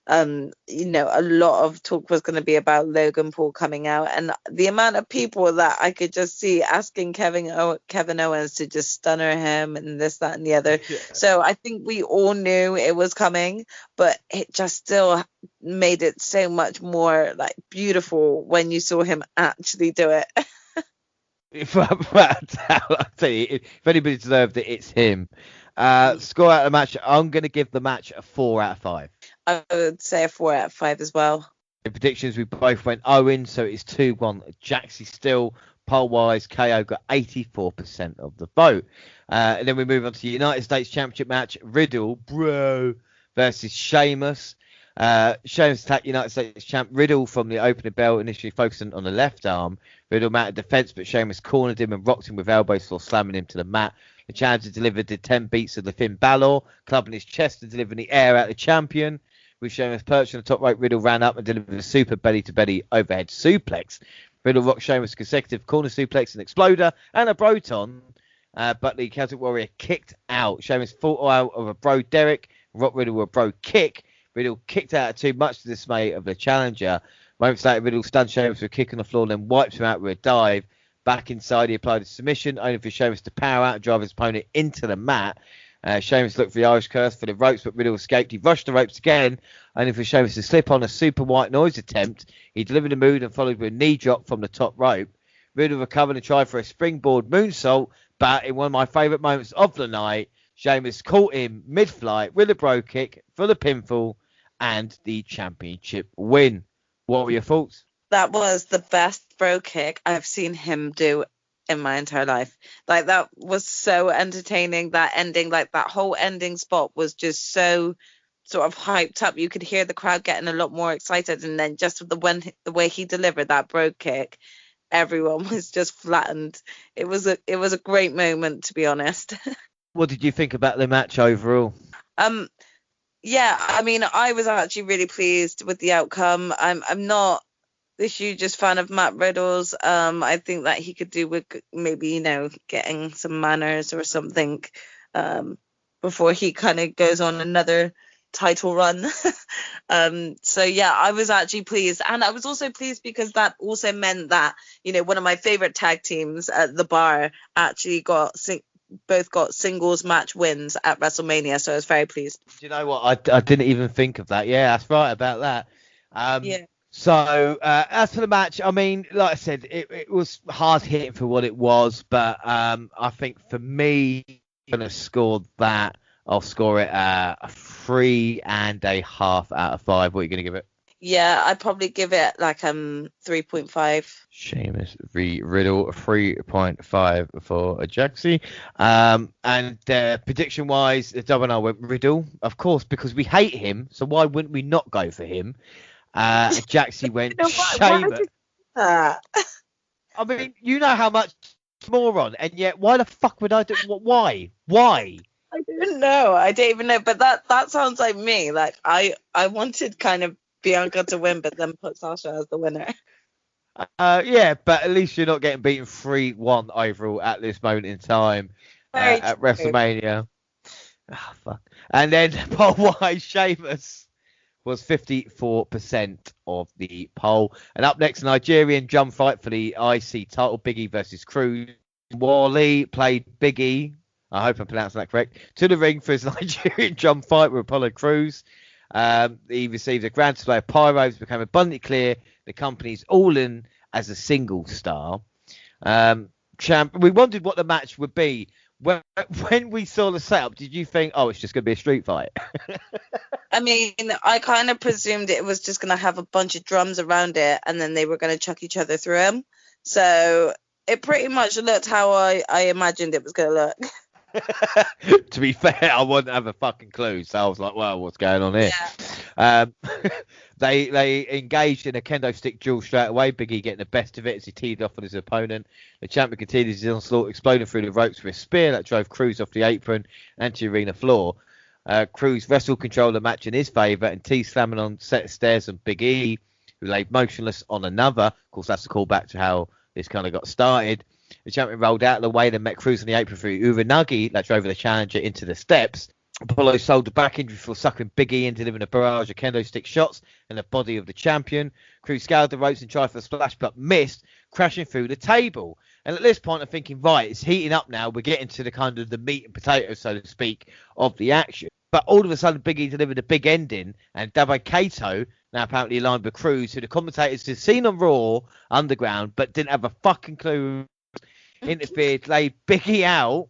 S2: a lot of talk was going to be about Logan Paul coming out, and the amount of people that I could just see asking Kevin Owens to just stunner him and this, that, and the other. Yeah. So I think we all knew it was coming, but it just still made it so much more like beautiful when you saw him actually do it.
S1: I'll tell you, if anybody deserved it, it's him. Score out of the match, I'm going to give the match a 4 out of 5.
S2: I would say a 4 out of 5 as well.
S1: In predictions, we both went Owen, so it's 2-1. Jaxie still, poll-wise, KO got 84% of the vote. And then we move on to the United States Championship match, Riddle, versus Sheamus. Sheamus attacked United States champ Riddle from the opening bell, initially focusing on the left arm. Riddle mounted defense, but Sheamus cornered him and rocked him with elbows before slamming him to the mat. The challenger delivered the 10 beats of the Finn Balor, clubbing his chest and delivering the air out the champion. With Sheamus perched on the top rope, Riddle ran up and delivered a super belly-to-belly overhead suplex. Riddle rocked Sheamus consecutive corner suplex, an exploder, and a Broton. But the Celtic Warrior kicked out. Sheamus fought out of a bro Derek, rocked Riddle with a bro kick. Riddle kicked out at 2, much to the dismay of the challenger. Moments later, Riddle stunned Sheamus with a kick on the floor, then wiped him out with a dive. Back inside, he applied a submission, only for Sheamus to power out and drive his opponent into the mat. Sheamus looked for the Irish curse for the ropes, but Riddle escaped. He rushed the ropes again, only for Sheamus to slip on a super white noise attempt. He delivered a move and followed with a knee drop from the top rope. Riddle recovered and tried for a springboard moonsault, but in one of my favourite moments of the night, Sheamus caught him mid-flight with a bro kick for the pinfall and the championship win. What were your thoughts?
S2: That was the best bro kick I've seen him do in my entire life. Like, that was so entertaining. That ending, like that whole ending spot was just so sort of hyped up. You could hear the crowd getting a lot more excited, and then just the way he delivered that bro kick, everyone was just flattened. It was a great moment, to be honest.
S1: What did you think about the match overall?
S2: Yeah, I mean, I was actually really pleased with the outcome. I'm not the hugest fan of Matt Riddle's. I think that he could do with maybe, getting some manners or something before he kind of goes on another title run. So yeah, I was actually pleased, and I was also pleased because that also meant that one of my favorite tag teams at the Bar actually both got singles match wins at WrestleMania, so I was very pleased.
S1: Do you know what? I didn't even think of that. Yeah, that's right about that.
S2: Yeah.
S1: So as for the match, I mean, like I said, it was hard hitting for what it was, but I think for me, I'm going to score that. I'll score it a 3.5 out of 5. What are you going to give it?
S2: Yeah, I'd probably give it like 3.5.
S1: Sheamus v Riddle, 3.5 for Jaxie. And prediction wise, the WNR went Riddle, of course, because we hate him. So why wouldn't we not go for him? Jaxie went Sheamus.
S2: I
S1: mean, you know how much moron, and yet why the fuck would I do? Why?
S2: I don't know. I don't even know. But that sounds like me. Like I wanted kind of Bianca to win, but then put Sasha as the winner.
S1: Yeah, but at least you're not getting beaten 3-1 overall at this moment in time at WrestleMania. Oh, fuck. And then poll-wise, Sheamus was 54% of the poll. And up next, Nigerian drum fight for the IC title, Biggie versus Cruz. Wally played Biggie, I hope I'm pronouncing that correct, to the ring for his Nigerian drum fight with Apollo Crews. He received a grand display of pyros. Became abundantly clear the company's all in as a single star. We wondered what the match would be. When we saw the setup, did you think, it's just going to be a street fight?
S2: I mean, I kind of presumed it was just going to have a bunch of drums around it, and then they were going to chuck each other through them. So it pretty much looked how I imagined it was going to look.
S1: To be fair, I wouldn't have a fucking clue, so I was like, well, what's going on here?
S2: Yeah.
S1: They engaged in a kendo stick duel straight away, Biggie getting the best of it as he teed off on his opponent. The champion continued his onslaught, exploding through the ropes with a spear that drove Cruz off the apron and to the arena floor. Cruz wrestled controlled the match in his favour and teased slamming on a set of stairs on Big E, who lay motionless on another. Of course, that's a callback to how this kind of got started. The champion rolled out of the way, then met Cruz on the apron through Uranagi that drove the challenger into the steps. Apollo sold the back injury before suckering Big E and delivering a barrage of kendo stick shots in the body of the champion. Cruz scaled the ropes and tried for a splash, but missed, crashing through the table. And at this point, I'm thinking, right, it's heating up now. We're getting to the kind of the meat and potatoes, so to speak, of the action. But all of a sudden, Big E delivered a big ending, and Dabba Kato, now apparently aligned with Cruz, who the commentators had seen on Raw Underground, but didn't have a fucking clue, interfered, laid Big E out,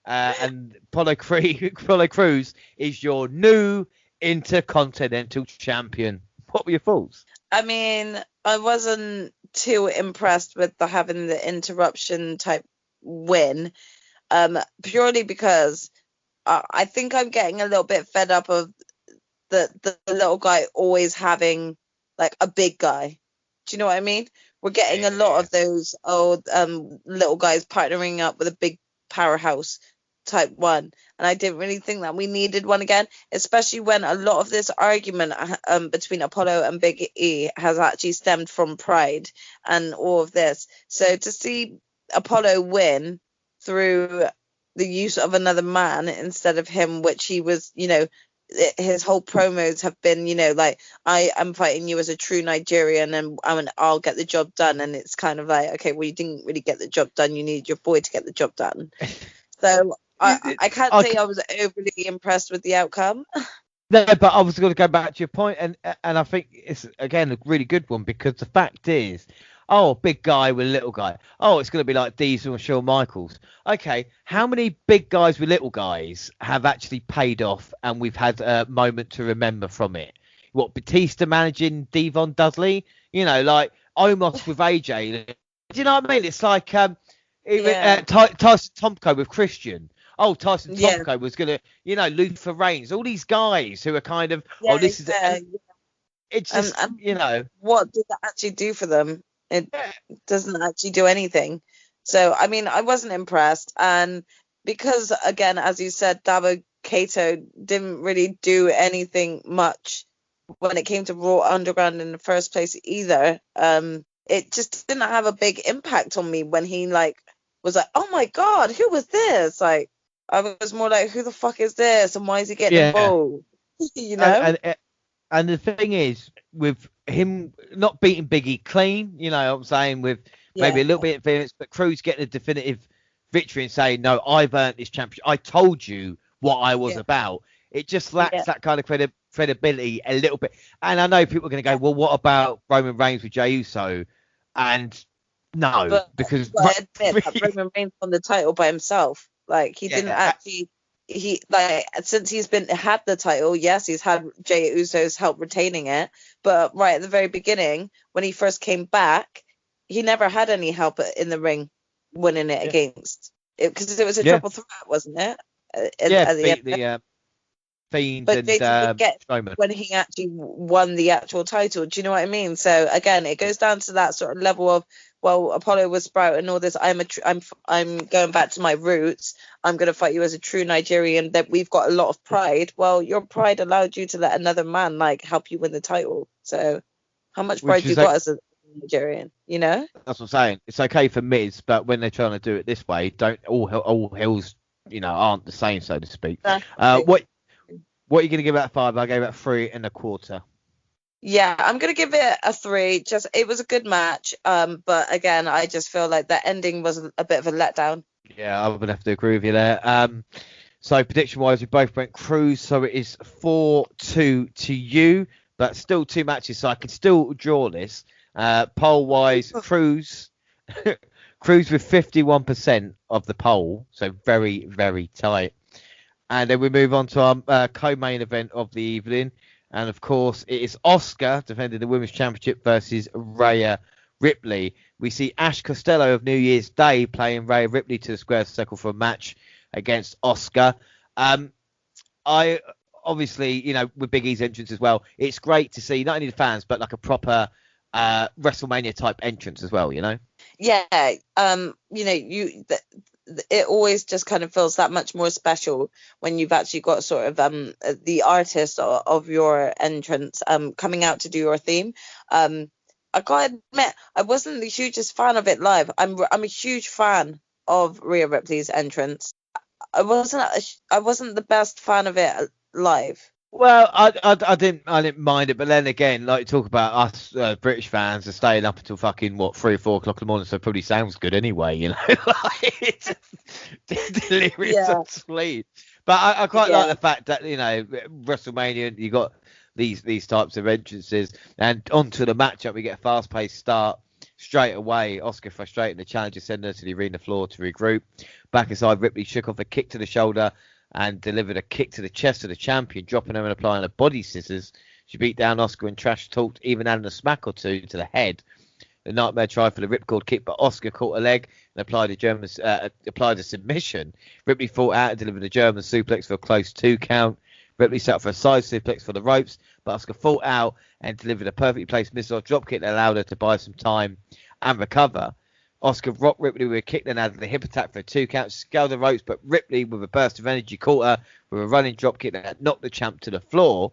S1: and Apollo Cruz is your new Intercontinental Champion. What were your thoughts?
S2: I mean, I wasn't too impressed with having the interruption type win, purely because I think I'm getting a little bit fed up of the little guy always having like a big guy. Do you know what I mean? We're getting a lot of those old little guys partnering up with a big powerhouse type one, and I didn't really think that we needed one again, especially when a lot of this argument between Apollo and Big E has actually stemmed from pride and all of this. So to see Apollo win through the use of another man instead of him, which he was, you know, his whole promos have been, you know, like, I am fighting you as a true Nigerian and I'll get the job done. And it's kind of like, okay, well, you didn't really get the job done. You need your boy to get the job done. So I can't say I was overly impressed with the outcome.
S1: No, but I was going to go back to your point, and I think it's, again, a really good one, because the fact is, oh, big guy with a little guy. Oh, it's going to be like Diesel and Shawn Michaels. Okay, how many big guys with little guys have actually paid off and we've had a moment to remember from it? What, Batista managing Devon Dudley? You know, like Omos with AJ. Do you know what I mean? It's like Tyson Tomko with Christian. Oh, Tyson Tomko was going to, you know, Luther Reigns. All these guys who are kind of, it's just, you know.
S2: What did that actually do for them? It doesn't actually do anything. So, I mean, I wasn't impressed. And because, again, as you said, Dabba Kato didn't really do anything much when it came to Raw Underground in the first place either. It just didn't have a big impact on me when he, like, was like, oh, my God, who was this? Like, I was more like, who the fuck is this? And why is he getting involved? You know?
S1: And the thing is, with him not beating Big E clean, you know what I'm saying, with maybe a little bit of experience, but Cruz getting a definitive victory and saying, no, I've earned this championship. I told you what I was about. It just lacks that kind of credibility a little bit. And I know people are going to go, well, what about Roman Reigns with Jey Uso? And no, because
S2: Roman Reigns won the title by himself. Like, he didn't actually... He, like, since he's had the title, yes, he's had Jey Uso's help retaining it, but right at the very beginning, when he first came back, he never had any help in the ring winning it against it, because it was a triple threat, wasn't it?
S1: The Fiend
S2: but
S1: and
S2: they didn't get
S1: Strowman.
S2: when he actually won the actual title. Do you know what I mean? So again, it goes down to that sort of level of, well, Apollo was Sprout and all this. I'm going back to my roots. I'm going to fight you as a true Nigerian. That we've got a lot of pride. Well, your pride allowed you to let another man like help you win the title. So how much pride you got as a Nigerian? You know. That's
S1: what I'm saying. It's okay for Miz, but when they're trying to do it this way, don't all hills, you know, aren't the same, so to speak. What are you going to give out 5? I gave it 3.25.
S2: Yeah, I'm going to give it a 3. Just, it was a good match. But again, I just feel like the ending was a bit of a letdown.
S1: Yeah, I would have to agree with you there. So prediction-wise, we both went Cruz. So it is 4-2 to you, but still 2 matches. So I can still draw this. Poll-wise, Cruz with 51% of the poll. So very, very tight. And then we move on to our co-main event of the evening. And, of course, it is Asuka defending the Women's Championship versus Rhea Ripley. We see Ash Costello of New Year's Day playing Rhea Ripley to the square circle for a match against Asuka. I obviously, you know, with Big E's entrance as well, it's great to see not only the fans, but like a proper WrestleMania type entrance as well, you know?
S2: Yeah. You know, it always just kind of feels that much more special when you've actually got sort of the artist of your entrance coming out to do your theme. I gotta admit, I wasn't the hugest fan of it live. I'm a huge fan of Rhea Ripley's entrance. I wasn't the best fan of it live.
S1: Well, I didn't mind it, but then again, like you talk about us British fans are staying up until fucking 3 or 4 o'clock in the morning, so it probably sounds good anyway, you know. It's delirious of sleep. But I quite like the fact that, you know, WrestleMania, you got these types of entrances, and onto the matchup, we get a fast-paced start straight away. Asuka frustrating the challenger, sending her to the arena floor to regroup. Back inside, Ripley shook off a kick to the shoulder and delivered a kick to the chest of the champion, dropping her and applying a body scissors. She beat down Asuka and trash talked, even adding a smack or two to the head. The Nightmare tried for the ripcord kick, but Asuka caught a leg and applied a submission. Ripley fought out and delivered a German suplex for a close 2 count. Ripley set up for a side suplex for the ropes, but Asuka fought out and delivered a perfectly placed missile dropkick that allowed her to buy some time and recover. Asuka rocked Ripley with a kick, then added the hip attack for a 2 count, scaled the ropes, but Ripley, with a burst of energy, caught her with a running dropkick that knocked the champ to the floor.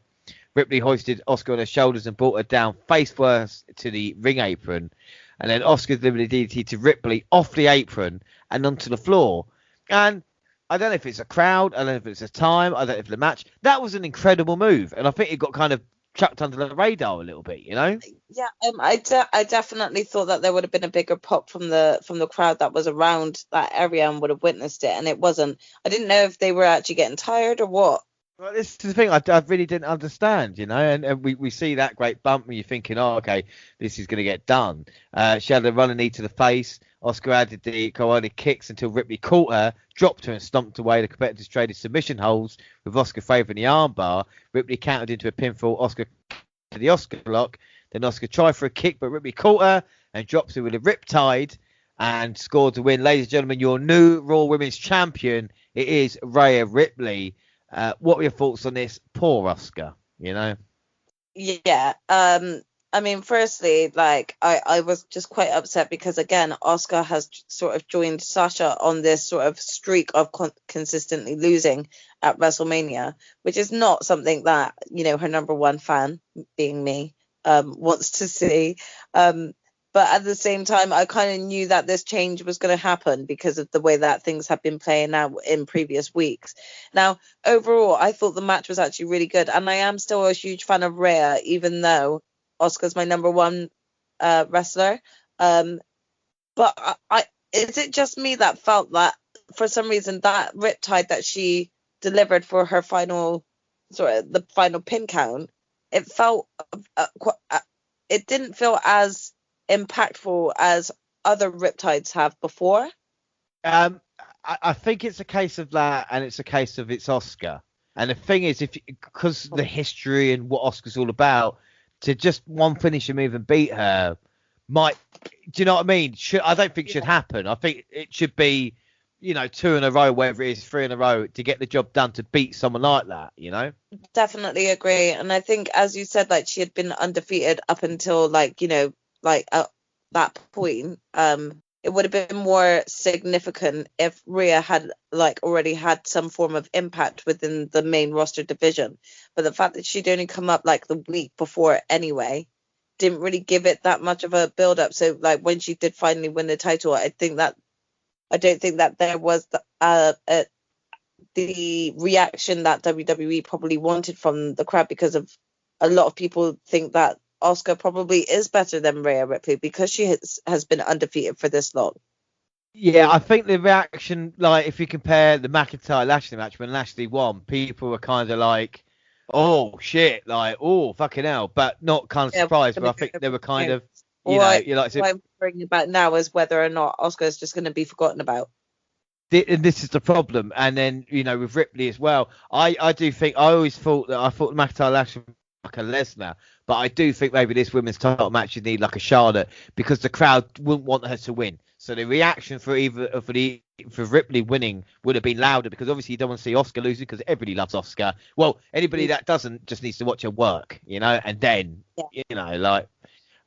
S1: Ripley hoisted Asuka on her shoulders and brought her down face first to the ring apron. And then Asuka delivered a DDT to Ripley off the apron and onto the floor. And I don't know if it's a crowd, I don't know if it's a time, I don't know if it's a match. That was an incredible move, and I think it got kind of chucked under the radar a little bit, you know?
S2: Yeah, I definitely thought that there would have been a bigger pop from the crowd that was around that area and would have witnessed it, and it wasn't. I didn't know if they were actually getting tired or what.
S1: Well, this is the thing I really didn't understand, you know, and we see that great bump and you're thinking, oh, okay, this is going to get done. She had a running knee to the face. Asuka added the coordinated kicks until Ripley caught her, dropped her and stomped away. The competitors traded submission holds with Asuka favouring the armbar. Ripley countered into a pinfall. Asuka to the Asuka lock. Then Asuka tried for a kick, but Ripley caught her and dropped her with a riptide and scored to win. Ladies and gentlemen, your new Raw Women's Champion, it is Rhea Ripley. What were your thoughts on this? Poor Asuka, you know?
S2: Yeah. I mean, firstly, like, I was just quite upset because, again, Asuka has sort of joined Sasha on this sort of streak of consistently losing at WrestleMania, which is not something that, you know, her number one fan, being me, wants to see. But at the same time, I kind of knew that this change was going to happen because of the way that things have been playing out in previous weeks. Now, overall, I thought the match was actually really good. And I am still a huge fan of Rhea, even though Asuka's my number one wrestler. But is it just me that felt that, for some reason, that riptide that she delivered for her final, the final pin count, it felt, it didn't feel as impactful as other riptides have before.
S1: I think it's a case of that, and it's a case of it's Asuka. And the thing is, because the history and what Asuka's all about, to just one finisher move and beat her do you know what I mean? I don't think should happen. I think it should be, you know, 2 in a row, whether it is 3 in a row, to get the job done, to beat someone like that, you know?
S2: Definitely agree. And I think, as you said, like, she had been undefeated up until, like, you know, like at that point. It would have been more significant if Rhea had, like, already had some form of impact within the main roster division. But the fact that she'd only come up, like, the week before anyway, didn't really give it that much of a build up. So, like, when she did finally win the title, I don't think that there was the reaction that WWE probably wanted from the crowd, because of a lot of people think that Asuka probably is better than Rhea Ripley because she has been undefeated for this long.
S1: Yeah, I think the reaction, like, if you compare the McIntyre-Lashley match when Lashley won, people were kind of like, oh, shit, like, oh, fucking hell, but not kind of surprised, but I think they were kind of, what I'm
S2: worrying about now is whether or not Asuka is just going to be forgotten about.
S1: And this is the problem. And then, you know, with Ripley as well, I always thought McIntyre-Lashley like a Lesnar, but I do think maybe this women's title match would need like a Charlotte, because the crowd wouldn't want her to win. So the reaction for Ripley winning would have been louder, because obviously you don't want to see Asuka losing, because everybody loves Asuka. Well, anybody that doesn't just needs to watch her work, you know, and then, you know, like,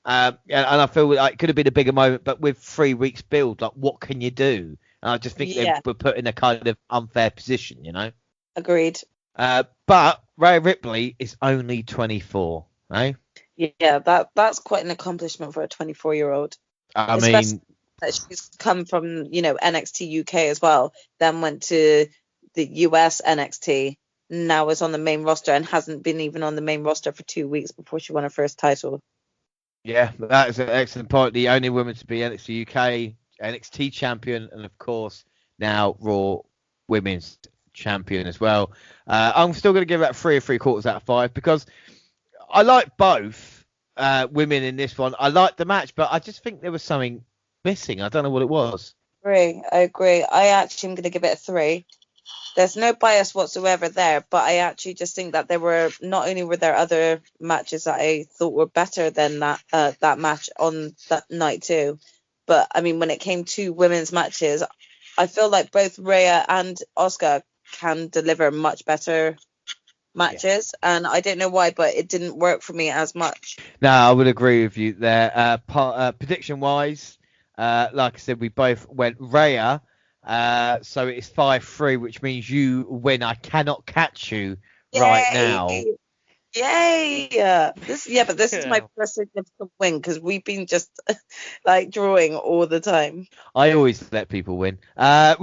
S1: and I feel like it could have been a bigger moment, but with 3 weeks build, like, what can you do? And I just think they were put in a kind of unfair position, you know?
S2: Agreed.
S1: But Rhea Ripley is only 24, eh?
S2: Yeah, that's quite an accomplishment for a 24-year-old.
S1: I
S2: Especially
S1: mean,
S2: that she's come from, NXT UK as well, then went to the US NXT, now is on the main roster and hasn't been even on the main roster for 2 weeks before she won her first title.
S1: yeah, that is an excellent point. The only woman to be NXT UK, NXT champion, and of course now Raw Women's champion as well. I'm still going to give that 3 3/4 out of 5 because I like both women in this one. I like the match, but I just think there was something missing. I don't know what it was.
S2: I agree. I actually am going to give it a 3. There's no bias whatsoever there, but I actually just think that there were, not only were there other matches that I thought were better than that match on that night too, but I mean, when it came to women's matches, I feel like both Rhea and Asuka can deliver much better matches, and I don't know why, but it didn't work for me as much.
S1: No, I would agree with you there. Prediction wise, like I said, we both went Rhea. So it's 5-3, which means you win. I cannot catch you right now.
S2: Yay! But this is my first significant win because we've been just like drawing all the time.
S1: I always let people win.
S2: That's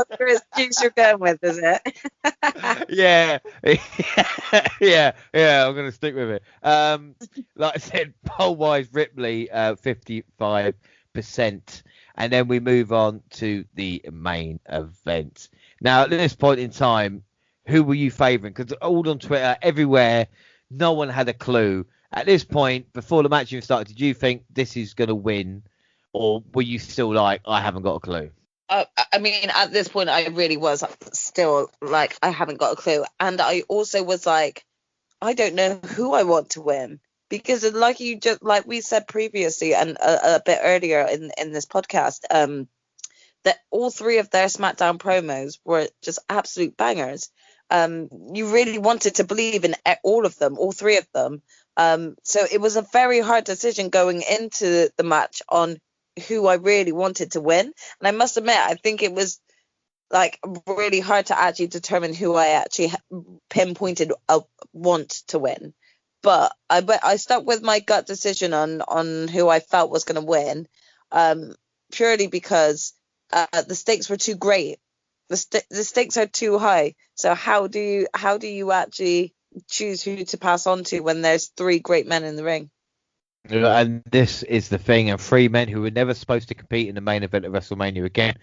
S2: the excuse you're going with, is it?
S1: yeah. I'm gonna stick with it. Like I said, poll wise, Ripley 55%, and then we move on to the main event. Now at this point in time, who were you favouring? Because all on Twitter, everywhere, no one had a clue. At this point, before the match even started, did you think this is going to win? Or were you still like, I haven't got a clue?
S2: I mean, at this point, I really was still like, I haven't got a clue. And I also was like, I don't know who I want to win. Because like we said previously and a bit earlier in this podcast, that all 3 of their SmackDown promos were just absolute bangers. You really wanted to believe in all of them, all 3 of them. So it was a very hard decision going into the match on who I really wanted to win. And I must admit, I think it was like really hard to actually determine who I actually pinpointed want to win. But I stuck with my gut decision on who I felt was going to win, purely because the stakes were too great. The stakes are too high. So how do you actually choose who to pass on to when there's 3 great men in the ring?
S1: And this is the thing. And 3 men who were never supposed to compete in the main event of WrestleMania again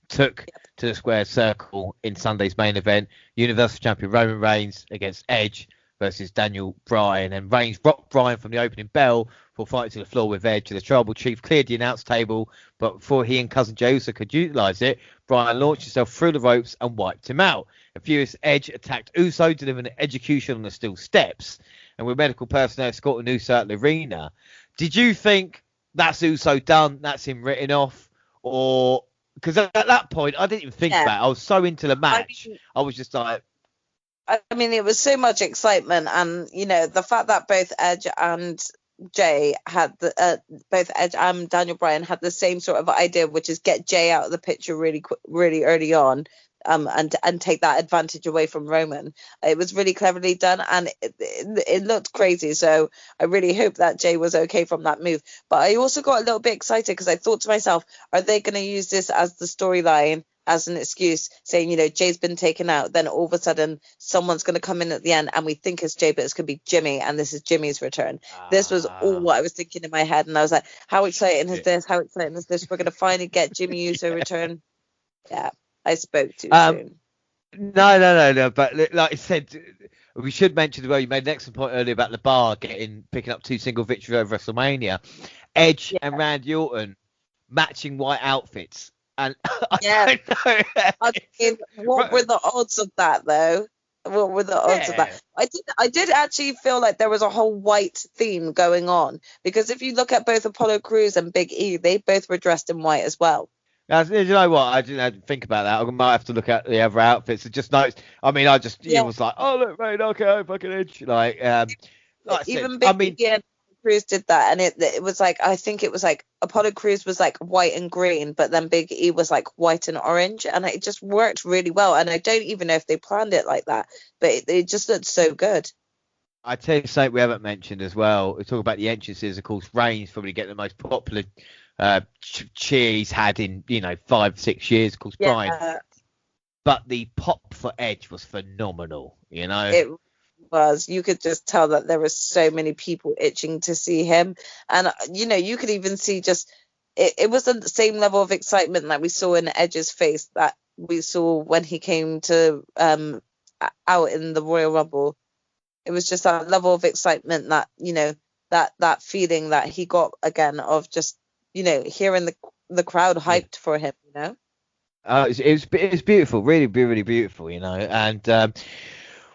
S1: took to the square circle in Sunday's main event. Universal Champion Roman Reigns against Edge versus Daniel Bryan. And Reigns rocked Bryan from the opening bell for fighting to the floor with Edge. The Tribal Chief cleared the announce table, but before he and cousin Jey Uso could utilise it, Bryan launched himself through the ropes and wiped him out. A furious Edge attacked Uso, delivering an execution on the steel steps. And with medical personnel escorting Uso out of the arena, did you think that's Uso done? That's him written off? Or because at that point, I didn't even think about it. I was so into the match. I was just like,
S2: I mean, it was so much excitement, and the fact that both Edge and Jay had both Edge and Daniel Bryan had the same sort of idea, which is get Jay out of the picture really early on, and take that advantage away from Roman. It was really cleverly done, and it looked crazy. So I really hope that Jay was okay from that move. But I also got a little bit excited because I thought to myself, are they going to use this as the storyline, as an excuse, saying, Jay's been taken out, then all of a sudden someone's going to come in at the end and we think it's Jay, but it's going to be Jimmy, and this is Jimmy's return. This was all what I was thinking in my head, and I was like, how exciting is this? How exciting is this? We're going to finally get Jimmy Uso return. Yeah, I spoke too soon.
S1: No. But like I said, we should mention as well, you made an excellent point earlier about the bar picking up 2 single victories over WrestleMania. Edge and Randy Orton matching white outfits. And I don't know.
S2: I mean, what were the odds of that, though? What were the odds of that? I did actually feel like there was a whole white theme going on, because if you look at both Apollo Crews and Big E, they both were dressed in white as well.
S1: You know what? I didn't think about that. I might have to look at the other outfits. I just noticed. I mean, I just was like, oh look, right, okay, fucking Edge.
S2: Even Big E and Crews did that, and it was like, I think it was like Apollo Crews was like white and green, but then Big E was like white and orange, and it just worked really well. And I don't even know if they planned it like that, but it just looked so good.
S1: I tell you something we haven't mentioned as well. We talk about the entrances. Of course, Reigns probably get the most popular cheer he's had in 5-6 years. Of course, Brian.
S2: Yeah,
S1: But the pop for Edge was phenomenal.
S2: it was. You could just tell that there were so many people itching to see him, and you could even see just it was the same level of excitement that we saw in Edge's face that we saw when he came to out in the Royal Rumble. It was just that level of excitement that that feeling that he got again of just hearing the crowd hyped for him.
S1: It was beautiful, really, really beautiful, and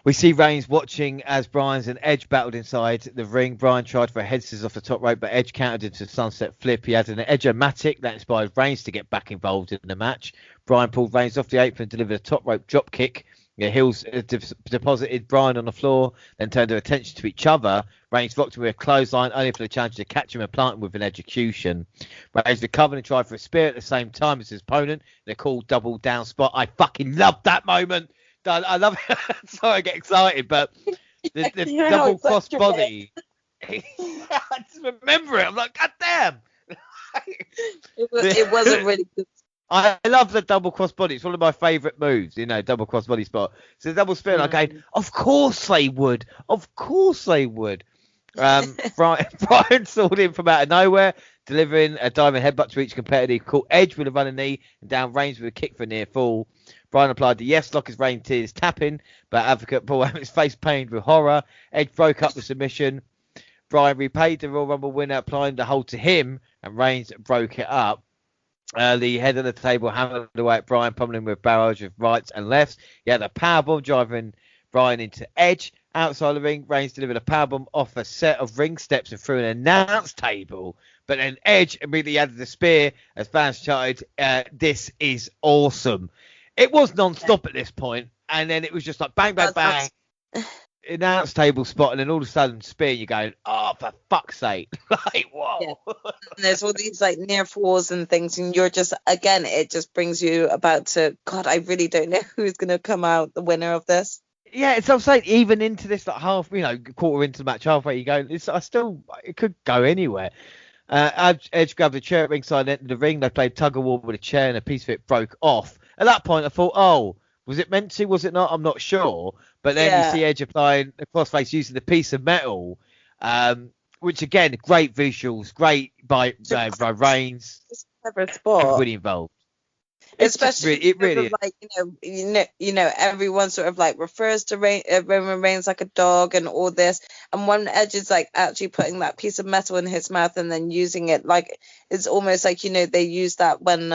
S1: we see Reigns watching as Bryan's and Edge battled inside the ring. Bryan tried for a head scissors off the top rope, but Edge countered into a sunset flip. He had an Edge-o-matic that inspired Reigns to get back involved in the match. Bryan pulled Reigns off the apron and delivered a top rope drop kick. Heels deposited Bryan on the floor, then turned their attention to each other. Reigns rocked him with a clothesline, only for the challenger to catch him and plant him with an execution. Reigns recovered and tried for a spear at the same time as his opponent. They called double down spot. I fucking loved that moment. I love it. Sorry, I get excited, but the double cross body. I just remember it. I'm like, God damn.
S2: It was a really good.
S1: I love the double cross body. It's one of my favourite moves, double cross body spot. So the double spin, I'm going, of course they would. Of course they would. Bryan soared in from out of nowhere, delivering a diving headbutt to each competitor. He caught Edge with a running knee and down Reigns with a kick for a near fall. Bryan applied the yes lock as Reigns tears tapping, but Advocate Paul had his face painted with horror. Edge broke up the submission. Bryan repaid the Royal Rumble winner, applying the hold to him, and Reigns broke it up. The head of the table hammered away at Bryan, pummeling with barrage of rights and lefts. He had a powerbomb driving Bryan into Edge. Outside the ring, Reigns delivered a powerbomb off a set of ring steps and through an announce table. But then Edge immediately added the spear as fans shouted, this is awesome. It was non-stop at this point, and then it was just like bang, bang, bang. Announce table spot, and then all of a sudden spear, you're going, oh, for fuck's sake. Like, whoa.
S2: Yeah. And there's all these like near falls and things, and you're just, again, it just brings you about to, God, I really don't know who's going to come out the winner of this.
S1: Yeah, it's I'm saying, even into this like half, quarter into the match, halfway, you go, it could go anywhere. Edge grabbed the chair at ringside and entered the ring. They played tug of war with a chair, and a piece of it broke off. At that point, I thought, oh, was it meant to? Was it not? I'm not sure. But then you see Edge applying a crossface using the piece of metal, which again, great visuals, great by Reigns.
S2: It's a clever spot.
S1: Everybody involved.
S2: Especially
S1: it really
S2: like everyone sort of like refers to Roman Reigns like a dog and all this, and one Edge is like actually putting that piece of metal in his mouth and then using it like it's almost like they use that when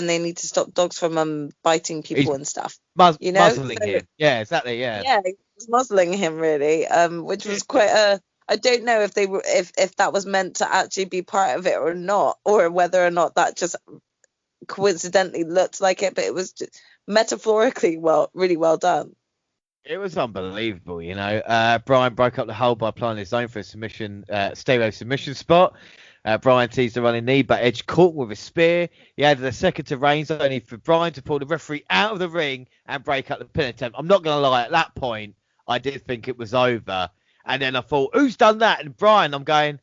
S2: they need to stop dogs from biting people and stuff.
S1: Muzzling him. Yeah, exactly. Yeah,
S2: he was muzzling him really, which was quite I don't know if they were if that was meant to actually be part of it or not, or whether or not that just coincidentally looked like it, but it was just metaphorically really well done.
S1: It was unbelievable, Bryan broke up the hold by applying his own for a submission, stereo submission spot. Bryan teased the running knee, but Edge caught with a spear. He added a second to Reigns, only for Bryan to pull the referee out of the ring and break up the pin attempt. I'm not going to lie, at that point, I did think it was over. And then I thought, who's done that? And Bryan, I'm going,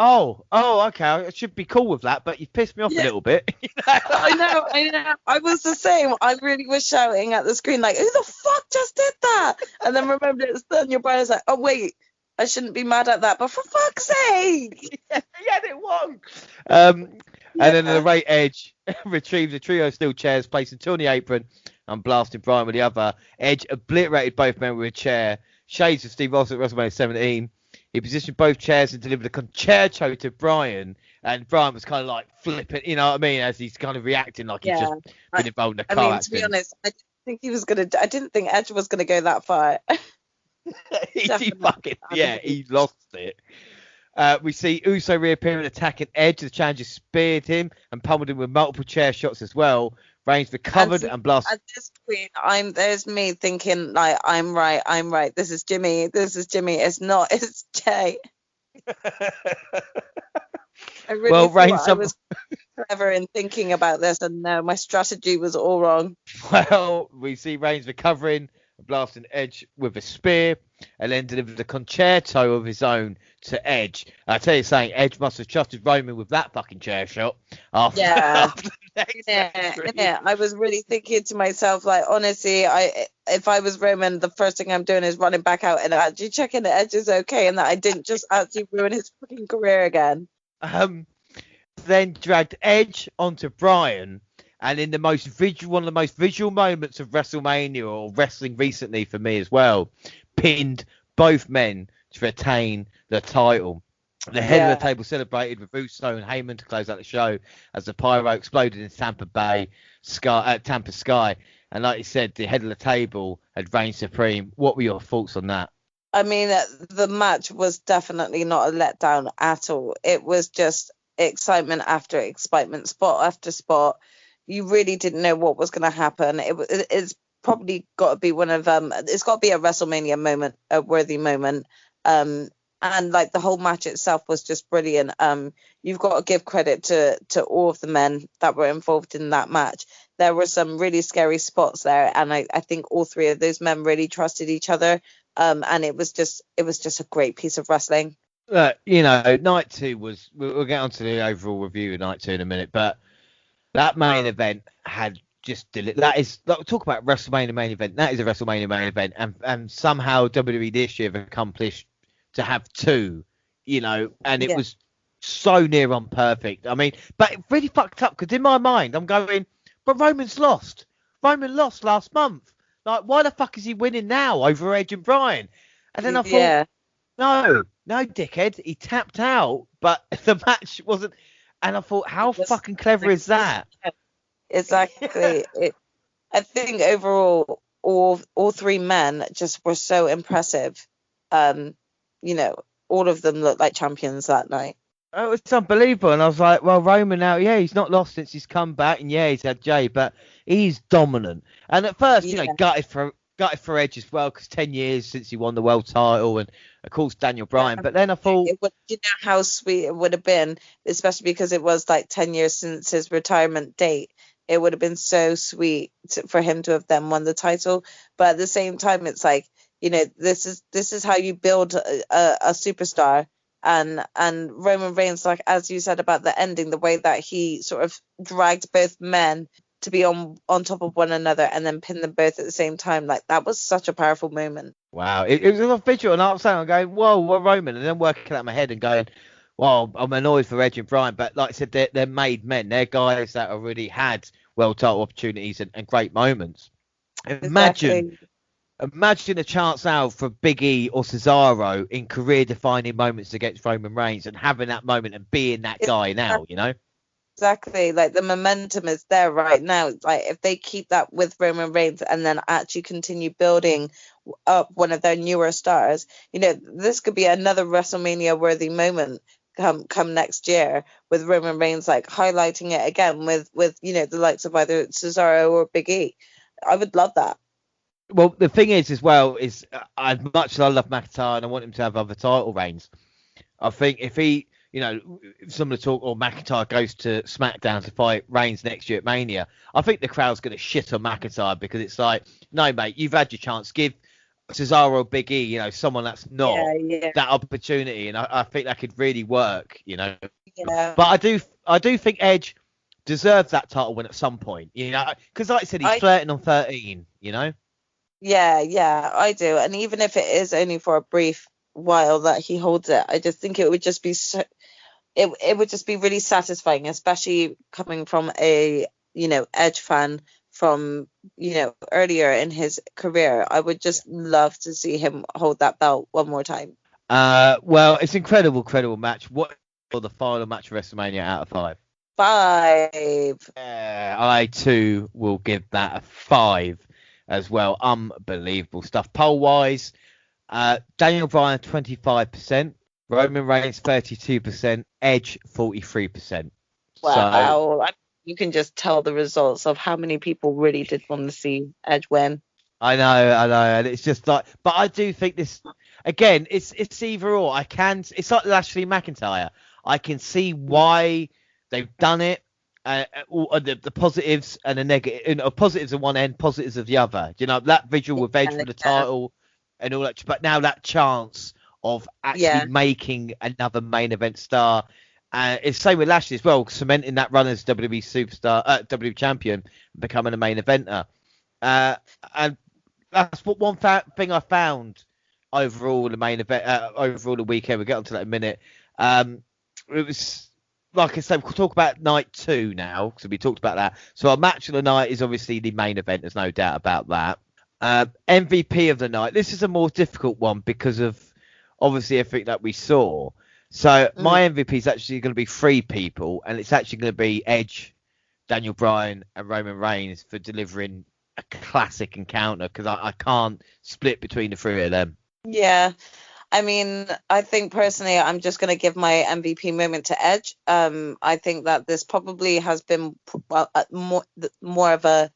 S1: oh, okay, I should be cool with that, but you've pissed me off a little bit.
S2: I know. I was the same. I really was shouting at the screen, like, who the fuck just did that? And then remembered it's done. Your Bryan's like, oh, wait. I shouldn't be mad at that, but for fuck's sake!
S1: Yeah, it won. And then the right Edge retrieved the trio of steel chairs, placing two on the apron and blasting Bryan with the other. Edge obliterated both men with a chair. Shades of Steve Austin at WrestleMania 17. He positioned both chairs and delivered a concerto to Bryan, and Bryan was kind of like flipping, you know what I mean, as he's kind of reacting like he's just been involved in a car accident.
S2: To be honest, I didn't think Edge was gonna go that far.
S1: He lost it. We see Uso reappearing, attacking Edge. The challenger speared him and pummeled him with multiple chair shots as well. Reigns recovered and blasted. At this
S2: point, there's me thinking like I'm right. This is Jimmy. It's not. It's Jay. I really thought I was clever in thinking about this, and no, my strategy was all wrong.
S1: Well, we see Reigns recovering, blasting Edge with a spear. and then delivered a concerto of his own to Edge. I tell you something, Edge must have trusted Roman with that fucking chair shot after, after the next
S2: yeah. I was really thinking to myself, like, honestly, if I was Roman, the first thing I'm doing is running back out and actually checking that Edge is okay and that I didn't just actually ruin his fucking career again.
S1: Then dragged Edge onto Bryan, and in one of the most visual moments of WrestleMania or wrestling recently for me as well, pinned both men to retain the title. The head of the table celebrated with Russo and Heyman to close out the show as the pyro exploded in Tampa Sky. And like you said, the head of the table had reigned supreme. What were your thoughts on that?
S2: I mean, the match was definitely not a letdown at all. It was just excitement after excitement, spot after spot. You really didn't know what was going to happen. It's probably got to be it's got to be a WrestleMania moment, a worthy moment. And like the whole match itself was just brilliant. You've got to give credit to all of the men that were involved in that match. There were some really scary spots there, and I think all three of those men really trusted each other. And it was just a great piece of wrestling.
S1: Night 2 was. We'll get on to the overall review of Night 2 in a minute, but that main event had just talk about WrestleMania main event. That is a WrestleMania main event, and somehow WWE this year have accomplished to have two, and it was so near on perfect. I mean, but it really fucked up because in my mind I'm going, but Roman's lost. Roman lost last month. Like, why the fuck is he winning now over Edge and Bryan? And then I thought, no, dickhead, he tapped out, but the match wasn't. And I thought, how fucking clever is that?
S2: Exactly. I think overall, all three men just were so impressive. All of them looked like champions that night.
S1: It was unbelievable. And I was like, well, Roman now, he's not lost since he's come back. And he's had Jay, but he's dominant. And at first, gutted for Edge as well, because 10 years since he won the world title, and of course Daniel Bryan. But then I thought,
S2: how sweet it would have been, especially because it was like 10 years since his retirement date. It would have been so sweet for him to have then won the title. But at the same time, it's like, this is how you build a superstar. And Roman Reigns, like as you said about the ending, the way that he sort of dragged both men to be on top of one another and then pin them both at the same time, like that was such a powerful moment.
S1: Wow, it was a visual, and I'm going, whoa, what Roman, and then working out my head and going, well, I'm annoyed for Edge and Bryan, but like I said, they're made men. They're guys that already had world title opportunities and great moments. Imagine a chance now for Big E or Cesaro in career-defining moments against Roman Reigns and having that moment and being that guy now,
S2: Exactly. Like the momentum is there right now. Like if they keep that with Roman Reigns and then actually continue building up one of their newer stars, this could be another WrestleMania worthy moment come next year with Roman Reigns like highlighting it again with the likes of either Cesaro or Big E. I would love that.
S1: Well, the thing is as well is I love McIntyre and I want him to have other title reigns. I think if he, some of the talk or McIntyre goes to SmackDown to fight Reigns next year at Mania, I think the crowd's going to shit on McIntyre because it's like, no, mate, you've had your chance. Give Cesaro or Big E, someone that's not that opportunity, and I think that could really work,
S2: Yeah.
S1: But I do think Edge deserves that title win at some point, because like I said, he's flirting on 13,
S2: Yeah, I do. And even if it is only for a brief while that he holds it, I just think it would just be it would just be really satisfying, especially coming from a Edge fan from earlier in his career. I would just love to see him hold that belt one more time.
S1: Well, it's incredible match. What for the final match of WrestleMania out of 5?
S2: 5.
S1: I too will give that a 5 as well. Unbelievable stuff. Poll wise, Daniel Bryan 25%, Roman Reigns 32%, Edge 43%.
S2: Wow. So, you can just tell the results of how many people really did want to see Edge win.
S1: I know, and it's just like, but I do think this again. It's either or. It's like Lashley McIntyre. I can see why they've done it. The positives and the negative. Positives at one end, positives at the other. That visual with Edge for the title. and all that. But now that chance of actually making another main event star. It's the same with Lashley as well, cementing that run as WWE superstar, WWE champion, becoming a main eventer. And that's what one thing I found overall the main event, overall the weekend. We'll get onto that in a minute. It was, like I said, we'll talk about night 2 now, because we talked about that. So our match of the night is obviously the main event. There's no doubt about that. MVP of the night. This is a more difficult one because of obviously everything that we saw. So my MVP is actually going to be 3 people, and it's actually going to be Edge, Daniel Bryan, and Roman Reigns for delivering a classic encounter, because I can't split between the 3 of them.
S2: Yeah. I mean, I think personally, I'm just going to give my MVP moment to Edge. I think that this probably has been more of a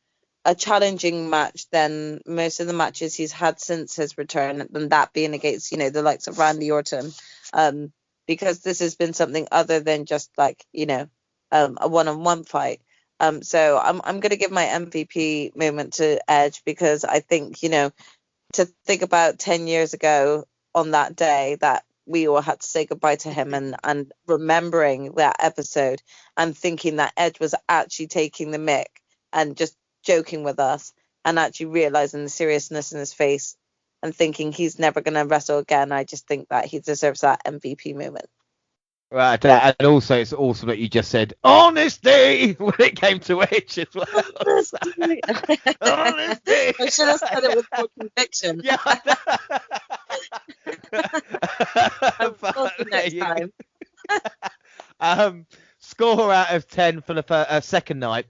S2: challenging match than most of the matches he's had since his return, than that being against, the likes of Randy Orton. Because this has been something other than just like, a one-on-one fight. So I'm going to give my MVP moment to Edge, because I think, to think about 10 years ago on that day that we all had to say goodbye to him, and remembering that episode and thinking that Edge was actually taking the mick and just joking with us, and actually realizing the seriousness in his face and thinking he's never going to wrestle again. I just think that he deserves that MVP moment.
S1: Right, and also it's awesome that you just said honesty when it came to Edge as well.
S2: Honesty. I should have said it with more conviction.
S1: Yeah.
S2: Next time.
S1: Score out of 10 for the second night.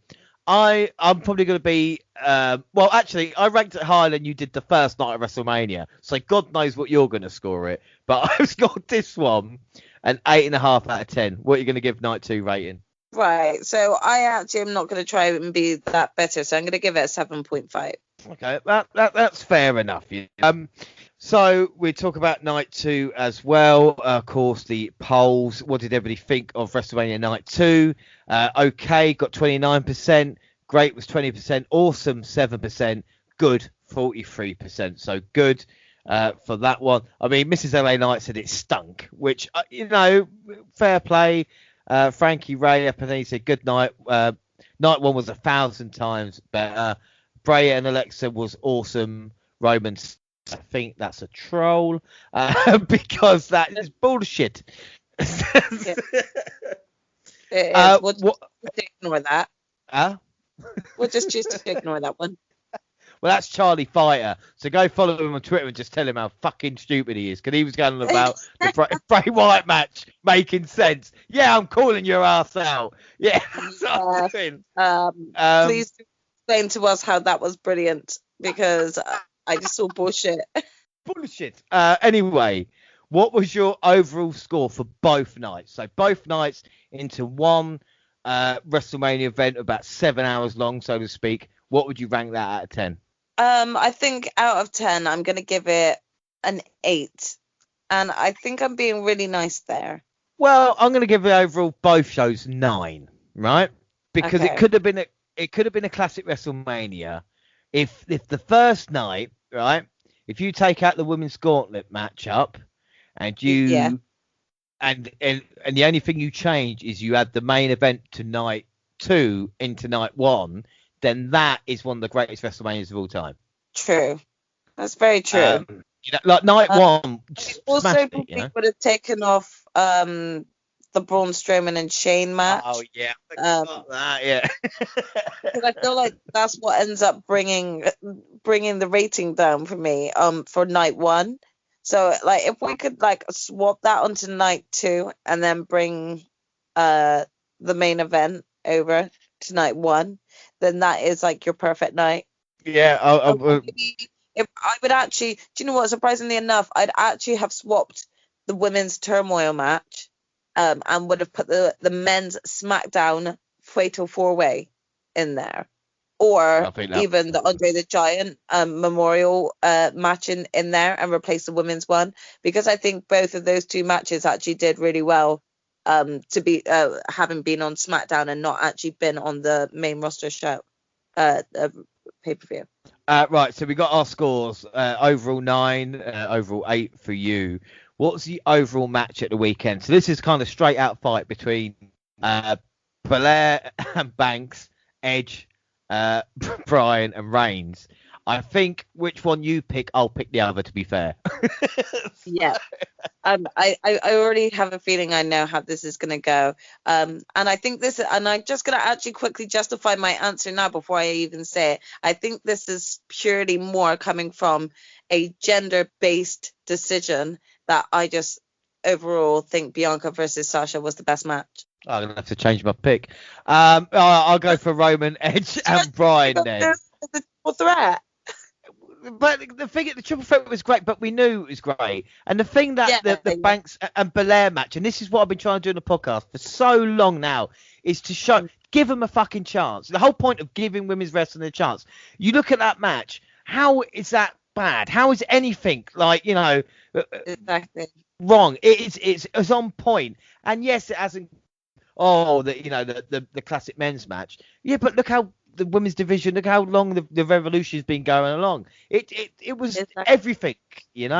S1: I'm probably going to be well, actually, I ranked it higher than you did the first night of WrestleMania, so God knows what you're going to score it. But I've scored this one an 8.5 out of 10. What are you going to give night 2 rating?
S2: Right, so I actually am not going to try and be that better, so I'm going to give it a 7.5.
S1: Okay, that's fair enough. So we talk about night 2 as well. Of course, the polls. What did everybody think of WrestleMania night 2? Okay, got 29%. Great was 20%. Awesome 7%. Good 43%. So good for that one. I mean, Mrs. LA Knight said it stunk, which fair play. Frankie Ray up and he said good night. Night 1 was 1,000 times better. Bray and Alexa was awesome. Roman, I think that's a troll because that is bullshit.
S2: We'll just ignore that. We'll just choose to ignore that one.
S1: Well, that's Charlie Fighter. So go follow him on Twitter and just tell him how fucking stupid he is. Because he was going on about the Bray Wyatt match making sense. Yeah, I'm calling your ass out. Yeah, that's what I'm doing.
S2: Please explain to us how that was brilliant, because I just saw bullshit.
S1: Bullshit. Anyway, what was your overall score for both nights? So both nights into one WrestleMania event, about 7 hours long, so to speak. What would you rank that out of 10?
S2: I think out of 10, I'm going to give it an 8. And I think I'm being really nice there.
S1: Well, I'm going to give it overall both shows 9, right? Because it could have been a classic WrestleMania if the first night, right? If you take out the women's gauntlet matchup and you and the only thing you change is you add the main event to night 2 into night 1, then that is one of the greatest WrestleManias of all time.
S2: True. That's very true.
S1: Like night 1.
S2: Also, probably would have taken off the Braun Strowman and Shane match.
S1: Oh, yeah. Yeah.
S2: I feel like that's what ends up bringing the rating down for me for night 1. So, like, if we could, like, swap that onto night 2 and then bring the main event over to night 1, then that is, like, your perfect night.
S1: Yeah.
S2: If I would actually, do you know what? Surprisingly enough, I'd actually have swapped the women's turmoil match and would have put the men's Smackdown Fatal 4-Way in there. Or even the Andre the Giant memorial match in there and replace the women's one. Because I think both of those 2 matches actually did really well to be having been on SmackDown and not actually been on the main roster show pay-per-view.
S1: Right, so we got our scores. Overall 9, overall 8 for you. What's the overall match at the weekend? So this is kind of straight out fight between Belair and Banks, Edge, Bryan and Reigns. I think which one you pick, I'll pick the other, to be fair.
S2: Yeah. I already have a feeling I know how this is going to go. And I think and I'm just going to actually quickly justify my answer now before I even say it. I think this is purely more coming from a gender-based decision that I just overall think Bianca versus Sasha was the best match.
S1: I'm going to have to change my pick. I'll go for Roman, Edge and Bryan then.
S2: The triple threat.
S1: But the triple threat was great, but we knew it was great. And the thing that the Banks and Belair match, and this is what I've been trying to do in the podcast for so long now, is to give them a fucking chance. The whole point of giving women's wrestling a chance. You look at that match, how is that bad? How is anything
S2: exactly
S1: wrong? It's on point. And yes, it hasn't. The classic men's match. Yeah, but look how the women's division, look how long the revolution's been going along. It was everything, It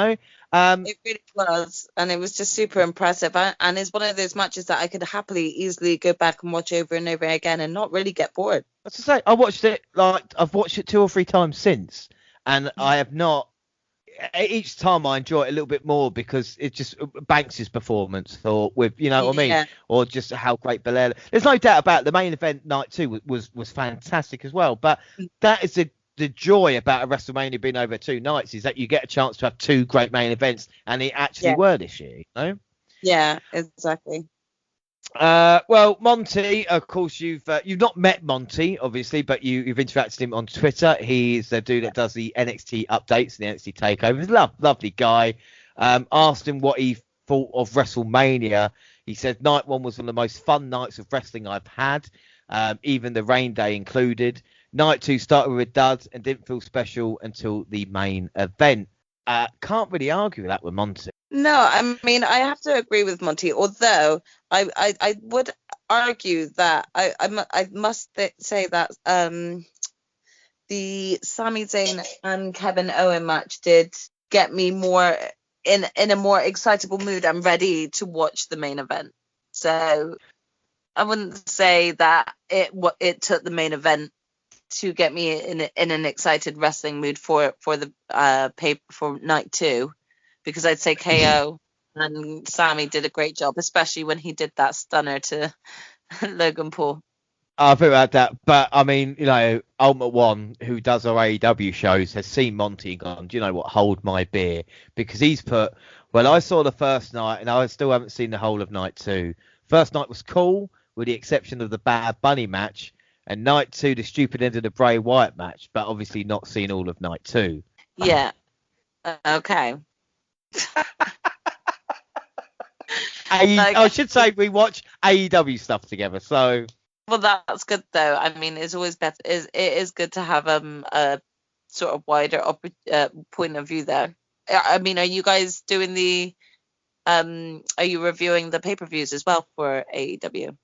S2: really was, and it was just super impressive. And it's one of those matches that I could easily go back and watch over and over again and not really get bored.
S1: As I say, I've watched it 2 or 3 times since, and I have not. Each time I enjoy it a little bit more because it's just Banks' performance, or what I mean, or just how great Belair. There's no doubt about it. The main event night 2 was fantastic as well. But that is the joy about a WrestleMania being over 2 nights, is that you get a chance to have 2 great main events, and it actually were this year.
S2: Yeah, exactly.
S1: Well, Monty, of course, you've not met Monty, obviously, but you've interacted with him on Twitter. He's the dude that does the NXT updates and the NXT takeovers. He's a lovely guy. Asked him what he thought of WrestleMania. He said night 1 was one of the most fun nights of wrestling I've had, even the rain day included. Night 2 started with a dud and didn't feel special until the main event. Can't really argue with that with Monty.
S2: No, I mean, I have to agree with Monty, although I would argue that I must say that the Sami Zayn and Kevin Owen match did get me more in a more excitable mood and ready to watch the main event. So I wouldn't say that it took the main event to get me in an excited wrestling mood for the for night 2. Because I'd say KO and Sami did a great job, especially when he did that stunner to Logan Paul.
S1: I think about that, but I mean, Ultimate One, who does our AEW shows, has seen Monty and gone, do you know what, hold my beer, because he's put, well, I saw the first night and I still haven't seen the whole of night 2. First night was cool, with the exception of the Bad Bunny match, and night 2, the stupid end of the Bray Wyatt match, but obviously not seen all of night 2.
S2: Yeah. Okay.
S1: I should say we watch AEW stuff together, so.
S2: Well, that's good though. I mean, it's always better. It is good to have a sort of wider point of view there. I mean, are you guys doing are you reviewing the pay-per-views as well for AEW?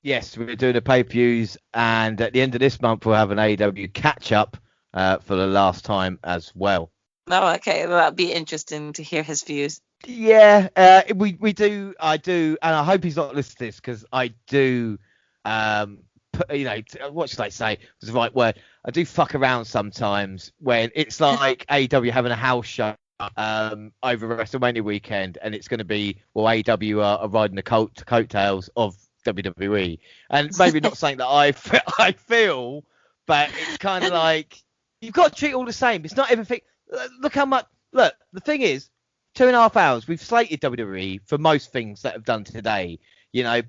S1: Yes, we're doing the pay-per-views, and at the end of this month we'll have an AEW catch-up for the last time as well.
S2: Oh, okay. Well, that'd be interesting to hear his views.
S1: Yeah, we do. I do, and I hope he's not listening to this, because I do. What should I say? Was the right word. I do fuck around sometimes when it's like AEW having a house show over WrestleMania weekend, and it's going to be, well, AEW are riding the coattails of WWE, and maybe not something that I feel, but it's kind of like you've got to treat it all the same. It's not everything. Look how much. Look, the thing is, 2.5 hours. We've slated WWE for most things that have done today,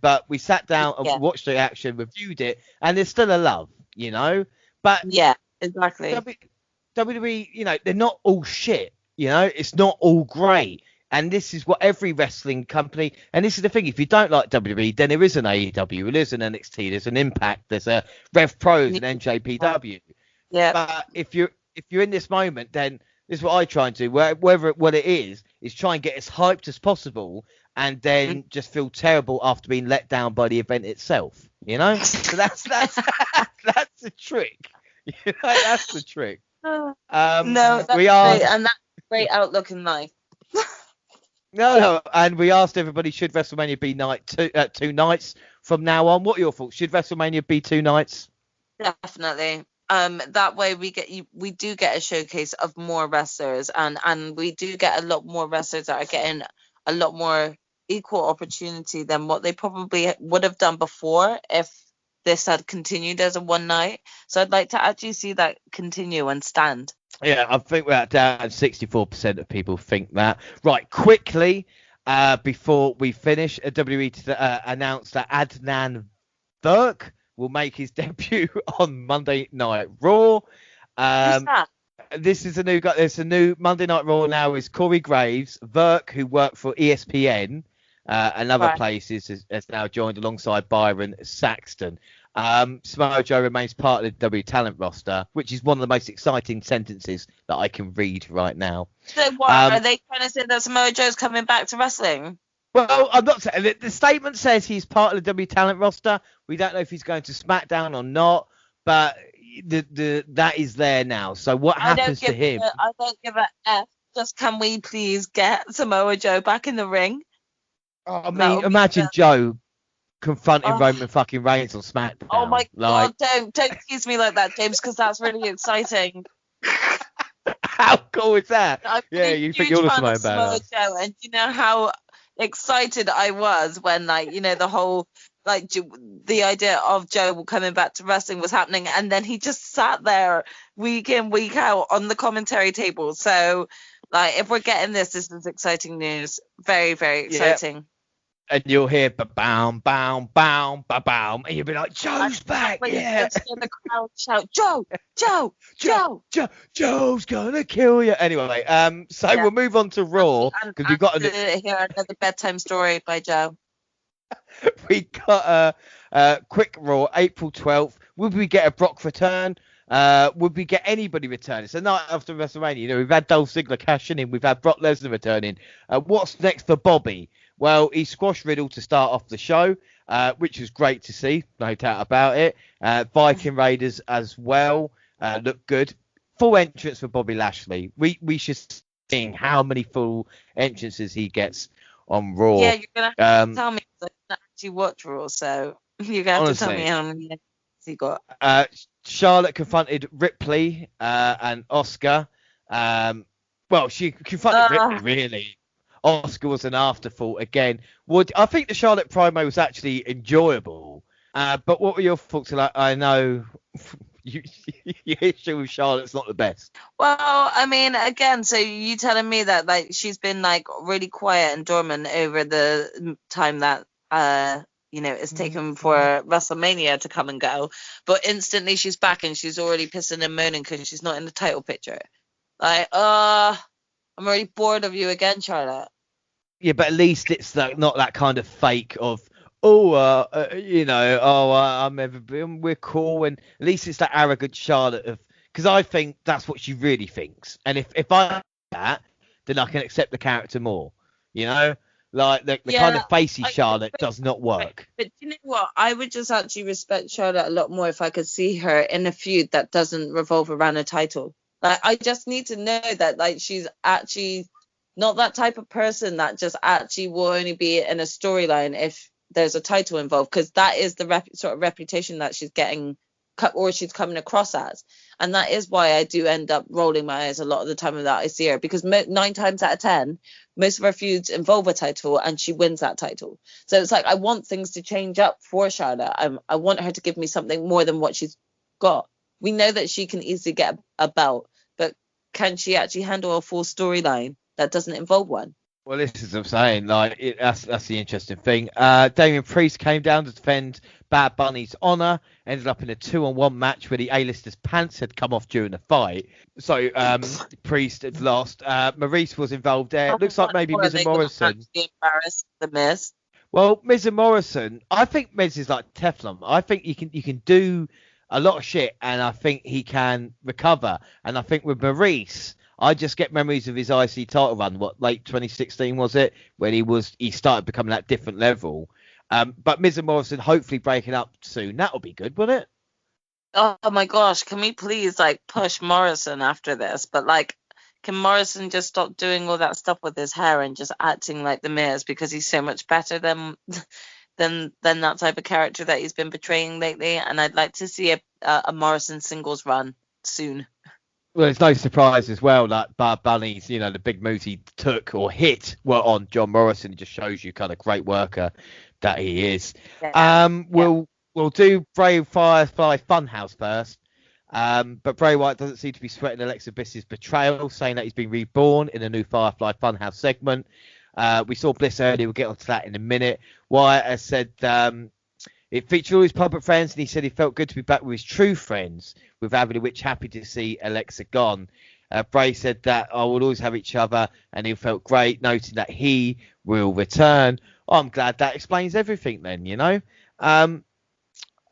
S1: but we sat down and watched the action, reviewed it, and there's still a love, But
S2: yeah, exactly.
S1: WWE, they're not all shit, It's not all great, and this is what every wrestling company. And this is the thing: if you don't like WWE, then there is an AEW, there's an NXT, there's an Impact, there's a Rev Pros, an NJPW.
S2: Yeah.
S1: But if you're in this moment, then this is what I try and do. What it is try and get as hyped as possible, and then just feel terrible after being let down by the event itself. So that's the trick. That's the trick.
S2: No, that's
S1: we are.
S2: great, and that's a great outlook in life.
S1: No, and we asked everybody, should WrestleMania be two nights from now on? What are your thoughts? Should WrestleMania be 2 nights?
S2: Definitely. That way we do get a showcase of more wrestlers, and we do get a lot more wrestlers that are getting a lot more equal opportunity than what they probably would have done before if this had continued as a one night. So I'd like to actually see that continue and stand.
S1: Yeah, I think we're down 64% of people think that. Right, quickly, before we finish, WWE announced that Adnan Virk will make his debut on Monday Night Raw.
S2: Who's that?
S1: This is a new guy. There's a new Monday Night Raw now. Is Corey Graves. Virk, who worked for ESPN and other places, has now joined alongside Byron Saxton. Samoa Joe remains part of the W talent roster, which is one of the most exciting sentences that I can read right now.
S2: So what, are they trying to say that Samoa Joe's coming back to wrestling?
S1: Well, I'm not saying. The statement says he's part of the W talent roster. We don't know if he's going to SmackDown or not, but that is there now. So what happens to him?
S2: I don't give a F. Just can we please get Samoa Joe back in the ring?
S1: I mean, imagine Joe confronting Roman fucking Reigns on SmackDown.
S2: Oh my God! Don't tease me like that, James, because that's really exciting.
S1: How cool is that? Yeah, you think you're the Samoa
S2: Joe, and you know how excited I was when, like, you know, the whole, like, the idea of Joe coming back to wrestling was happening, and then he just sat there week in, week out on the commentary table. So, like, if we're getting this is exciting news. Very, very exciting.
S1: Yep. And you'll hear ba-bam, bam, bam, ba-bam, and you'll be like, Joe's back, yeah.
S2: And the crowd shout, Joe, Joe, Joe,
S1: Joe's gonna kill you. Anyway, so we'll move on to Raw because we've got
S2: to hear another bedtime story by Joe.
S1: We got a quick Raw, April 12th. Would we get a Brock return? Would we get anybody returning? So night after WrestleMania, you know, we've had Dolph Ziggler cashing in, we've had Brock Lesnar returning. What's next for Bobby? Well, he squashed Riddle to start off the show, which was great to see, no doubt about it. Viking Raiders as well look good. Full entrance for Bobby Lashley. We should see how many full entrances he gets on Raw.
S2: Yeah, you're going to have to tell me, because I didn't actually watch Raw, so you're going to have to tell me how many entrances he got.
S1: Charlotte confronted Ripley and Oscar. Well, she confronted Ripley, really. Oscar was an afterthought again. I think the Charlotte promo was actually enjoyable. But what were your thoughts? Like, I know your issue with Charlotte's not the best.
S2: Well, I mean, again, so you telling me that, like, she's been, like, really quiet and dormant over the time that you know, it's taken for WrestleMania to come and go, but instantly she's back and she's already pissing and moaning because she's not in the title picture. Like, I'm already bored of you again, Charlotte.
S1: Yeah, but at least it's not that kind of fake of, you know, we're cool, and at least it's that arrogant Charlotte of, because I think that's what she really thinks, and if I do that, then I can accept the character more, you know. Like, the kind of facey Charlotte does not work.
S2: But you know what? I would just actually respect Charlotte a lot more if I could see her in a feud that doesn't revolve around a title. Like, I just need to know that, like, she's actually not that type of person that just actually will only be in a storyline if there's a title involved, because that is the sort of reputation that she's getting, or she's coming across as. And that is why I do end up rolling my eyes a lot of the time that I see her, because 9 times out of 10, most of her feuds involve a title and she wins that title. So it's like, I want things to change up for Charlotte. I want her to give me something more than what she's got. We know that she can easily get a belt, but can she actually handle a full storyline that doesn't involve one?
S1: Well, this is what I'm saying. Like, that's the interesting thing. Damian Priest came down to defend Bad Bunny's honor. Ended up in a 2-on-1 match where the A-lister's pants had come off during the fight. So Priest had lost. Maurice was involved there. It looks like maybe Miz and Morrison.
S2: Embarrassed the Miz.
S1: Well, Miz and Morrison, I think Miz is like Teflon. I think you can do a lot of shit, and I think he can recover. And I think with Maurice, I just get memories of his IC title run, late 2016 was it, when he started becoming that different level. But Miz and Morrison hopefully breaking up soon. That'll be good, wouldn't it?
S2: Oh my gosh, can we please like push Morrison after this? But like, can Morrison just stop doing all that stuff with his hair and just acting like the Miz because he's so much better than than that type of character that he's been portraying lately? And I'd like to see a Morrison singles run soon.
S1: Well, it's no surprise as well that Bad Bunny's, the big moves he took or hit were on John Morrison. It just shows you kind of great worker that he is.
S2: Yeah.
S1: We'll do Bray Firefly Funhouse first. But Bray Wyatt doesn't seem to be sweating Alexa Bliss's betrayal, saying that he's been reborn in a new Firefly Funhouse segment. We saw Bliss earlier. We'll get onto that in a minute. Wyatt has said it featured all his puppet friends, and he said he felt good to be back with his true friends, with Avalon Witch happy to see Alexa gone. Bray said that I will always have each other, and he felt great, noting that he will return. I'm glad that explains everything then,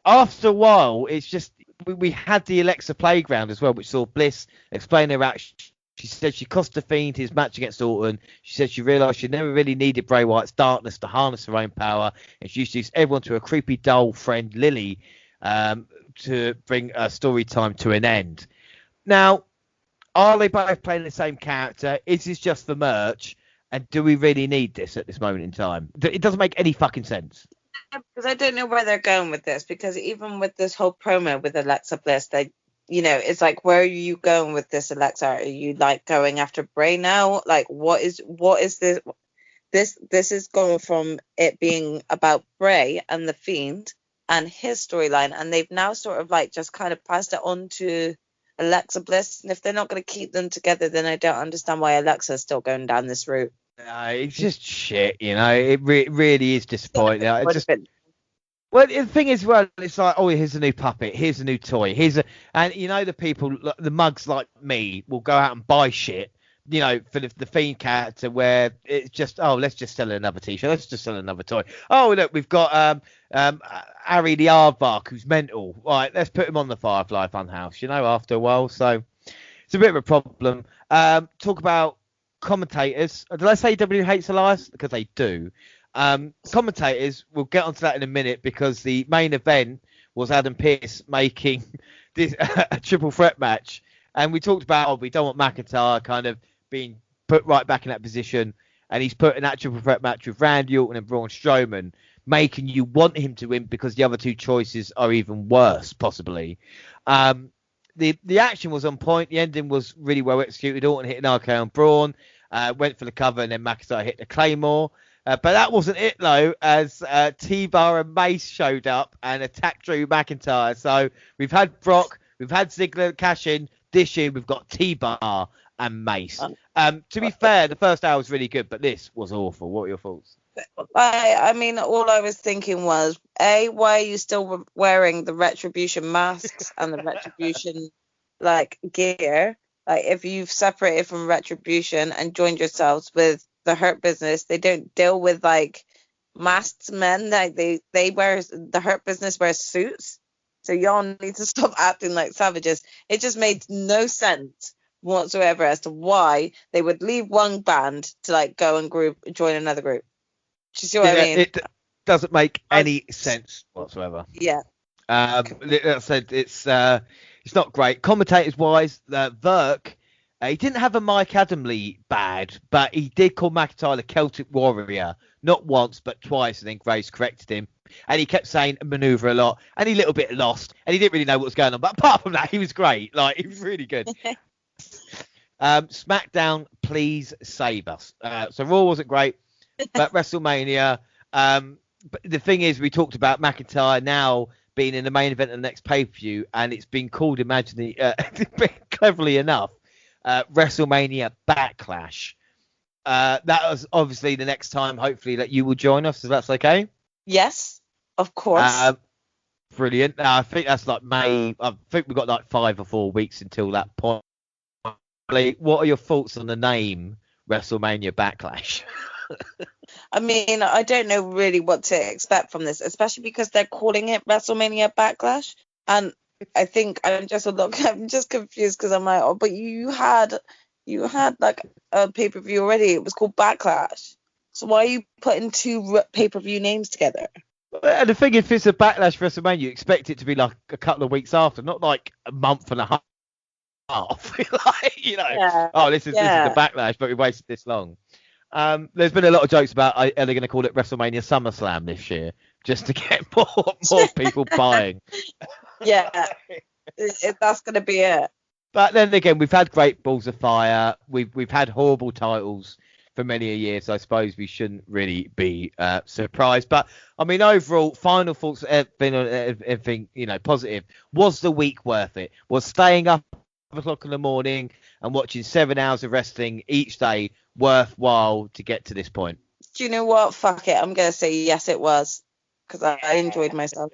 S1: After a while, it's just, we had the Alexa Playground as well, which saw Bliss explain her action. She said she cost the Fiend his match against Orton. She said she realised she never really needed Bray Wyatt's darkness to harness her own power, and she introduced everyone to a creepy doll friend, Lily, to bring story time to an end. Now, are they both playing the same character? Is this just for merch? And do we really need this at this moment in time? It doesn't make any fucking sense.
S2: Because I don't know where they're going with this, because even with this whole promo with Alexa Bliss, it's like, where are you going with this, Alexa? Are you like going after Bray now? Like, what is this? This is going from it being about Bray and the Fiend and his storyline, and they've now sort of like just kind of passed it on to Alexa Bliss. And if they're not going to keep them together, then I don't understand why Alexa's still going down this route.
S1: It's just shit, It really is disappointing. Well, the thing is, it's like, oh, here's a new puppet, here's a new toy, and the people, the mugs like me, will go out and buy shit, for the Fiend character, where it's just, oh, let's just sell another T-shirt, let's just sell another toy. Oh, look, we've got Harry the Aardvark, who's mental. Right, let's put him on the Firefly Funhouse, after a while. So it's a bit of a problem. Talk about commentators. Did I say WWE hates Elias? Because they do. Commentators, we'll get onto that in a minute, because the main event was Adam Pearce making this a triple threat match, and we talked about, we don't want McIntyre kind of being put right back in that position, and he's put in that triple threat match with Randy Orton and Braun Strowman, making you want him to win because the other two choices are even worse, possibly. The action was on point. The ending was really well executed. Orton hit an RKO on Braun, went for the cover, and then McIntyre hit the Claymore. But that wasn't it, though, as T-Bar and Mace showed up and attacked Drew McIntyre. So we've had Brock, we've had Ziggler cash in. This year we've got T-Bar and Mace. To be fair, the first hour was really good, but this was awful. What were your thoughts?
S2: I mean, all I was thinking was, why are you still wearing the Retribution masks and the Retribution, gear? Like, if you've separated from Retribution and joined yourselves with the Hurt Business, they don't deal with masked men. Like, they wear, the Hurt Business wears suits, so y'all need to stop acting like savages. It just made no sense whatsoever as to why they would leave one band to go and join another group. Do you see what I mean?
S1: It doesn't make any sense whatsoever.
S2: Yeah.
S1: I said it's not great. Commentators wise, Verk, he didn't have a Mike Adamle bad, but he did call McIntyre the Celtic Warrior, not once but twice, and then Grace corrected him. And he kept saying maneuver a lot, and he a little bit lost, and he didn't really know what was going on. But apart from that, he was great. He was really good. Smackdown, please save us. So Raw wasn't great, but WrestleMania. But the thing is, we talked about McIntyre now being in the main event of the next pay-per-view, and it's been called, cleverly enough, WrestleMania Backlash. That was obviously the next time, hopefully, that you will join us, if that's okay.
S2: Yes, of course.
S1: Brilliant. I think that's May. I think we've got 5 or 4 weeks until that point. What are your thoughts on the name WrestleMania Backlash?
S2: I mean, I don't know really what to expect from this, especially because they're calling it WrestleMania Backlash, and I think I'm just confused, because I'm like, oh, but you had a pay-per-view already. It was called Backlash. So why are you putting 2 pay-per-view names together?
S1: And the thing, if it's a Backlash WrestleMania, you expect it to be like a couple of weeks after, not like a month and a half. Like,
S2: Yeah,
S1: oh, this is the Backlash, but we wasted this long. There's been a lot of jokes about are they going to call it WrestleMania SummerSlam this year, just to get more people buying.
S2: Yeah, that's going to be it.
S1: But then again, we've had great balls of fire. We've had horrible titles for many a year, so I suppose we shouldn't really be surprised. But I mean, overall, final thoughts have been on everything, positive. Was the week worth it? Was staying up at 5 o'clock in the morning and watching 7 hours of wrestling each day worthwhile to get to this point?
S2: Do you know what? Fuck it. I'm going to say yes, it was, because I enjoyed myself.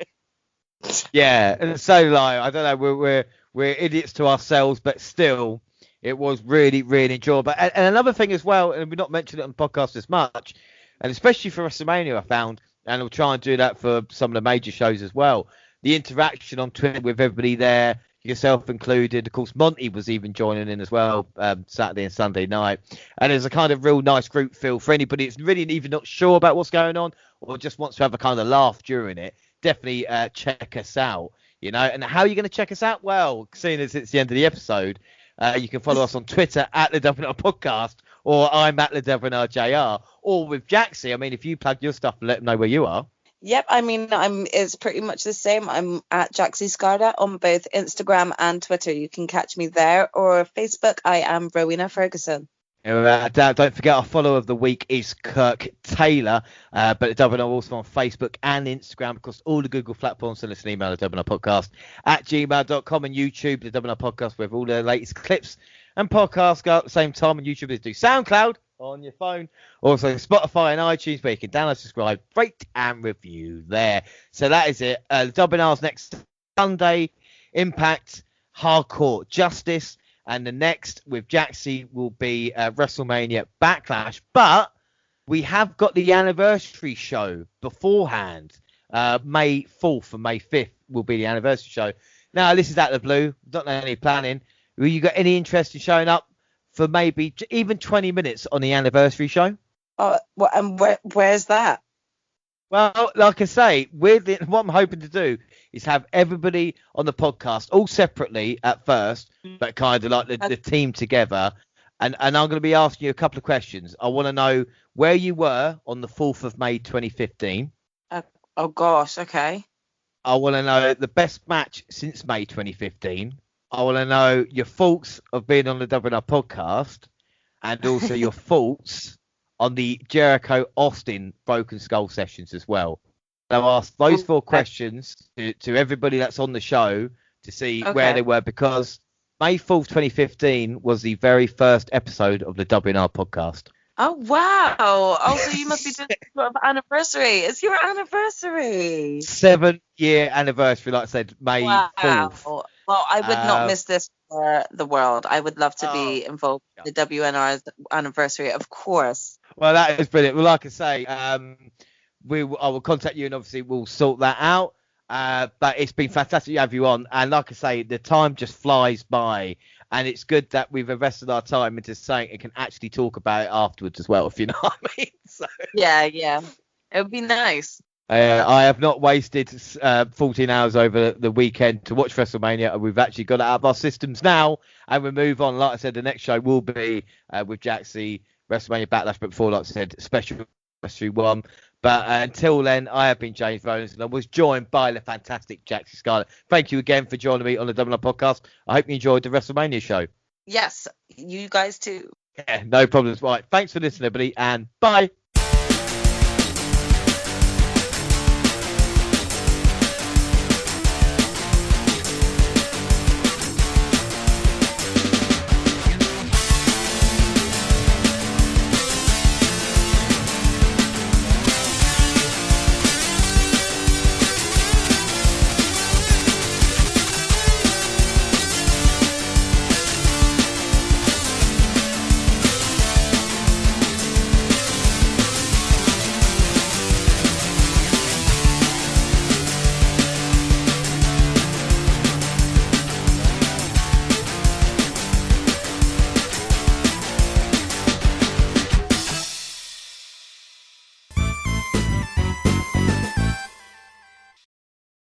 S1: Yeah, and so like I don't know, we're idiots to ourselves, but still, it was really, really enjoyable. And another thing as well, and we've not mentioned it on the podcast as much, and especially for WrestleMania, I found, and I'll try and do that for some of the major shows as well, the interaction on Twitter with everybody there, yourself included. Of course, Monty was even joining in as well, Saturday and Sunday night. And there's a kind of real nice group feel for anybody that's really even not sure about what's going on or just wants to have a kind of laugh during it. Definitely check us out, And how are you going to check us out? Well, seeing as it's the end of the episode, you can follow us on Twitter at the WNR Podcast, or I'm at the WNRJR, or with Jaxie. I mean, if you plug your stuff, let them know where you are.
S2: Yep, I mean, it's pretty much the same. I'm at JaxieScarlett on both Instagram and Twitter. You can catch me there, or Facebook. I am Rowena Ferguson.
S1: Don't forget, our follower of the week is Kirk Taylor, but the WNR also on Facebook and Instagram, across all the Google platforms. Send us an email at WNRpodcast@gmail.com, and YouTube, the WNR Podcast, with all the latest clips and podcasts go at the same time. And YouTube is do SoundCloud on your phone, also Spotify and iTunes, where you can download, subscribe, rate and review there. So that is it. The WNR's next Sunday, Impact, Hardcore Justice. And the next with Jaxie will be WrestleMania Backlash. But we have got the anniversary show beforehand. May 4th and May 5th will be the anniversary show. Now, this is out of the blue. Don't know any planning. Have you got any interest in showing up for maybe even 20 minutes on the anniversary show?
S2: Oh, well, and where's that?
S1: Well, like I say, what I'm hoping to do is have everybody on the podcast all separately at first, but kind of like the team together. And I'm going to be asking you a couple of questions. I want to know where you were on the 4th of May 2015.
S2: Oh, gosh. Okay.
S1: I want to know the best match since May 2015. I want to know your thoughts of being on the WNR podcast, and also your thoughts on the Jericho Austin Broken Skull sessions as well. I'll ask those 4 questions to everybody that's on the show to see where they were, because May 4th, 2015 was the very first episode of the WNR podcast.
S2: Oh, wow. Oh, so you must be doing sort of anniversary. It's your anniversary.
S1: 7-year anniversary, like I said, May 4th.
S2: Well, I would not miss this for the world. I would love to be involved in the WNR's anniversary, of course.
S1: Well, that is brilliant. Well, like I say, I will contact you, and obviously we'll sort that out. But it's been fantastic to have you on. And like I say, the time just flies by. And it's good that we've invested our time into saying it can actually talk about it afterwards as well, if you know what I mean. So,
S2: yeah. It would be nice.
S1: I have not wasted 14 hours over the weekend to watch WrestleMania. We've actually got it out of our systems now, and we move on. Like I said, the next show will be with Jaxie, WrestleMania Backlash, but before, like I said, special Wrestling 1. But until then, I have been James Rowlands, and I was joined by the fantastic JaxieScarlett. Thank you again for joining me on the WNR podcast. I hope you enjoyed the WrestleMania show.
S2: Yes, you guys too.
S1: Yeah, no problems. Right, thanks for listening, everybody, and bye.